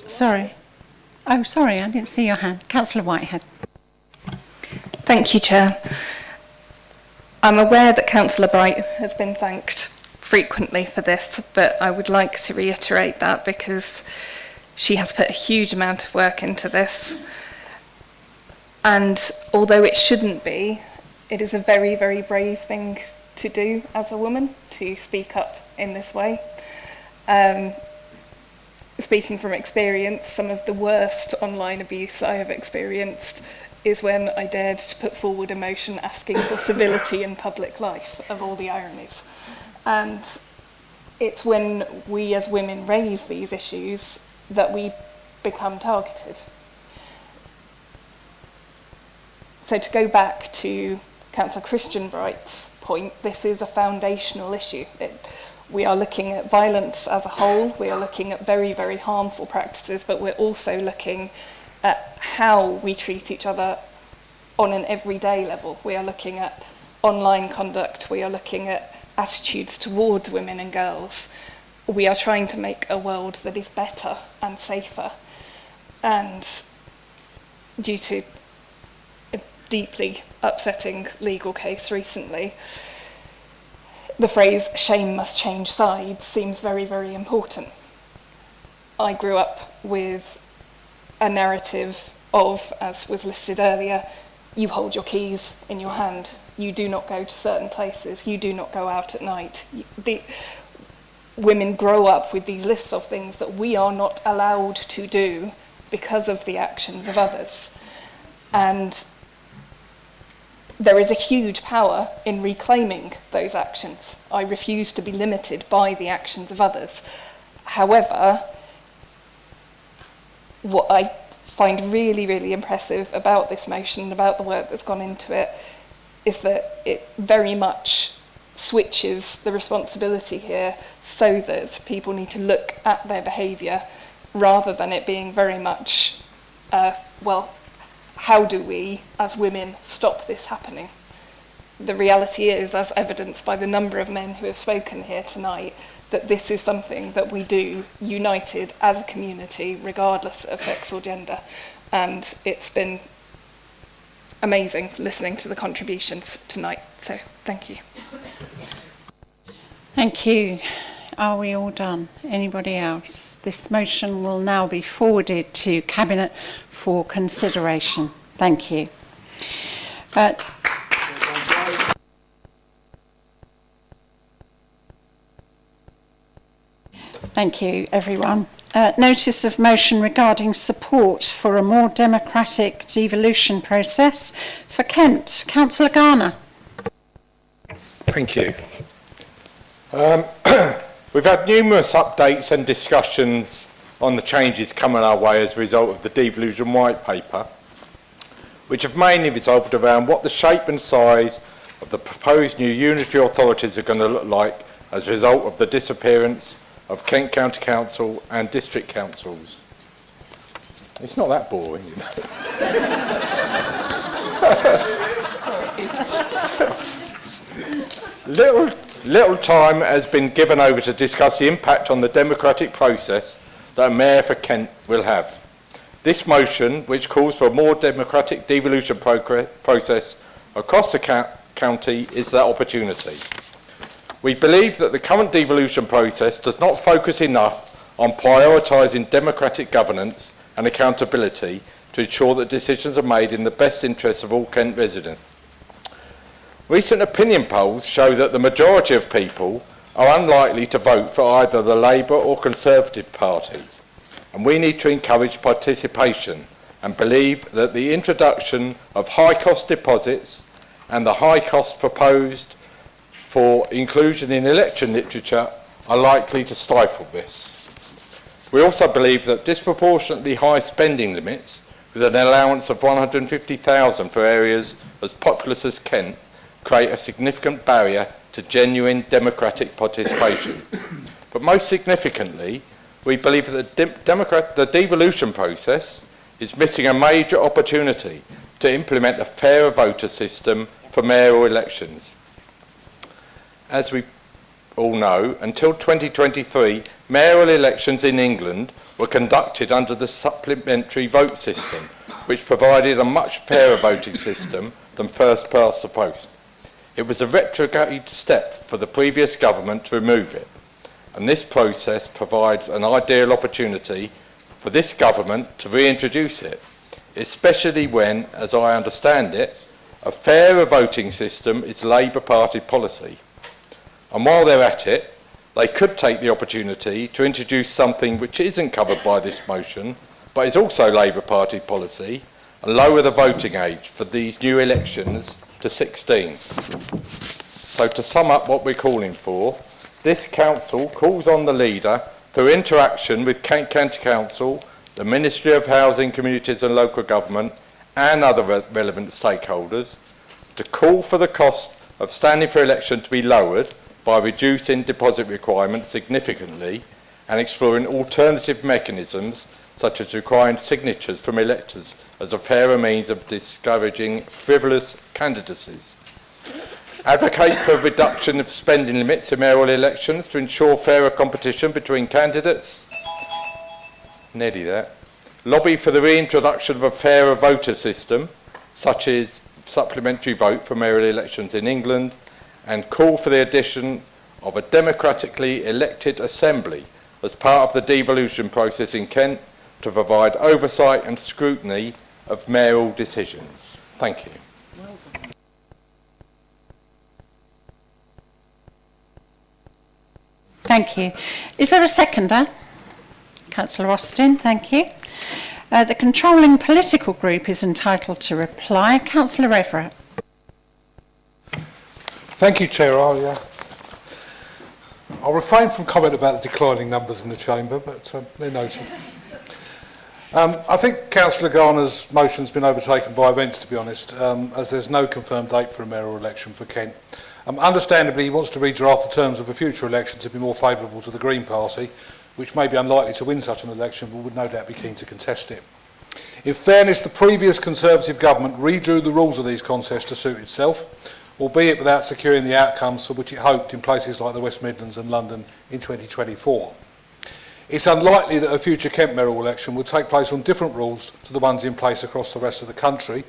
Sorry. Oh, sorry, I didn't see your hand. Councillor Whitehead. Thank you, Chair. I'm aware that Councillor Bright has been thanked frequently for this, but I would like to reiterate that because she has put a huge amount of work into this. And although it shouldn't be, it is a very, very brave thing to do as a woman, to speak up in this way. Speaking from experience, some of the worst online abuse I have experienced is when I dared to put forward a motion asking for civility in public life, of all the ironies. And it's when we as women raise these issues that we become targeted. So to go back to Councillor Christian Bright's point, this is a foundational issue. We are looking at violence as a whole, we are looking at very, very harmful practices, but we're also looking at how we treat each other on an everyday level. We are looking at online conduct, we are looking at attitudes towards women and girls. We are trying to make a world that is better and safer. And due to a deeply upsetting legal case recently, the phrase "shame must change sides" seems very, very important. I grew up with a narrative of, as was listed earlier, you hold your keys in your hand, you do not go to certain places, you do not go out at night. The women grow up with these lists of things that we are not allowed to do because of the actions of others. And there is a huge power in reclaiming those actions. I refuse to be limited by the actions of others. However, what I find really, really impressive about this motion and about the work that's gone into it is that it very much switches the responsibility here so that people need to look at their behaviour rather than it being very much, well, how do we, as women, stop this happening? The reality is, as evidenced by the number of men who have spoken here tonight, that this is something that we do united as a community, regardless of sex or gender. And it's been amazing listening to the contributions tonight. So, thank you. Thank you. Are we all done? Anybody else? This motion will now be forwarded to Cabinet for consideration. Thank you. Thank you, everyone. Notice of motion regarding support for a more democratic devolution process for Kent. Councillor Garner. Thank you. We've had numerous updates and discussions on the changes coming our way as a result of the devolution white paper, which have mainly revolved around what the shape and size of the proposed new unitary authorities are going to look like as a result of the disappearance of Kent County Council and district councils. It's not that boring, you know. Little time has been given over to discuss the impact on the democratic process that a mayor for Kent will have. This motion, which calls for a more democratic devolution process across the county, is that opportunity. We believe that the current devolution process does not focus enough on prioritising democratic governance and accountability to ensure that decisions are made in the best interests of all Kent residents. Recent opinion polls show that the majority of people are unlikely to vote for either the Labour or Conservative Party, and we need to encourage participation and believe that the introduction of high-cost deposits and the high costs proposed for inclusion in election literature are likely to stifle this. We also believe that disproportionately high spending limits, with an allowance of $150,000 for areas as populous as Kent, create a significant barrier to genuine democratic participation. But most significantly, we believe that the devolution process is missing a major opportunity to implement a fairer voter system for mayoral elections. As we all know, until 2023, mayoral elections in England were conducted under the supplementary vote system, which provided a much fairer voting system than first past the post. It was a retrograde step for the previous government to remove it, and this process provides an ideal opportunity for this government to reintroduce it, especially when, as I understand it, a fairer voting system is Labour Party policy. And while they're at it, they could take the opportunity to introduce something which isn't covered by this motion, but is also Labour Party policy, and lower the voting age for these new elections to 16. So to sum up what we're calling for, this council calls on the leader, through interaction with Kent County Council, the Ministry of Housing, Communities and Local Government and other relevant stakeholders, to call for the cost of standing for election to be lowered by reducing deposit requirements significantly and exploring alternative mechanisms such as requiring signatures from electors as a fairer means of discouraging frivolous candidacies. Advocate for a reduction of spending limits in mayoral elections to ensure fairer competition between candidates. Nearly there. Lobby for the reintroduction of a fairer voter system, such as supplementary vote for mayoral elections in England, and call for the addition of a democratically elected assembly as part of the devolution process in Kent to provide oversight and scrutiny of mayoral decisions. Thank you. Thank you. Is there a seconder? Councillor Austin, thank you. The controlling political group is entitled to reply. Councillor Everett. Thank you, Chair. I'll refrain from comment about the declining numbers in the chamber, but they're noted. I think Councillor Garner's motion has been overtaken by events, to be honest, as there's no confirmed date for a mayoral election for Kent. Understandably, he wants to redraft the terms of a future election to be more favourable to the Green Party, which may be unlikely to win such an election, but would no doubt be keen to contest it. In fairness, the previous Conservative government redrew the rules of these contests to suit itself, albeit without securing the outcomes for which it hoped in places like the West Midlands and London in 2024. It's unlikely that a future Kent mayoral election will take place on different rules to the ones in place across the rest of the country,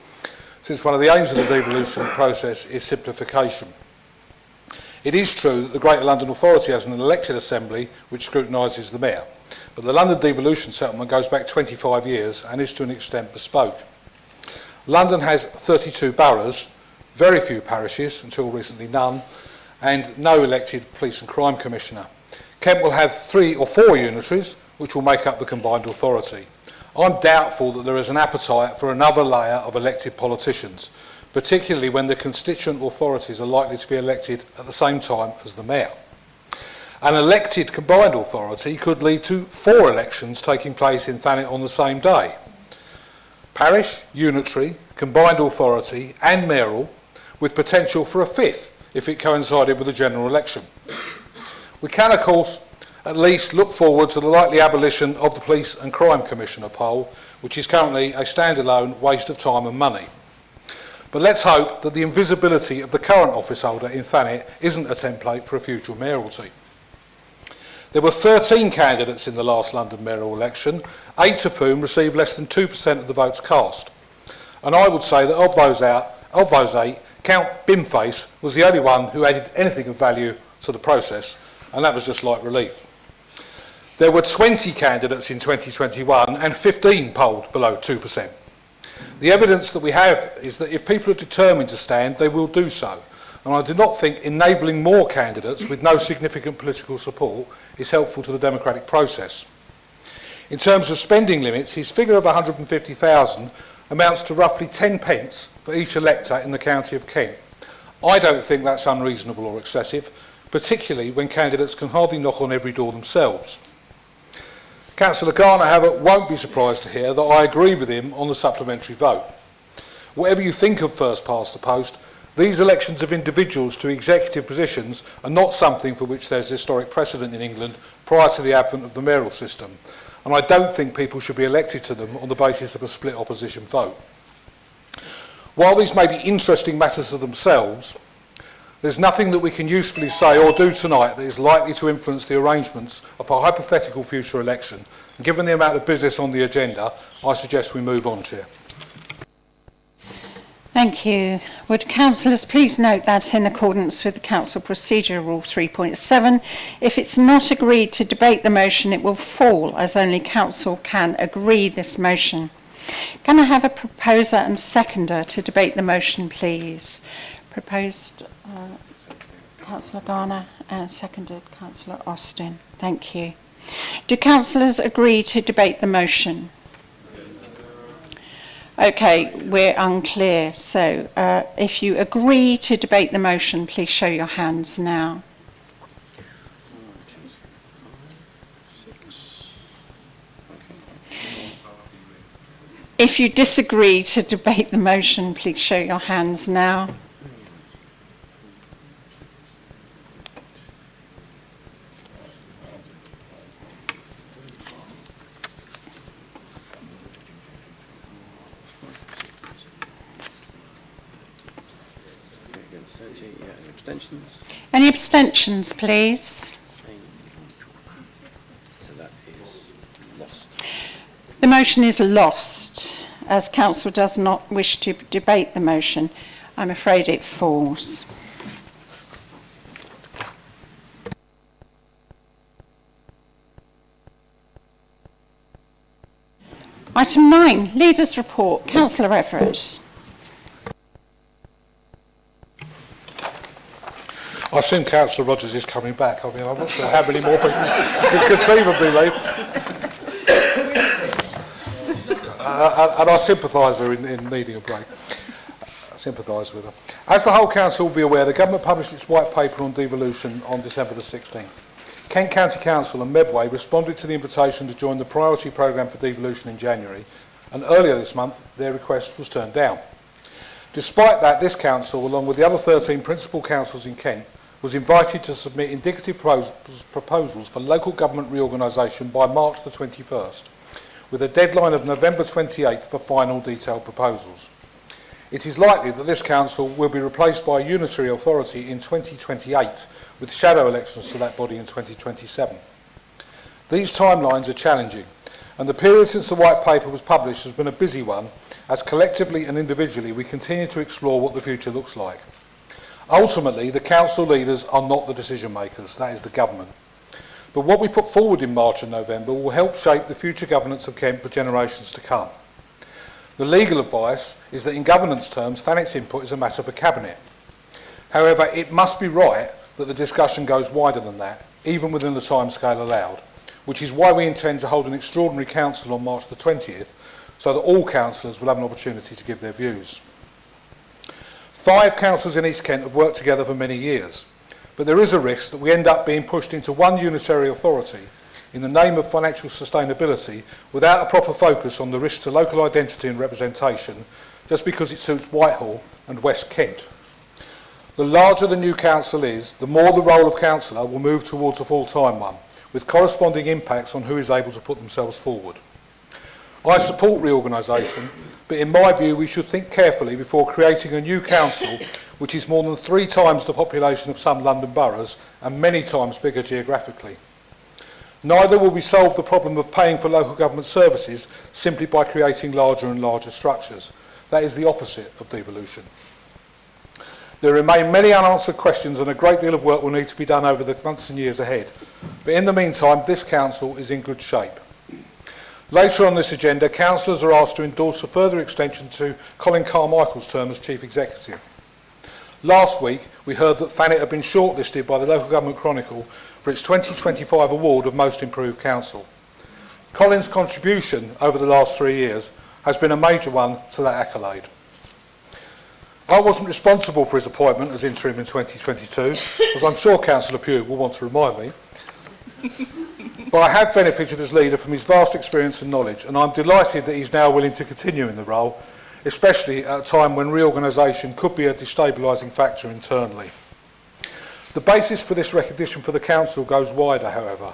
since one of the aims of the devolution process is simplification. It is true that the Greater London Authority has an elected assembly which scrutinises the mayor, but the London devolution settlement goes back 25 years and is to an extent bespoke. London has 32 boroughs, very few parishes, until recently none, and no elected police and crime commissioner. Kent will have 3 or 4 unitaries, which will make up the combined authority. I'm doubtful that there is an appetite for another layer of elected politicians, particularly when the constituent authorities are likely to be elected at the same time as the mayor. An elected combined authority could lead to 4 elections taking place in Thanet on the same day. Parish, unitary, combined authority and mayoral, with potential for a 5th if it coincided with a general election. We can, of course, at least look forward to the likely abolition of the Police and Crime Commissioner poll, which is currently a standalone waste of time and money. But let's hope that the invisibility of the current office holder in Thanet isn't a template for a future mayoralty. There were 13 candidates in the last London mayoral election, 8 of whom received less than 2% of the votes cast. And I would say that of those 8, Count Bimface was the only one who added anything of value to the process, and that was just light relief. There were 20 candidates in 2021 and 15 polled below 2%. The evidence that we have is that if people are determined to stand, they will do so. And I do not think enabling more candidates with no significant political support is helpful to the democratic process. In terms of spending limits, his figure of 150,000 amounts to roughly 10 pence for each elector in the county of Kent. I don't think that's unreasonable or excessive, particularly when candidates can hardly knock on every door themselves. Councillor Garner, however, won't be surprised to hear that I agree with him on the supplementary vote. Whatever you think of first past the post, these elections of individuals to executive positions are not something for which there's historic precedent in England prior to the advent of the mayoral system, and I don't think people should be elected to them on the basis of a split opposition vote. While these may be interesting matters of themselves, there's nothing that we can usefully say or do tonight that is likely to influence the arrangements of a hypothetical future election. And given the amount of business on the agenda, I suggest we move on, Chair. Thank you. Would councillors please note that in accordance with the Council Procedure Rule 3.7, if it's not agreed to debate the motion, it will fall, as only council can agree this motion. Can I have a proposer and seconder to debate the motion, please? Proposed Councillor Garner and seconded Councillor Austin. Thank you. Do councillors agree to debate the motion? Okay, we're unclear. So if you agree to debate the motion, please show your hands now. If you disagree to debate the motion, please show your hands now. Any abstentions, please? The motion is lost. As council does not wish to debate the motion, I'm afraid it falls. Item 9, Leaders' Report. Councillor Everett. I assume Councillor Rogers is coming back. I mean, I'm not sure how many more people could conceivably leave. And I sympathise with her in needing a break. I sympathise with her. As the whole council will be aware, the government published its white paper on devolution on December the 16th. Kent County Council and Medway responded to the invitation to join the priority programme for devolution in January, and earlier this month their request was turned down. Despite that, this council, along with the other 13 principal councils in Kent, was invited to submit indicative proposals for local government reorganisation by March the 21st, with a deadline of November 28th for final detailed proposals. It is likely that this council will be replaced by a unitary authority in 2028, with shadow elections to that body in 2027. These timelines are challenging, and the period since the white paper was published has been a busy one, as collectively and individually we continue to explore what the future looks like. Ultimately, the council leaders are not the decision makers, that is the government. But what we put forward in March and November will help shape the future governance of Kent for generations to come. The legal advice is that in governance terms, Thanet's input is a matter for Cabinet. However, it must be right that the discussion goes wider than that, even within the timescale allowed, which is why we intend to hold an extraordinary council on March the 20th, so that all councillors will have an opportunity to give their views. 5 councils in East Kent have worked together for many years. but there is a risk that we end up being pushed into one unitary authority in the name of financial sustainability without a proper focus on the risk to local identity and representation, just because it suits Whitehall and West Kent. The larger the new council is, the more the role of councillor will move towards a full-time one, with corresponding impacts on who is able to put themselves forward. I support reorganisation, but in my view we should think carefully before creating a new council which is more than 3 times the population of some London boroughs and many times bigger geographically. Neither will we solve the problem of paying for local government services simply by creating larger and larger structures. That is the opposite of devolution. There remain many unanswered questions and a great deal of work will need to be done over the months and years ahead. But in the meantime, this council is in good shape. Later on this agenda, councillors are asked to endorse a further extension to Colin Carmichael's term as Chief Executive. Last week, we heard that Thanet had been shortlisted by the Local Government Chronicle for its 2025 award of Most Improved Council. Colin's contribution over the last 3 years has been a major one to that accolade. I wasn't responsible for his appointment as interim in 2022, as I'm sure Councillor Pugh will want to remind me. But I have benefited as leader from his vast experience and knowledge, and I'm delighted that he's now willing to continue in the role, especially at a time when reorganisation could be a destabilising factor internally. The basis for this recognition for the Council goes wider, however.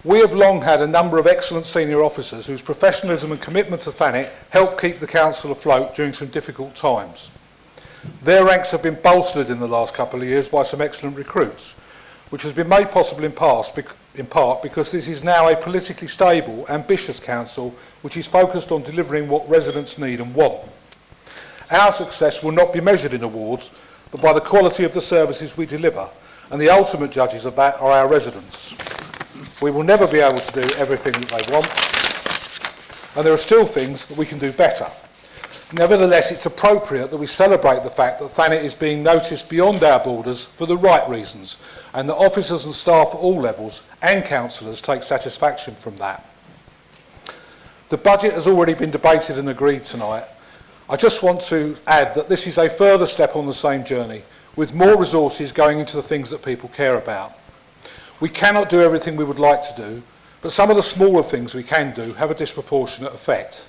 We have long had a number of excellent senior officers whose professionalism and commitment to Thanet helped keep the Council afloat during some difficult times. Their ranks have been bolstered in the last couple of years by some excellent recruits, which has been made possible in part because this is now a politically stable, ambitious council which is focused on delivering what residents need and want. Our success will not be measured in awards, but by the quality of the services we deliver, and the ultimate judges of that are our residents. We will never be able to do everything that they want, and there are still things that we can do better. Nevertheless, it's appropriate that we celebrate the fact that Thanet is being noticed beyond our borders for the right reasons, and that officers and staff at all levels and councillors take satisfaction from that. The budget has already been debated and agreed tonight. I just want to add that this is a further step on the same journey, with more resources going into the things that people care about. We cannot do everything we would like to do, but some of the smaller things we can do have a disproportionate effect.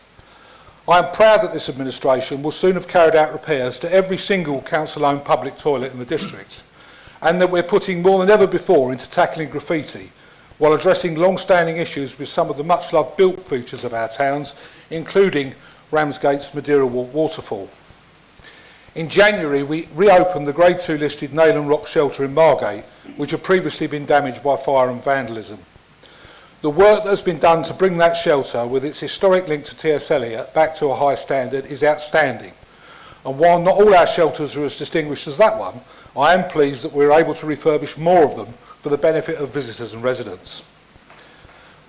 I am proud that this administration will soon have carried out repairs to every single council-owned public toilet in the district, and that we're putting more than ever before into tackling graffiti, while addressing long-standing issues with some of the much-loved built features of our towns, including Ramsgate's Madeira Walk waterfall. In January, we reopened the Grade 2 listed Nail and Rock shelter in Margate, which had previously been damaged by fire and vandalism. The work that has been done to bring that shelter, with its historic link to T.S. Eliot, back to a high standard is outstanding. And while not all our shelters are as distinguished as that one, I am pleased that we're able to refurbish more of them for the benefit of visitors and residents.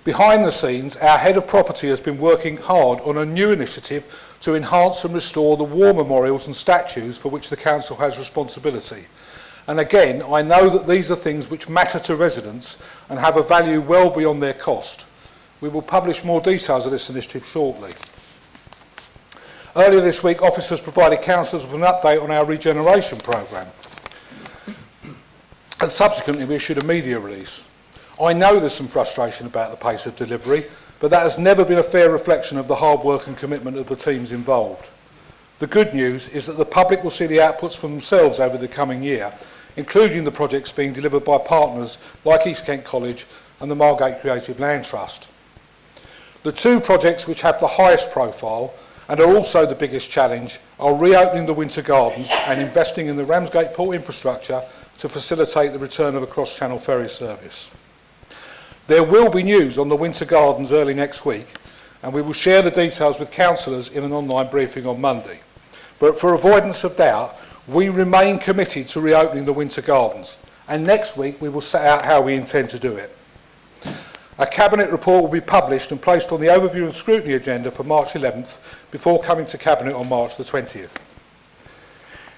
Behind the scenes, our head of property has been working hard on a new initiative to enhance and restore the war memorials and statues for which the council has responsibility. And again, I know that these are things which matter to residents and have a value well beyond their cost. We will publish more details of this initiative shortly. Earlier this week, officers provided councillors with an update on our regeneration programme. And subsequently, we issued a media release. I know there's some frustration about the pace of delivery, but that has never been a fair reflection of the hard work and commitment of the teams involved. The good news is that the public will see the outputs for themselves over the coming year, including the projects being delivered by partners like East Kent College and the Margate Creative Land Trust. The two projects which have the highest profile and are also the biggest challenge are reopening the Winter Gardens and investing in the Ramsgate port infrastructure to facilitate the return of a cross-channel ferry service. There will be news on the Winter Gardens early next week, and we will share the details with councillors in an online briefing on Monday. But for avoidance of doubt, we remain committed to reopening the Winter Gardens, and next week we will set out how we intend to do it. A Cabinet report will be published and placed on the overview and scrutiny agenda for March 11th before coming to Cabinet on March the 20th.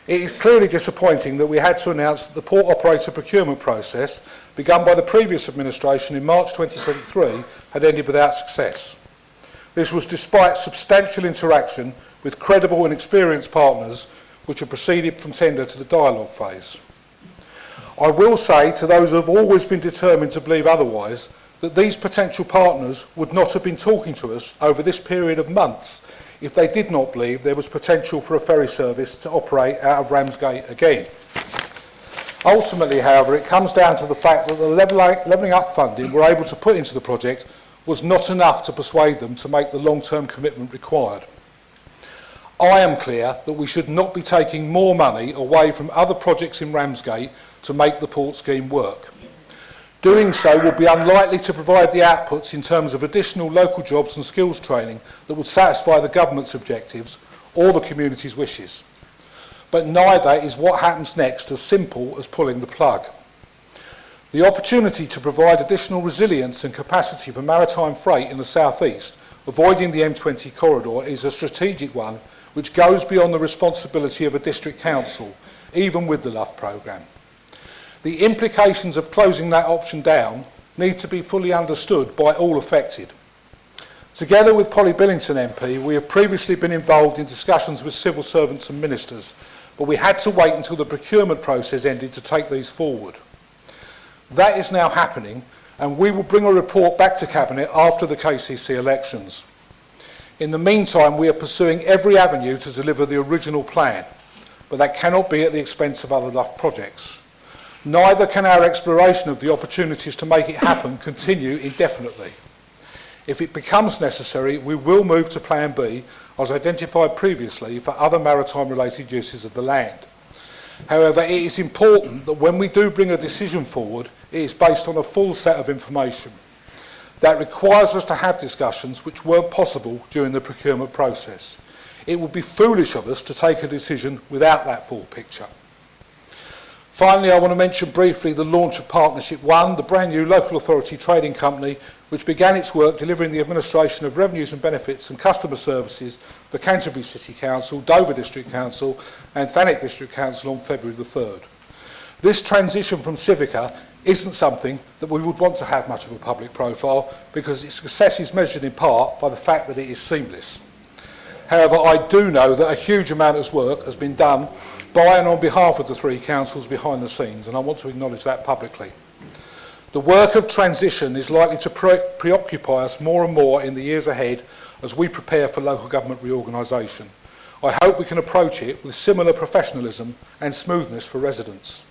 It is clearly disappointing that we had to announce that the port operator procurement process, begun by the previous administration in March 2023, had ended without success. This was despite substantial interaction with credible and experienced partners which had proceeded from tender to the dialogue phase. I will say to those who have always been determined to believe otherwise that these potential partners would not have been talking to us over this period of months if they did not believe there was potential for a ferry service to operate out of Ramsgate again. Ultimately, however, it comes down to the fact that the levelling up funding we're able to put into the project was not enough to persuade them to make the long-term commitment required. I am clear that we should not be taking more money away from other projects in Ramsgate to make the port scheme work. Doing so will be unlikely to provide the outputs in terms of additional local jobs and skills training that would satisfy the government's objectives or the community's wishes. But neither is what happens next as simple as pulling the plug. The opportunity to provide additional resilience and capacity for maritime freight in the South East, avoiding the M20 corridor, is a strategic one which goes beyond the responsibility of a district council, even with the LUF programme. The implications of closing that option down need to be fully understood by all affected. Together with Polly Billington MP, we have previously been involved in discussions with civil servants and ministers, but we had to wait until the procurement process ended to take these forward. That is now happening, and we will bring a report back to Cabinet after the KCC elections. In the meantime, we are pursuing every avenue to deliver the original plan, but that cannot be at the expense of other LUF projects. Neither can our exploration of the opportunities to make it happen continue indefinitely. If it becomes necessary, we will move to Plan B, as identified previously, for other maritime-related uses of the land. However, it is important that when we do bring a decision forward, it is based on a full set of information. That requires us to have discussions which weren't possible during the procurement process. It would be foolish of us to take a decision without that full picture. Finally, I want to mention briefly the launch of Partnership One, the brand new local authority trading company which began its work delivering the administration of revenues and benefits and customer services for Canterbury City Council, Dover District Council and Thanet District Council on February the 3rd. This transition from Civica isn't something that we would want to have much of a public profile because its success is measured in part by the fact that it is seamless. However, I do know that a huge amount of work has been done by and on behalf of the three councils behind the scenes, and I want to acknowledge that publicly. The work of transition is likely to preoccupy us more and more in the years ahead as we prepare for local government reorganisation. I hope we can approach it with similar professionalism and smoothness for residents.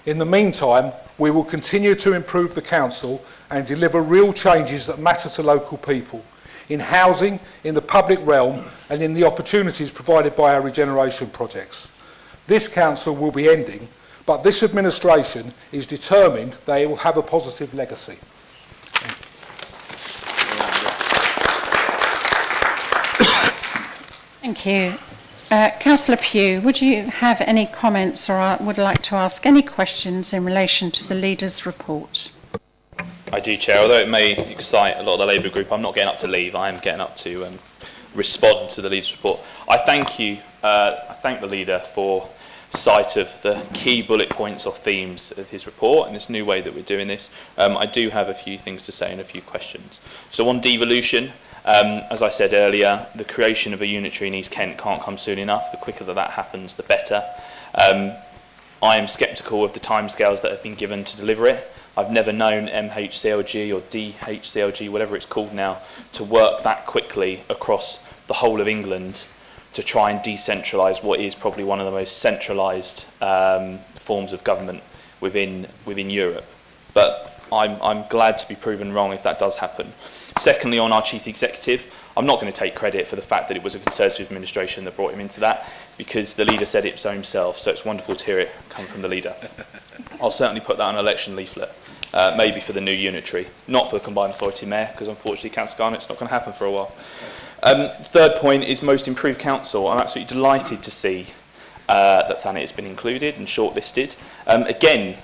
In the meantime, we will continue to improve the council and deliver real changes that matter to local people, in housing, in the public realm and in the opportunities provided by our regeneration projects. This council will be ending, but this administration is determined they will have a positive legacy. Thank you. Councillor Pugh, would you have any comments or would like to ask any questions in relation to the Leader's report? I do, Chair. Although it may excite a lot of the Labour group, I'm not getting up to leave. I am getting up to respond to the Leader's report. I thank the Leader for sight of the key bullet points or themes of his report and this new way that we're doing this. I do have a few things to say and a few questions. So on devolution, as I said earlier, the creation of a unitary in East Kent can't come soon enough. The quicker that happens, the better. I am sceptical of the timescales that have been given to deliver it. I've never known MHCLG or DHCLG, whatever it's called now, to work that quickly across the whole of England to try and decentralise what is probably one of the most centralised forms of government within Europe. But I'm glad to be proven wrong if that does happen. Secondly, on our Chief Executive, I'm not going to take credit for the fact that it was a Conservative administration that brought him into that, because the Leader said it so himself, so it's wonderful to hear it come from the Leader. I'll certainly put that on an election leaflet, maybe for the new unitary, not for the Combined Authority Mayor, because unfortunately, Councillor Garnett's not going to happen for a while. Third point is Most Improved Council. I'm absolutely delighted to see that Thanet has been included and shortlisted. Again,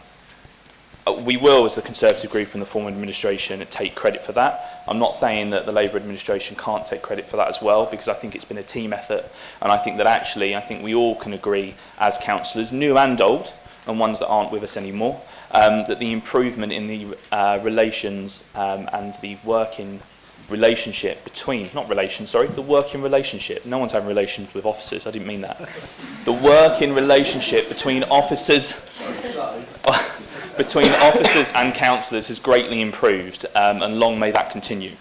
we will, as the Conservative group and the former administration, take credit for that. I'm not saying that the Labour administration can't take credit for that as well, because I think it's been a team effort, and I think that actually, I think we all can agree as councillors, new and old, and ones that aren't with us anymore, that the improvement in the relations and the working relationship between, the working relationship, no one's having relations with officers, I didn't mean that. The working relationship between officers between officers and councillors has greatly improved, and long may that continue.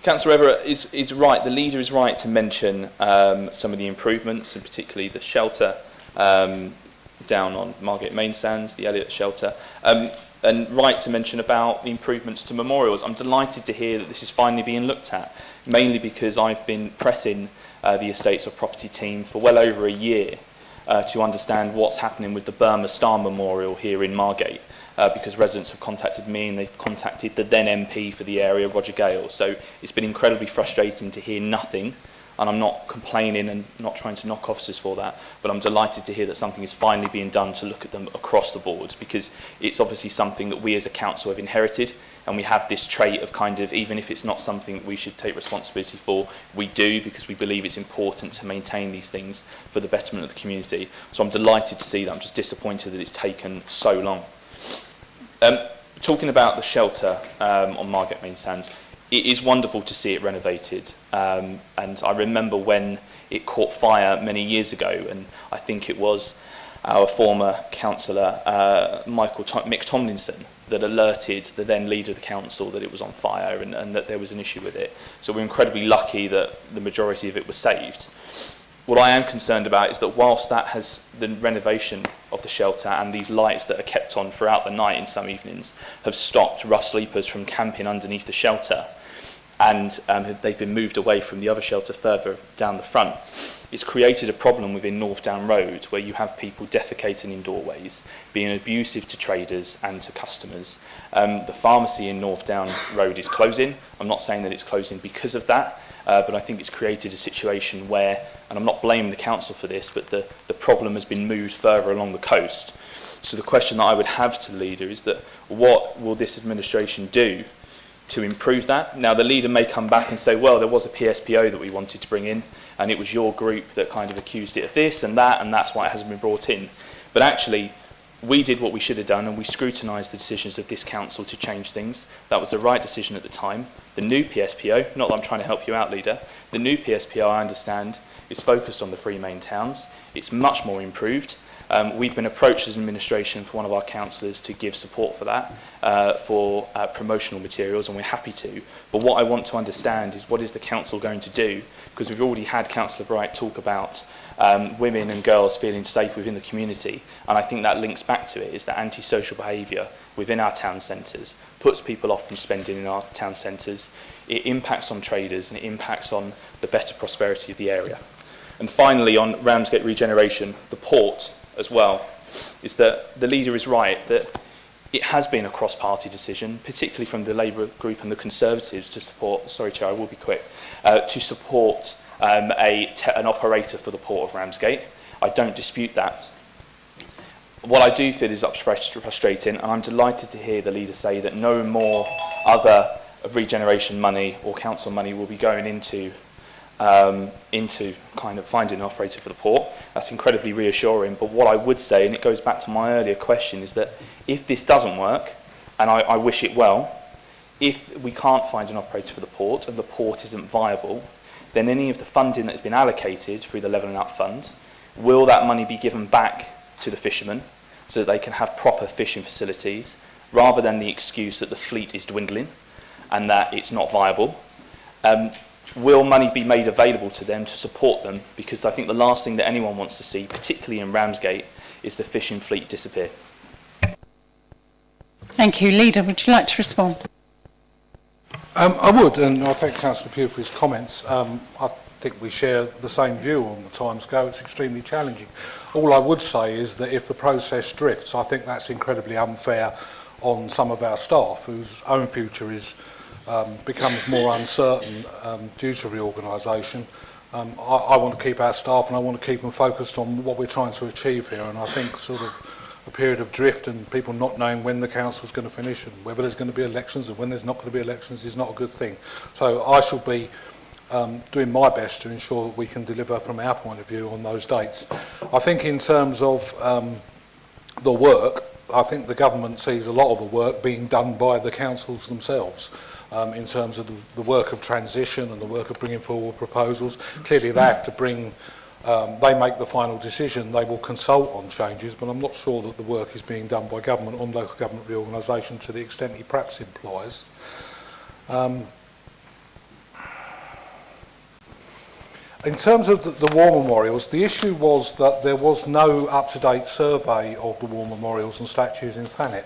Councillor Everett is right, the leader is right to mention some of the improvements, and particularly the shelter down on Margate Main Sands, the Elliott shelter, and right to mention about the improvements to memorials. I'm delighted to hear that this is finally being looked at, mainly because I've been pressing the Estates of Property team for well over a year to understand what's happening with the Burma Star Memorial here in Margate, because residents have contacted me and they've contacted the then MP for the area, Roger Gale. So it's been incredibly frustrating to hear nothing, and I'm not complaining and not trying to knock officers for that, but I'm delighted to hear that something is finally being done to look at them across the board, because it's obviously something that we as a council have inherited, and we have this trait of kind of, even if it's not something that we should take responsibility for, we do, because we believe it's important to maintain these things for the betterment of the community. So I'm delighted to see that. I'm just disappointed that it's taken so long. Talking about the shelter on Margate Main Sands, it is wonderful to see it renovated, and I remember when it caught fire many years ago, and I think it was our former councillor Mick Tomlinson that alerted the then leader of the council that it was on fire and that there was an issue with it. So we're incredibly lucky that the majority of it was saved. What I am concerned about is that whilst that has the renovation of the shelter and these lights that are kept on throughout the night in some evenings have stopped rough sleepers from camping underneath the shelter, and they've been moved away from the other shelter further down the front, it's created a problem within North Down Road where you have people defecating in doorways, being abusive to traders and to customers. The pharmacy in North Down Road is closing. I'm not saying that it's closing because of that, but I think it's created a situation where, and I'm not blaming the council for this, but the problem has been moved further along the coast. So the question that I would have to the leader is that what will this administration do to improve that? Now, the leader may come back and say, well, there was a PSPO that we wanted to bring in, and it was your group that kind of accused it of this and that's why it hasn't been brought in. But actually, we did what we should have done, and we scrutinised the decisions of this council to change things. That was the right decision at the time. The new PSPO, not that I'm trying to help you out, leader, the new PSPO, I understand, is focused on the three main towns. It's much more improved. We've been approached as an administration for one of our councillors to give support for that, for promotional materials, and we're happy to. But what I want to understand is, what is the council going to do? Because we've already had Councillor Bright talk about women and girls feeling safe within the community, and I think that links back to it, is that antisocial behaviour within our town centres puts people off from spending in our town centres. It impacts on traders, and it impacts on the better prosperity of the area. And finally, on Ramsgate regeneration, the port as well, is that the leader is right that it has been a cross-party decision, particularly from the Labour group and the Conservatives, to support, sorry Chair, I will be quick, to support an operator for the Port of Ramsgate. I don't dispute that. What I do feel is frustrating, and I'm delighted to hear the leader say that no more other regeneration money or council money will be going into kind of finding an operator for the port. That's incredibly reassuring. But what I would say, and it goes back to my earlier question, is that if this doesn't work, and I wish it well, if we can't find an operator for the port and the port isn't viable, then any of the funding that's been allocated through the Levelling Up Fund, will that money be given back to the fishermen so that they can have proper fishing facilities, rather than the excuse that the fleet is dwindling and that it's not viable? Will money be made available to them to support them? Because I think the last thing that anyone wants to see, particularly in Ramsgate, is the fishing fleet disappear. Thank you. Leader, would you like to respond? I would, and I thank Councillor Pugh for his comments. I think we share the same view on the timescale. It's extremely challenging. All I would say is that if the process drifts, I think that's incredibly unfair on some of our staff whose own future is becomes more uncertain due to reorganisation. I want to keep our staff, and I want to keep them focused on what we're trying to achieve here, and I think sort of a period of drift and people not knowing when the council's going to finish and whether there's going to be elections and when there's not going to be elections is not a good thing. So I shall be doing my best to ensure that we can deliver from our point of view on those dates. I think in terms of the work, I think the government sees a lot of the work being done by the councils themselves. In terms of the work of transition and the work of bringing forward proposals. Clearly they have to bring They make the final decision. They will consult on changes, but I'm not sure that the work is being done by government on local government reorganisation to the extent he perhaps implies. In terms of the war memorials, the issue was that there was no up-to-date survey of the war memorials and statues in Thanet.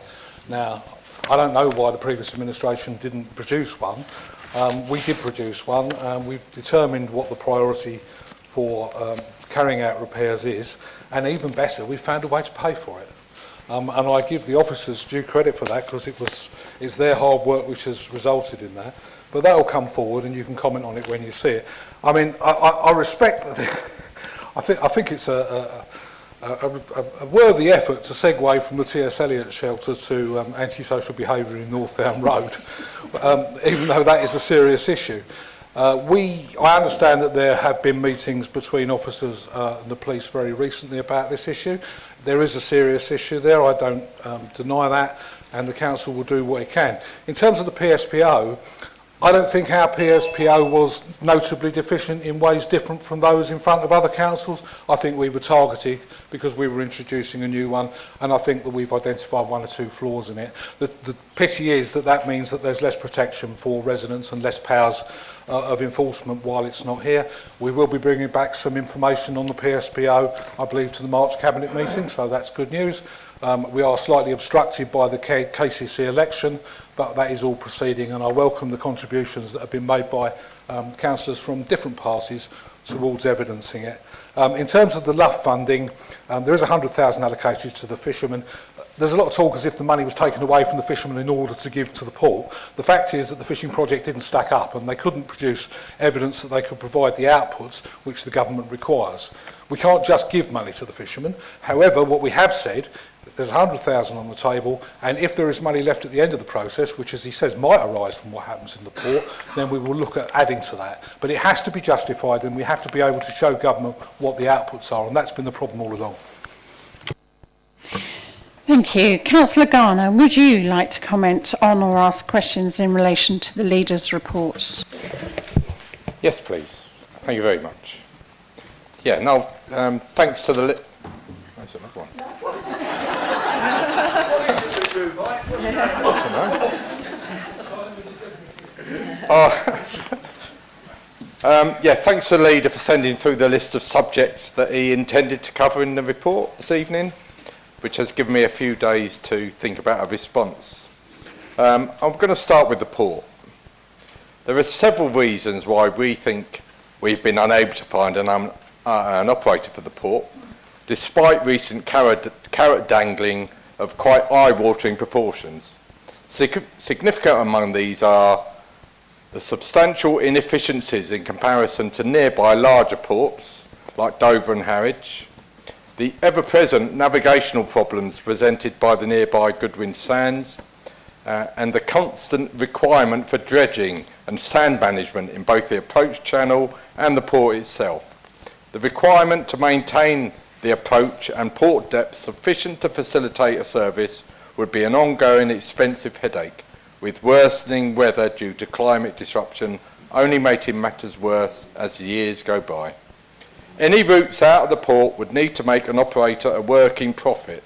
Now, I don't know why the previous administration didn't produce one. We did produce one, and we've determined what the priority for carrying out repairs is, and even better, we found a way to pay for it. And I give the officers due credit for that, because it's their hard work which has resulted in that. But that will come forward, and you can comment on it when you see it. I mean, I respect that. I think it's a worthy effort to segue from the T.S. Eliot shelter to antisocial behaviour in North Down Road, even though that is a serious issue. I understand that there have been meetings between officers and the police very recently about this issue. There is a serious issue there, I don't deny that, and the council will do what it can. In terms of the PSPO, I don't think our PSPO was notably deficient in ways different from those in front of other councils. I think we were targeted because we were introducing a new one, and I think that we've identified one or two flaws in it. The pity is that that means that there's less protection for residents and less powers of enforcement while it's not here. We will be bringing back some information on the PSPO, I believe, to the March Cabinet meeting, so that's good news. We are slightly obstructed by the KCC election, but that is all proceeding, and I welcome the contributions that have been made by councillors from different parties towards evidencing it. In terms of the LUF funding, there is 100,000 allocated to the fishermen. There's a lot of talk as if the money was taken away from the fishermen in order to give to the port. The fact is that the fishing project didn't stack up, and they couldn't produce evidence that they could provide the outputs which the government requires. We can't just give money to the fishermen. However, what we have said, there's 100,000 on the table, and if there is money left at the end of the process, which, as he says, might arise from what happens in the port, then we will look at adding to that. But it has to be justified, and we have to be able to show government what the outputs are, and that's been the problem all along. Thank you. Councillor Garner, would you like to comment on or ask questions in relation to the Leader's report? Yes, please. Thank you very much. Yeah, no, thanks to the... There's another one. Yeah, thanks to the Leader for sending through the list of subjects that he intended to cover in the report this evening, which has given me a few days to think about a response. I'm going to start with the port. There are several reasons why we think we've been unable to find an operator for the port, despite recent carrot dangling of quite eye-watering proportions. Significant among these are the substantial inefficiencies in comparison to nearby larger ports, like Dover and Harwich, the ever-present navigational problems presented by the nearby Goodwin Sands, and the constant requirement for dredging and sand management in both the approach channel and the port itself. The requirement to maintain the approach and port depth sufficient to facilitate a service would be an ongoing expensive headache, with worsening weather due to climate disruption only making matters worse as the years go by. Any routes out of the port would need to make an operator a working profit.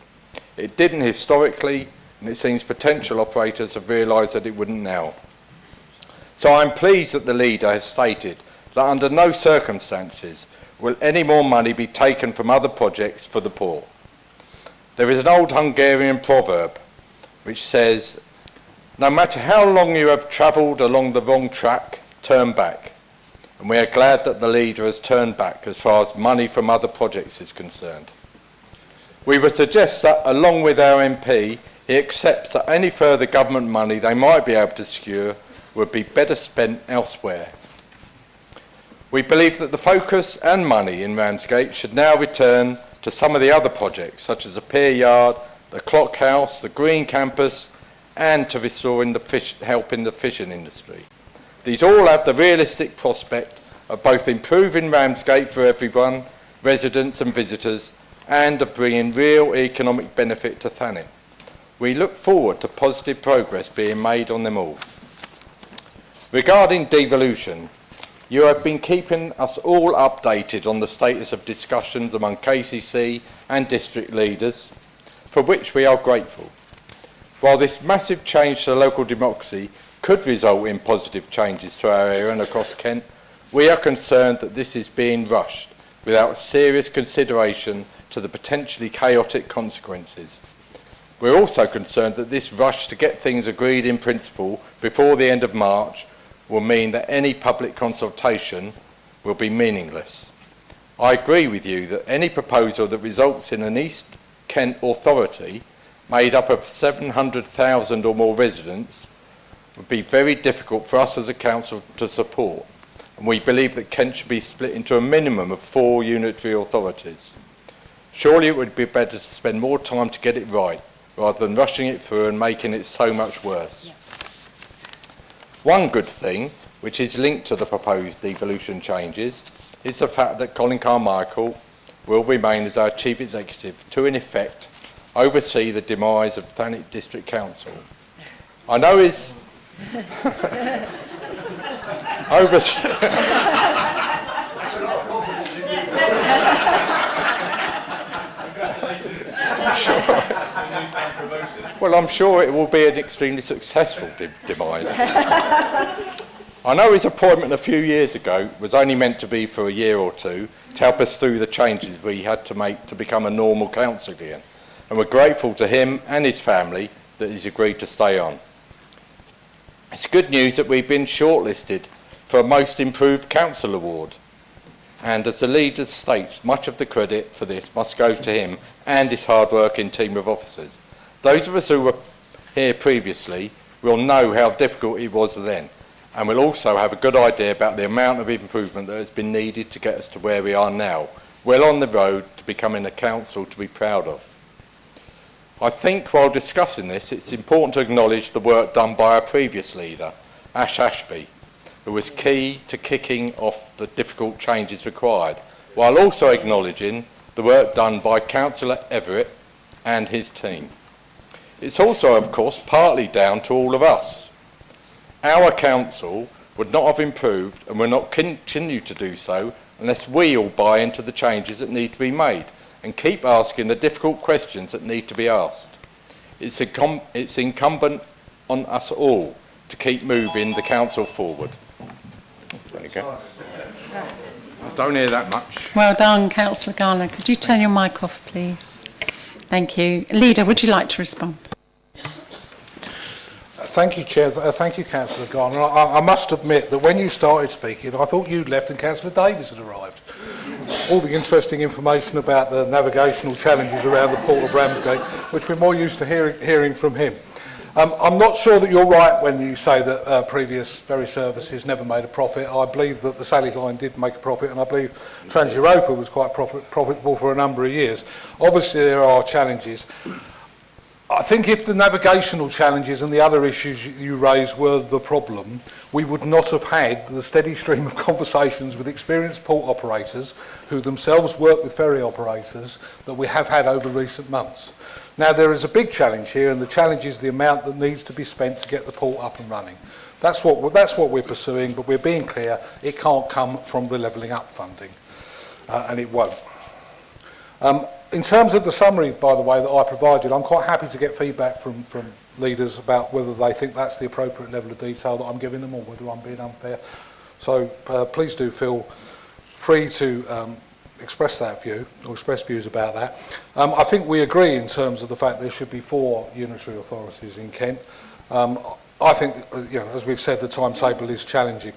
It didn't historically, and it seems potential operators have realised that it wouldn't now. So I'm pleased that the Leader has stated that under no circumstances will any more money be taken from other projects for the port. There is an old Hungarian proverb which says, no matter how long you have travelled along the wrong track, turn back. And we are glad that the Leader has turned back as far as money from other projects is concerned. We would suggest that, along with our MP, he accepts that any further government money they might be able to secure would be better spent elsewhere. We believe that the focus and money in Ramsgate should now return to some of the other projects, such as the Pier Yard, the Clock House, the Green Campus, and to restoring helping the fishing industry. These all have the realistic prospect of both improving Ramsgate for everyone, residents and visitors, and of bringing real economic benefit to Thanet. We look forward to positive progress being made on them all. Regarding devolution, You have been keeping us all updated on the status of discussions among KCC and district leaders, for which we are grateful. While this massive change to local democracy could result in positive changes to our area and across Kent, we are concerned that this is being rushed without serious consideration to the potentially chaotic consequences. We're also concerned that this rush to get things agreed in principle before the end of March will mean that any public consultation will be meaningless. I agree with you that any proposal that results in an East Kent authority made up of 700,000 or more residents would be very difficult for us as a council to support, and we believe that Kent should be split into a minimum of 4 unitary authorities. Surely it would be better to spend more time to get it right, rather than rushing it through and making it so much worse. Yeah. One good thing, which is linked to the proposed devolution changes, is the fact that Colin Carmichael will remain as our Chief Executive to, in effect, oversee the demise of Thanet District Council. I know his... Well, I'm sure it will be an extremely successful demise. I know his appointment a few years ago was only meant to be for a year or two to help us through the changes we had to make to become a normal council again, and we're grateful to him and his family that he's agreed to stay on. It's good news that we've been shortlisted for a Most Improved Council Award, and as the leader states, much of the credit for this must go to him and his hard-working team of officers. Those of us who were here previously will know how difficult it was then, and will also have a good idea about the amount of improvement that has been needed to get us to where we are now, well on the road to becoming a council to be proud of. I think while discussing this, it's important to acknowledge the work done by our previous leader, Ash Ashby, who was key to kicking off the difficult changes required, while also acknowledging the work done by Councillor Everett and his team. It's also, of course, partly down to all of us. Our council would not have improved and will not continue to do so unless we all buy into the changes that need to be made and keep asking the difficult questions that need to be asked. It's incumbent on us all to keep moving the council forward. There you go. I don't hear that much. Well done, Councillor Garner. Could you turn your mic off, please? Thank you. Leader, would you like to respond? Thank you, Chair. Thank you, Councillor Garner. I must admit that when you started speaking, I thought you'd left and Councillor Davies had arrived. All the interesting information about the navigational challenges around the Port of Ramsgate, which we're more used to hearing from him. I'm not sure that you're right when you say that previous ferry services never made a profit. I believe that the Sally Line did make a profit, and I believe Trans-Europa was quite profitable for a number of years. Obviously, there are challenges. I think if the navigational challenges and the other issues you raised were the problem, we would not have had the steady stream of conversations with experienced port operators who themselves work with ferry operators that we have had over recent months. Now, there is a big challenge here, and the challenge is the amount that needs to be spent to get the port up and running. That's what we're pursuing, but we're being clear, it can't come from the levelling up funding, and it won't. In terms of the summary, by the way, that I provided, I'm quite happy to get feedback from leaders about whether they think that's the appropriate level of detail that I'm giving them or whether I'm being unfair. So please do feel free to express that view or express views about that. I think we agree in terms of the fact there should be 4 unitary authorities in Kent. I think, as we've said, the timetable is challenging.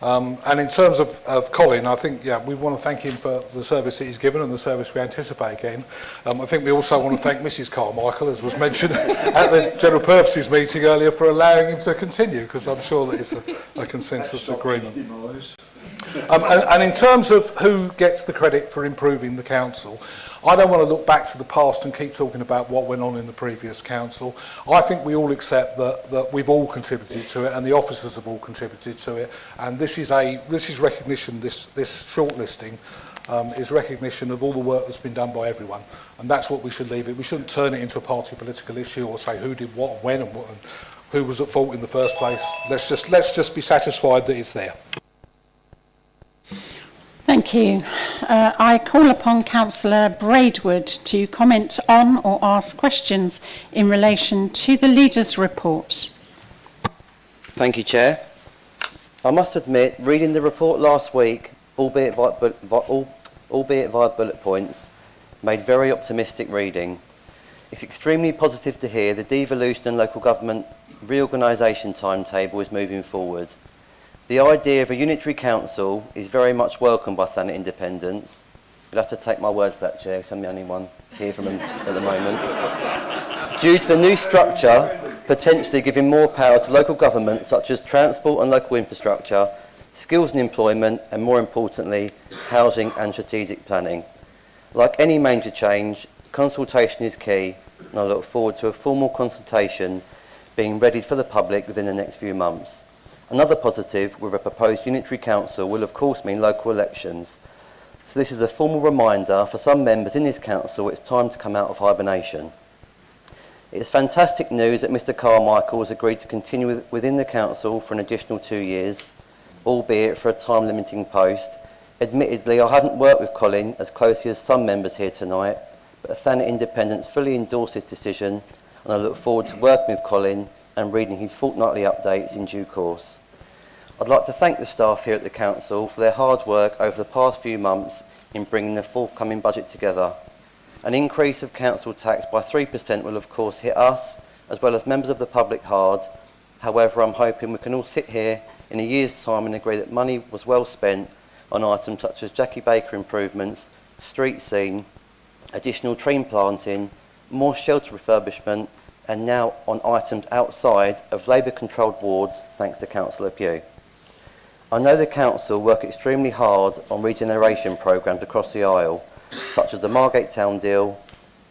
And in terms of Colin, I think, we want to thank him for the service that he's given and the service we anticipate again. I think we also want to thank Mrs Carmichael, as was mentioned at the General Purposes meeting earlier, for allowing him to continue, because I'm sure that it's a consensus agreement. And in terms of who gets the credit for improving the council, I don't want to look back to the past and keep talking about what went on in the previous council. I think we all accept that we've all contributed to it, and the officers have all contributed to it. And this is recognition. This shortlisting is recognition of all the work that's been done by everyone, and that's what we should leave it. We shouldn't turn it into a party political issue or say who did what and when and who was at fault in the first place. Let's just be satisfied that it's there. Thank you. I call upon Councillor Braidwood to comment on or ask questions in relation to the Leaders' Report. Thank you, Chair. I must admit, reading the report last week, albeit via bullet points, made very optimistic reading. It's extremely positive to hear the devolution and local government reorganisation timetable is moving forward. The idea of a unitary council is very much welcomed by Thanet independents. You'll have to take my word for that, Chair, because I'm the only one here from them at the moment. Due to the new structure, potentially giving more power to local government, such as transport and local infrastructure, skills and employment, and more importantly, housing and strategic planning. Like any major change, consultation is key, and I look forward to a formal consultation being readied for the public within the next few months. Another positive with a proposed unitary council will of course mean local elections. So this is a formal reminder for some members in this council it's time to come out of hibernation. It is fantastic news that Mr Carmichael has agreed to continue within the council for an additional 2 years, albeit for a time limiting post. Admittedly, I haven't worked with Colin as closely as some members here tonight, but the Thanet Independents fully endorse this decision, and I look forward to working with Colin and reading his fortnightly updates in due course. I'd like to thank the staff here at the Council for their hard work over the past few months in bringing the forthcoming budget together. An increase of council tax by 3% will of course hit us, as well as members of the public hard. However, I'm hoping we can all sit here in a year's time and agree that money was well spent on items such as Jackie Baker improvements, street scene, additional tree planting, more shelter refurbishment, and now on items outside of Labour-controlled wards, thanks to Councillor Pugh. I know the Council work extremely hard on regeneration programmes across the Isle, such as the Margate Town Deal,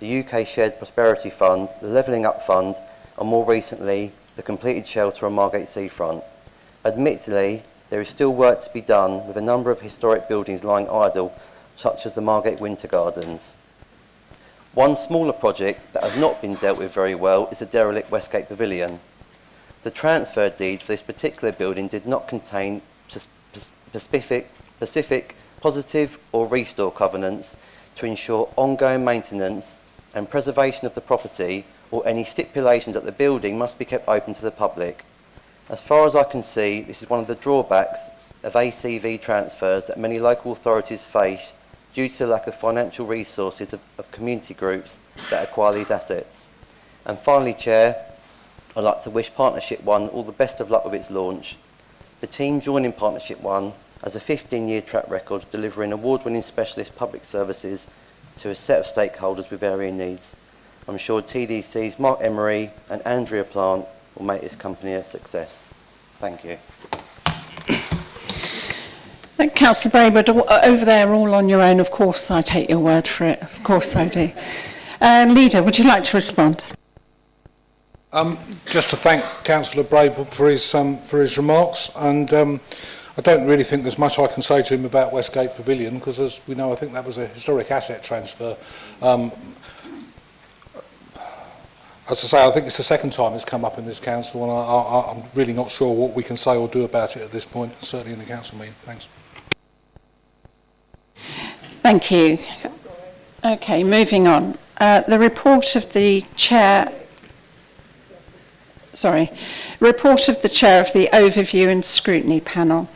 the UK Shared Prosperity Fund, the Levelling Up Fund, and more recently, the completed shelter on Margate Seafront. Admittedly, there is still work to be done with a number of historic buildings lying idle, such as the Margate Winter Gardens. One smaller project that has not been dealt with very well is the derelict Westgate Pavilion. The transfer deed for this particular building did not contain specific, positive or restore covenants to ensure ongoing maintenance and preservation of the property, or any stipulations that the building must be kept open to the public. As far as I can see, this is one of the drawbacks of ACV transfers that many local authorities face due to the lack of financial resources of community groups that acquire these assets. And finally, Chair, I'd like to wish Partnership One all the best of luck with its launch. The team joining Partnership One has a 15-year track record of delivering award-winning specialist public services to a set of stakeholders with varying needs. I'm sure TDC's Mark Emery and Andrea Plant will make this company a success. Thank you. Councillor Braidwood, over there, all on your own, of course I take your word for it, of course I do. Leader, would you like to respond? Just to thank Councillor Braidwood for his remarks, and I don't really think there's much I can say to him about Westgate Pavilion, because as we know, I think that was a historic asset transfer. As I say, I think it's the second time it's come up in this council, and I'm really not sure what we can say or do about it at this point, certainly in the council meeting. Thanks. Thank you. Okay, moving on. The report of the Chair... report of the Chair of the Overview and Scrutiny Panel.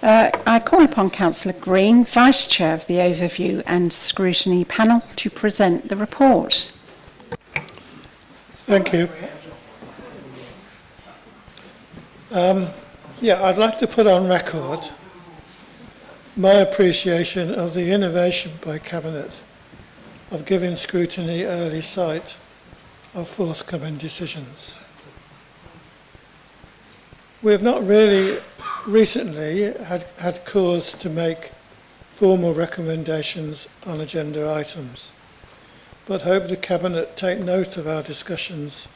I call upon Councillor Green, Vice Chair of the Overview and Scrutiny Panel, to present the report. Thank you. I'd like to put on record my appreciation of the innovation by Cabinet of giving scrutiny early sight of forthcoming decisions. We have not really recently had cause to make formal recommendations on agenda items, but hope the Cabinet take note of our discussions,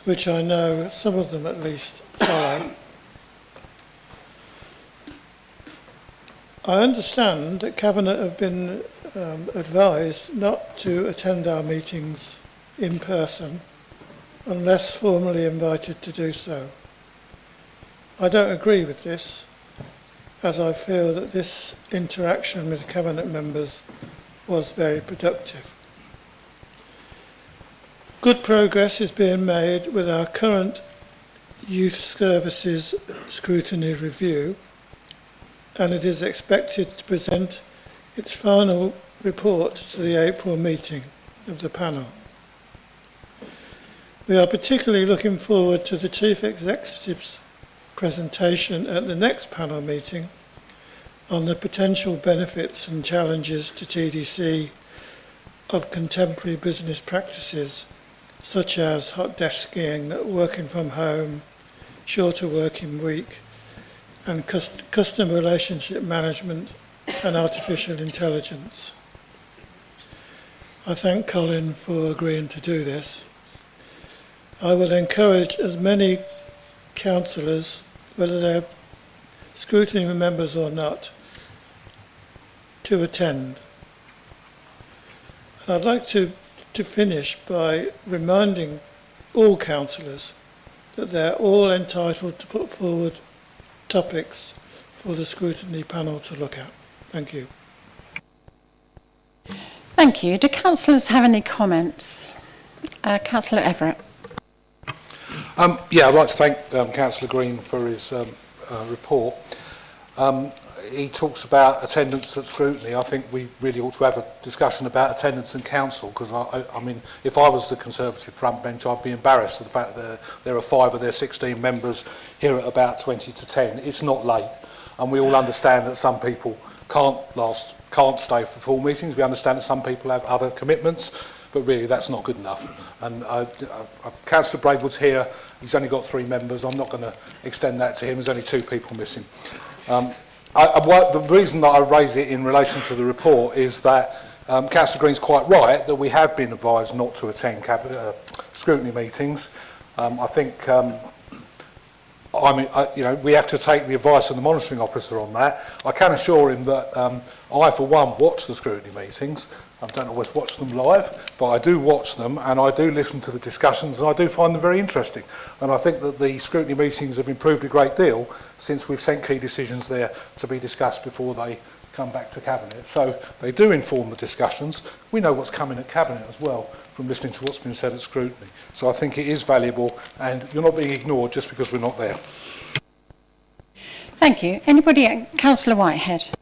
which I know some of them at least follow. I understand that Cabinet have been advised not to attend our meetings in person unless formally invited to do so. I don't agree with this. as I feel that this interaction with Cabinet members was very productive. Good progress is being made with our current Youth Services Scrutiny Review, and it is expected to present its final report to the April meeting of the panel. We are particularly looking forward to the Chief Executive's presentation at the next panel meeting on the potential benefits and challenges to TDC of contemporary business practices such as hot desking, working from home, shorter working week, and customer relationship management and artificial intelligence. I thank Colin for agreeing to do this. I will encourage as many councillors, whether they're scrutiny members or not, to attend. And I'd like to finish by reminding all councillors that they're all entitled to put forward topics for the scrutiny panel to look at. Thank you. Thank you. Do councillors have any comments? Councillor Everett. Yeah, I'd like to thank Councillor Green for his report. He talks about attendance at scrutiny. I think we really ought to have a discussion about attendance in council, because I mean, if I was the Conservative front bench, I'd be embarrassed at the fact that there are 5 of their 16 members here at about 20 to 10. It's not late, and we all understand that some people can't stay for full meetings. We understand that some people have other commitments, but really that's not good enough. And Councillor Braidwood's here. He's only got 3 members. I'm not going to extend that to him. There's only 2 people missing. The reason that I raise it in relation to the report is that Councillor Green's quite right that we have been advised not to attend scrutiny meetings. I think we have to take the advice of the monitoring officer on that. I can assure him that I, for one, watch the scrutiny meetings. I don't always watch them live, but I do watch them, and I do listen to the discussions, and I do find them very interesting. And I think that the scrutiny meetings have improved a great deal since we've sent key decisions there to be discussed before they come back to Cabinet. So they do inform the discussions. We know what's coming at Cabinet as well from listening to what's been said at scrutiny. So I think it is valuable, and you're not being ignored just because we're not there. Thank you. Anybody? Councillor Whitehead.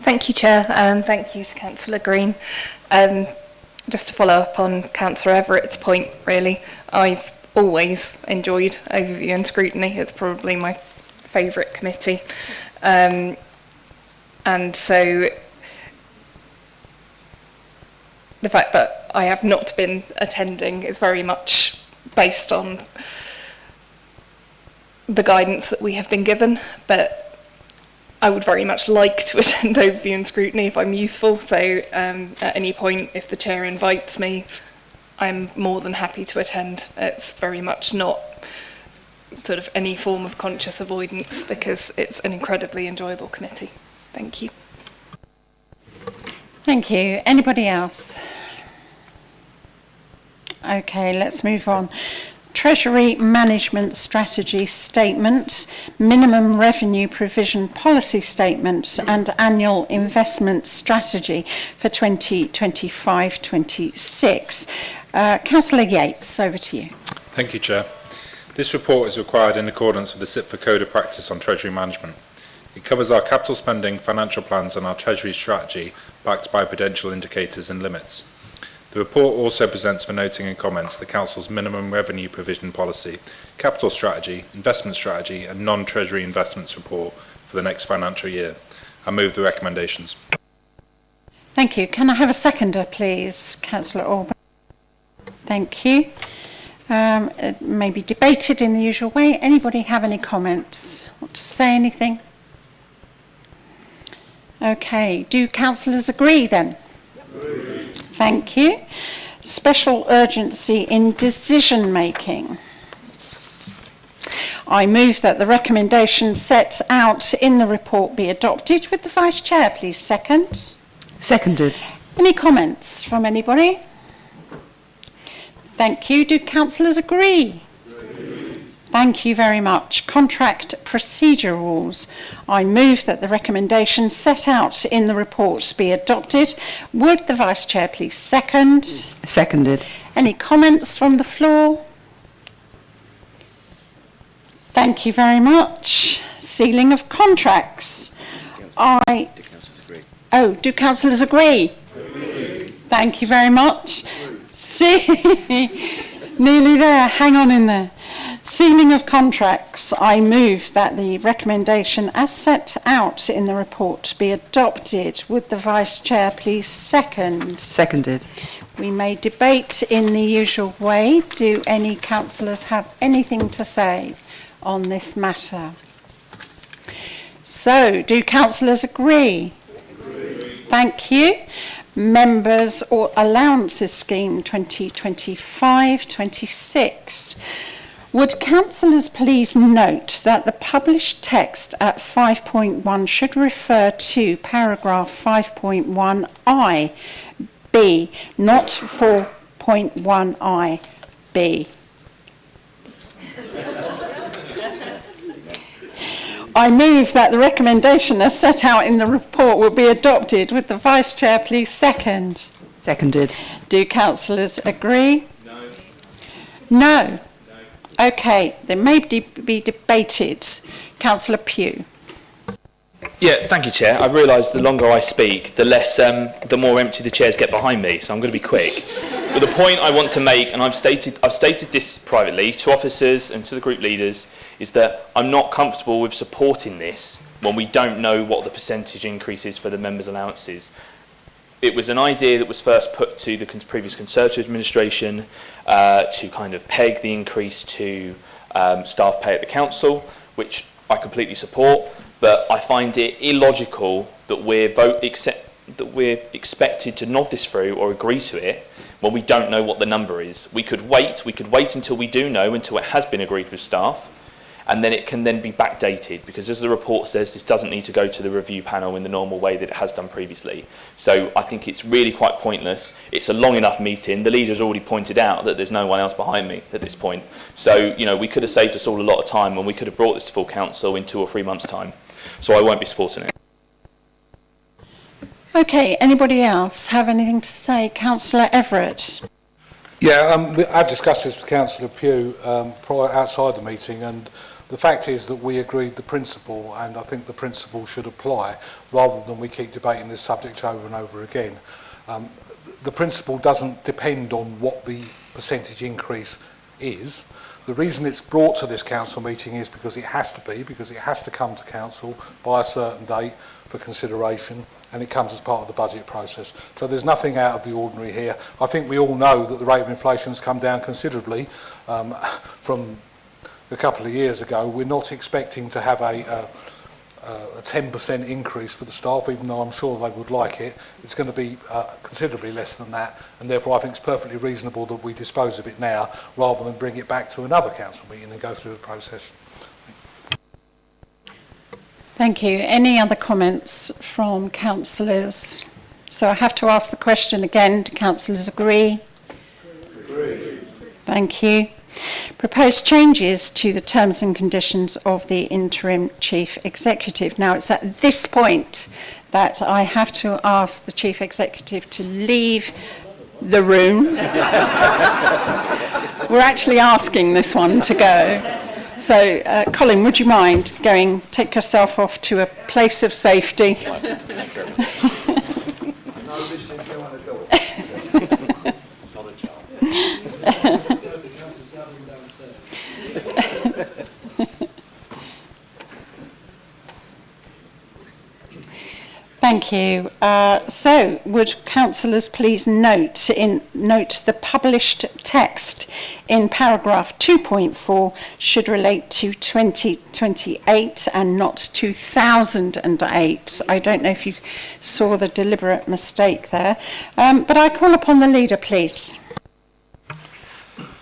Thank you, Chair, and thank you to Councillor Green. Just to follow up on Councillor Everett's point, really, I've always enjoyed overview and scrutiny. It's probably my favourite committee. And so the fact that I have not been attending is very much based on the guidance that we have been given, but I would very much like to attend overview and scrutiny if I'm useful. So at any point, if the chair invites me, I'm more than happy to attend. It's very much not sort of any form of conscious avoidance, because it's an incredibly enjoyable committee. Thank you. Thank you. Anybody else? Okay, let's move on. Treasury Management Strategy Statement, Minimum Revenue Provision Policy Statement and Annual Investment Strategy for 2025-26. Councillor Yates, over to you. Thank you, Chair. This report is required in accordance with the SIPFA Code of Practice on Treasury Management. It covers our capital spending, financial plans and our Treasury strategy backed by prudential indicators and limits. The report also presents for noting and comments the Council's minimum revenue provision policy, capital strategy, investment strategy and non-Treasury investments report for the next financial year. I move the recommendations. Thank you. Can I have a seconder, please? Councillor Orban. Thank you. It may be debated in the usual way. Anybody have any comments? Want to say anything? Okay. Do councillors agree then? Thank you. Special urgency in decision making. I move that the recommendation set out in the report be adopted. Would the Vice Chair please second? Seconded. Any comments from anybody? Thank you. Do councillors agree? Thank you very much. Contract procedure rules. I move that the recommendation set out in the report be adopted. Would the Vice Chair please second? Seconded. Any comments from the floor? Thank you very much. Sealing of contracts. Do councillors agree? Thank you very much. Nearly there, hang on in there. Sealing of contracts. I move that the recommendation as set out in the report be adopted. Would the Vice Chair please second? Seconded. We may debate in the usual way. Do any councillors have anything to say on this matter? So, do councillors agree? Thank you. Members or Allowances Scheme 2025-26. Would councillors please note that the published text at 5.1 should refer to paragraph 5.1i B, not 4.1i B. I move that the recommendation as set out in the report will be adopted. Would the Vice Chair please second? Seconded. Do councillors agree? No. Okay, they may be debated. Councillor Pugh. Yeah, thank you, Chair. I've realised the longer I speak, the more empty the chairs get behind me, so I'm going to be quick. But the point I want to make, and I've stated this privately to officers and to the group leaders, is that I'm not comfortable with supporting this when we don't know what the percentage increase is for the members' allowances. It was an idea that was first put to the previous Conservative administration to kind of peg the increase to staff pay at the council, which I completely support, but I find it illogical that we're expected to nod this through or agree to it when we don't know what the number is. We could wait until we do know, until it has been agreed with staff, and then it can then be backdated, because as the report says, this doesn't need to go to the review panel in the normal way that it has done previously. So I think it's really quite pointless. It's a long enough meeting. The leader's already pointed out that there's no one else behind me at this point. So, you know, we could have saved us all a lot of time, and we could have brought this to full council in 2 or 3 months' time. So I won't be supporting it. Okay, anybody else have anything to say? Councillor Everett. Yeah, I've discussed this with Councillor Pugh prior outside the meeting, and the fact is that we agreed the principle, and I think the principle should apply rather than we keep debating this subject over and over again. The principle doesn't depend on what the percentage increase is. The reason it's brought to this council meeting is because it has to come to council by a certain date for consideration, and it comes as part of the budget process. So there's nothing out of the ordinary here. I think we all know that the rate of inflation has come down considerably from a couple of years ago. We're not expecting to have a 10% increase for the staff, even though I'm sure they would like it. It's going to be considerably less than that, and therefore I think it's perfectly reasonable that we dispose of it now rather than bring it back to another council meeting and go through the process. Thank you. Any other comments from councillors? So I have to ask the question again. Do councillors agree? Agree. Thank you. Proposed changes to the terms and conditions of the interim chief executive. Now, it's at this point that I have to ask the chief executive to leave the room. We're actually asking this one to go. So, Colin, would you mind take yourself off to a place of safety? Thank you. So, would councillors please note the published text in paragraph 2.4 should relate to 2028 and not 2008. I don't know if you saw the deliberate mistake there, but I call upon the leader, please.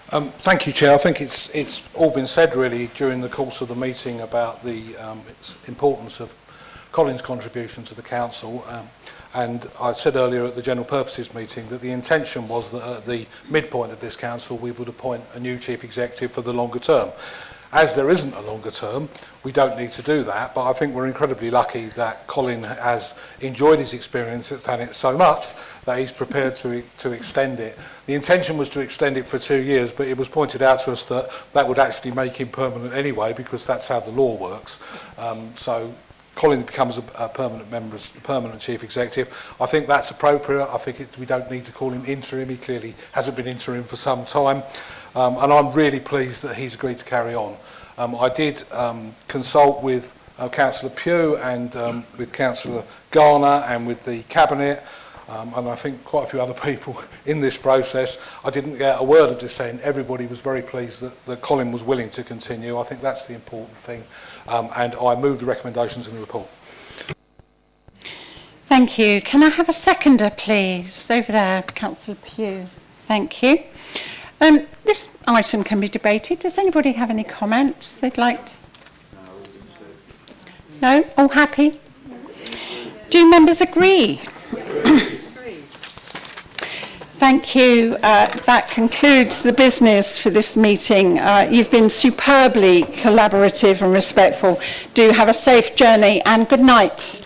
Thank you, Chair. I think it's all been said really during the course of the meeting about the importance of Colin's contribution to the council, and I said earlier at the general purposes meeting that the intention was that at the midpoint of this council we would appoint a new chief executive for the longer term. As there isn't a longer term, we don't need to do that, but I think we're incredibly lucky that Colin has enjoyed his experience at Thanet so much that he's prepared to extend it. The intention was to extend it for 2 years, but it was pointed out to us that that would actually make him permanent anyway, because that's how the law works. So Colin becomes a permanent member, a permanent chief executive. I think that's appropriate. I think we don't need to call him interim. He clearly hasn't been interim for some time. And I'm really pleased that he's agreed to carry on. I did consult with Councillor Pugh and with Councillor Garner and with the Cabinet, and I think quite a few other people in this process. I didn't get a word of dissent. Everybody was very pleased that Colin was willing to continue. I think that's the important thing. And I move the recommendations in the report. Thank you. Can I have a seconder, please? Over there, Councillor Pugh. Thank you. This item can be debated. Does anybody have any comments they'd like to? No? All happy? Do members agree? Thank you. That concludes the business for this meeting. You've been superbly collaborative and respectful. Do have a safe journey and good night.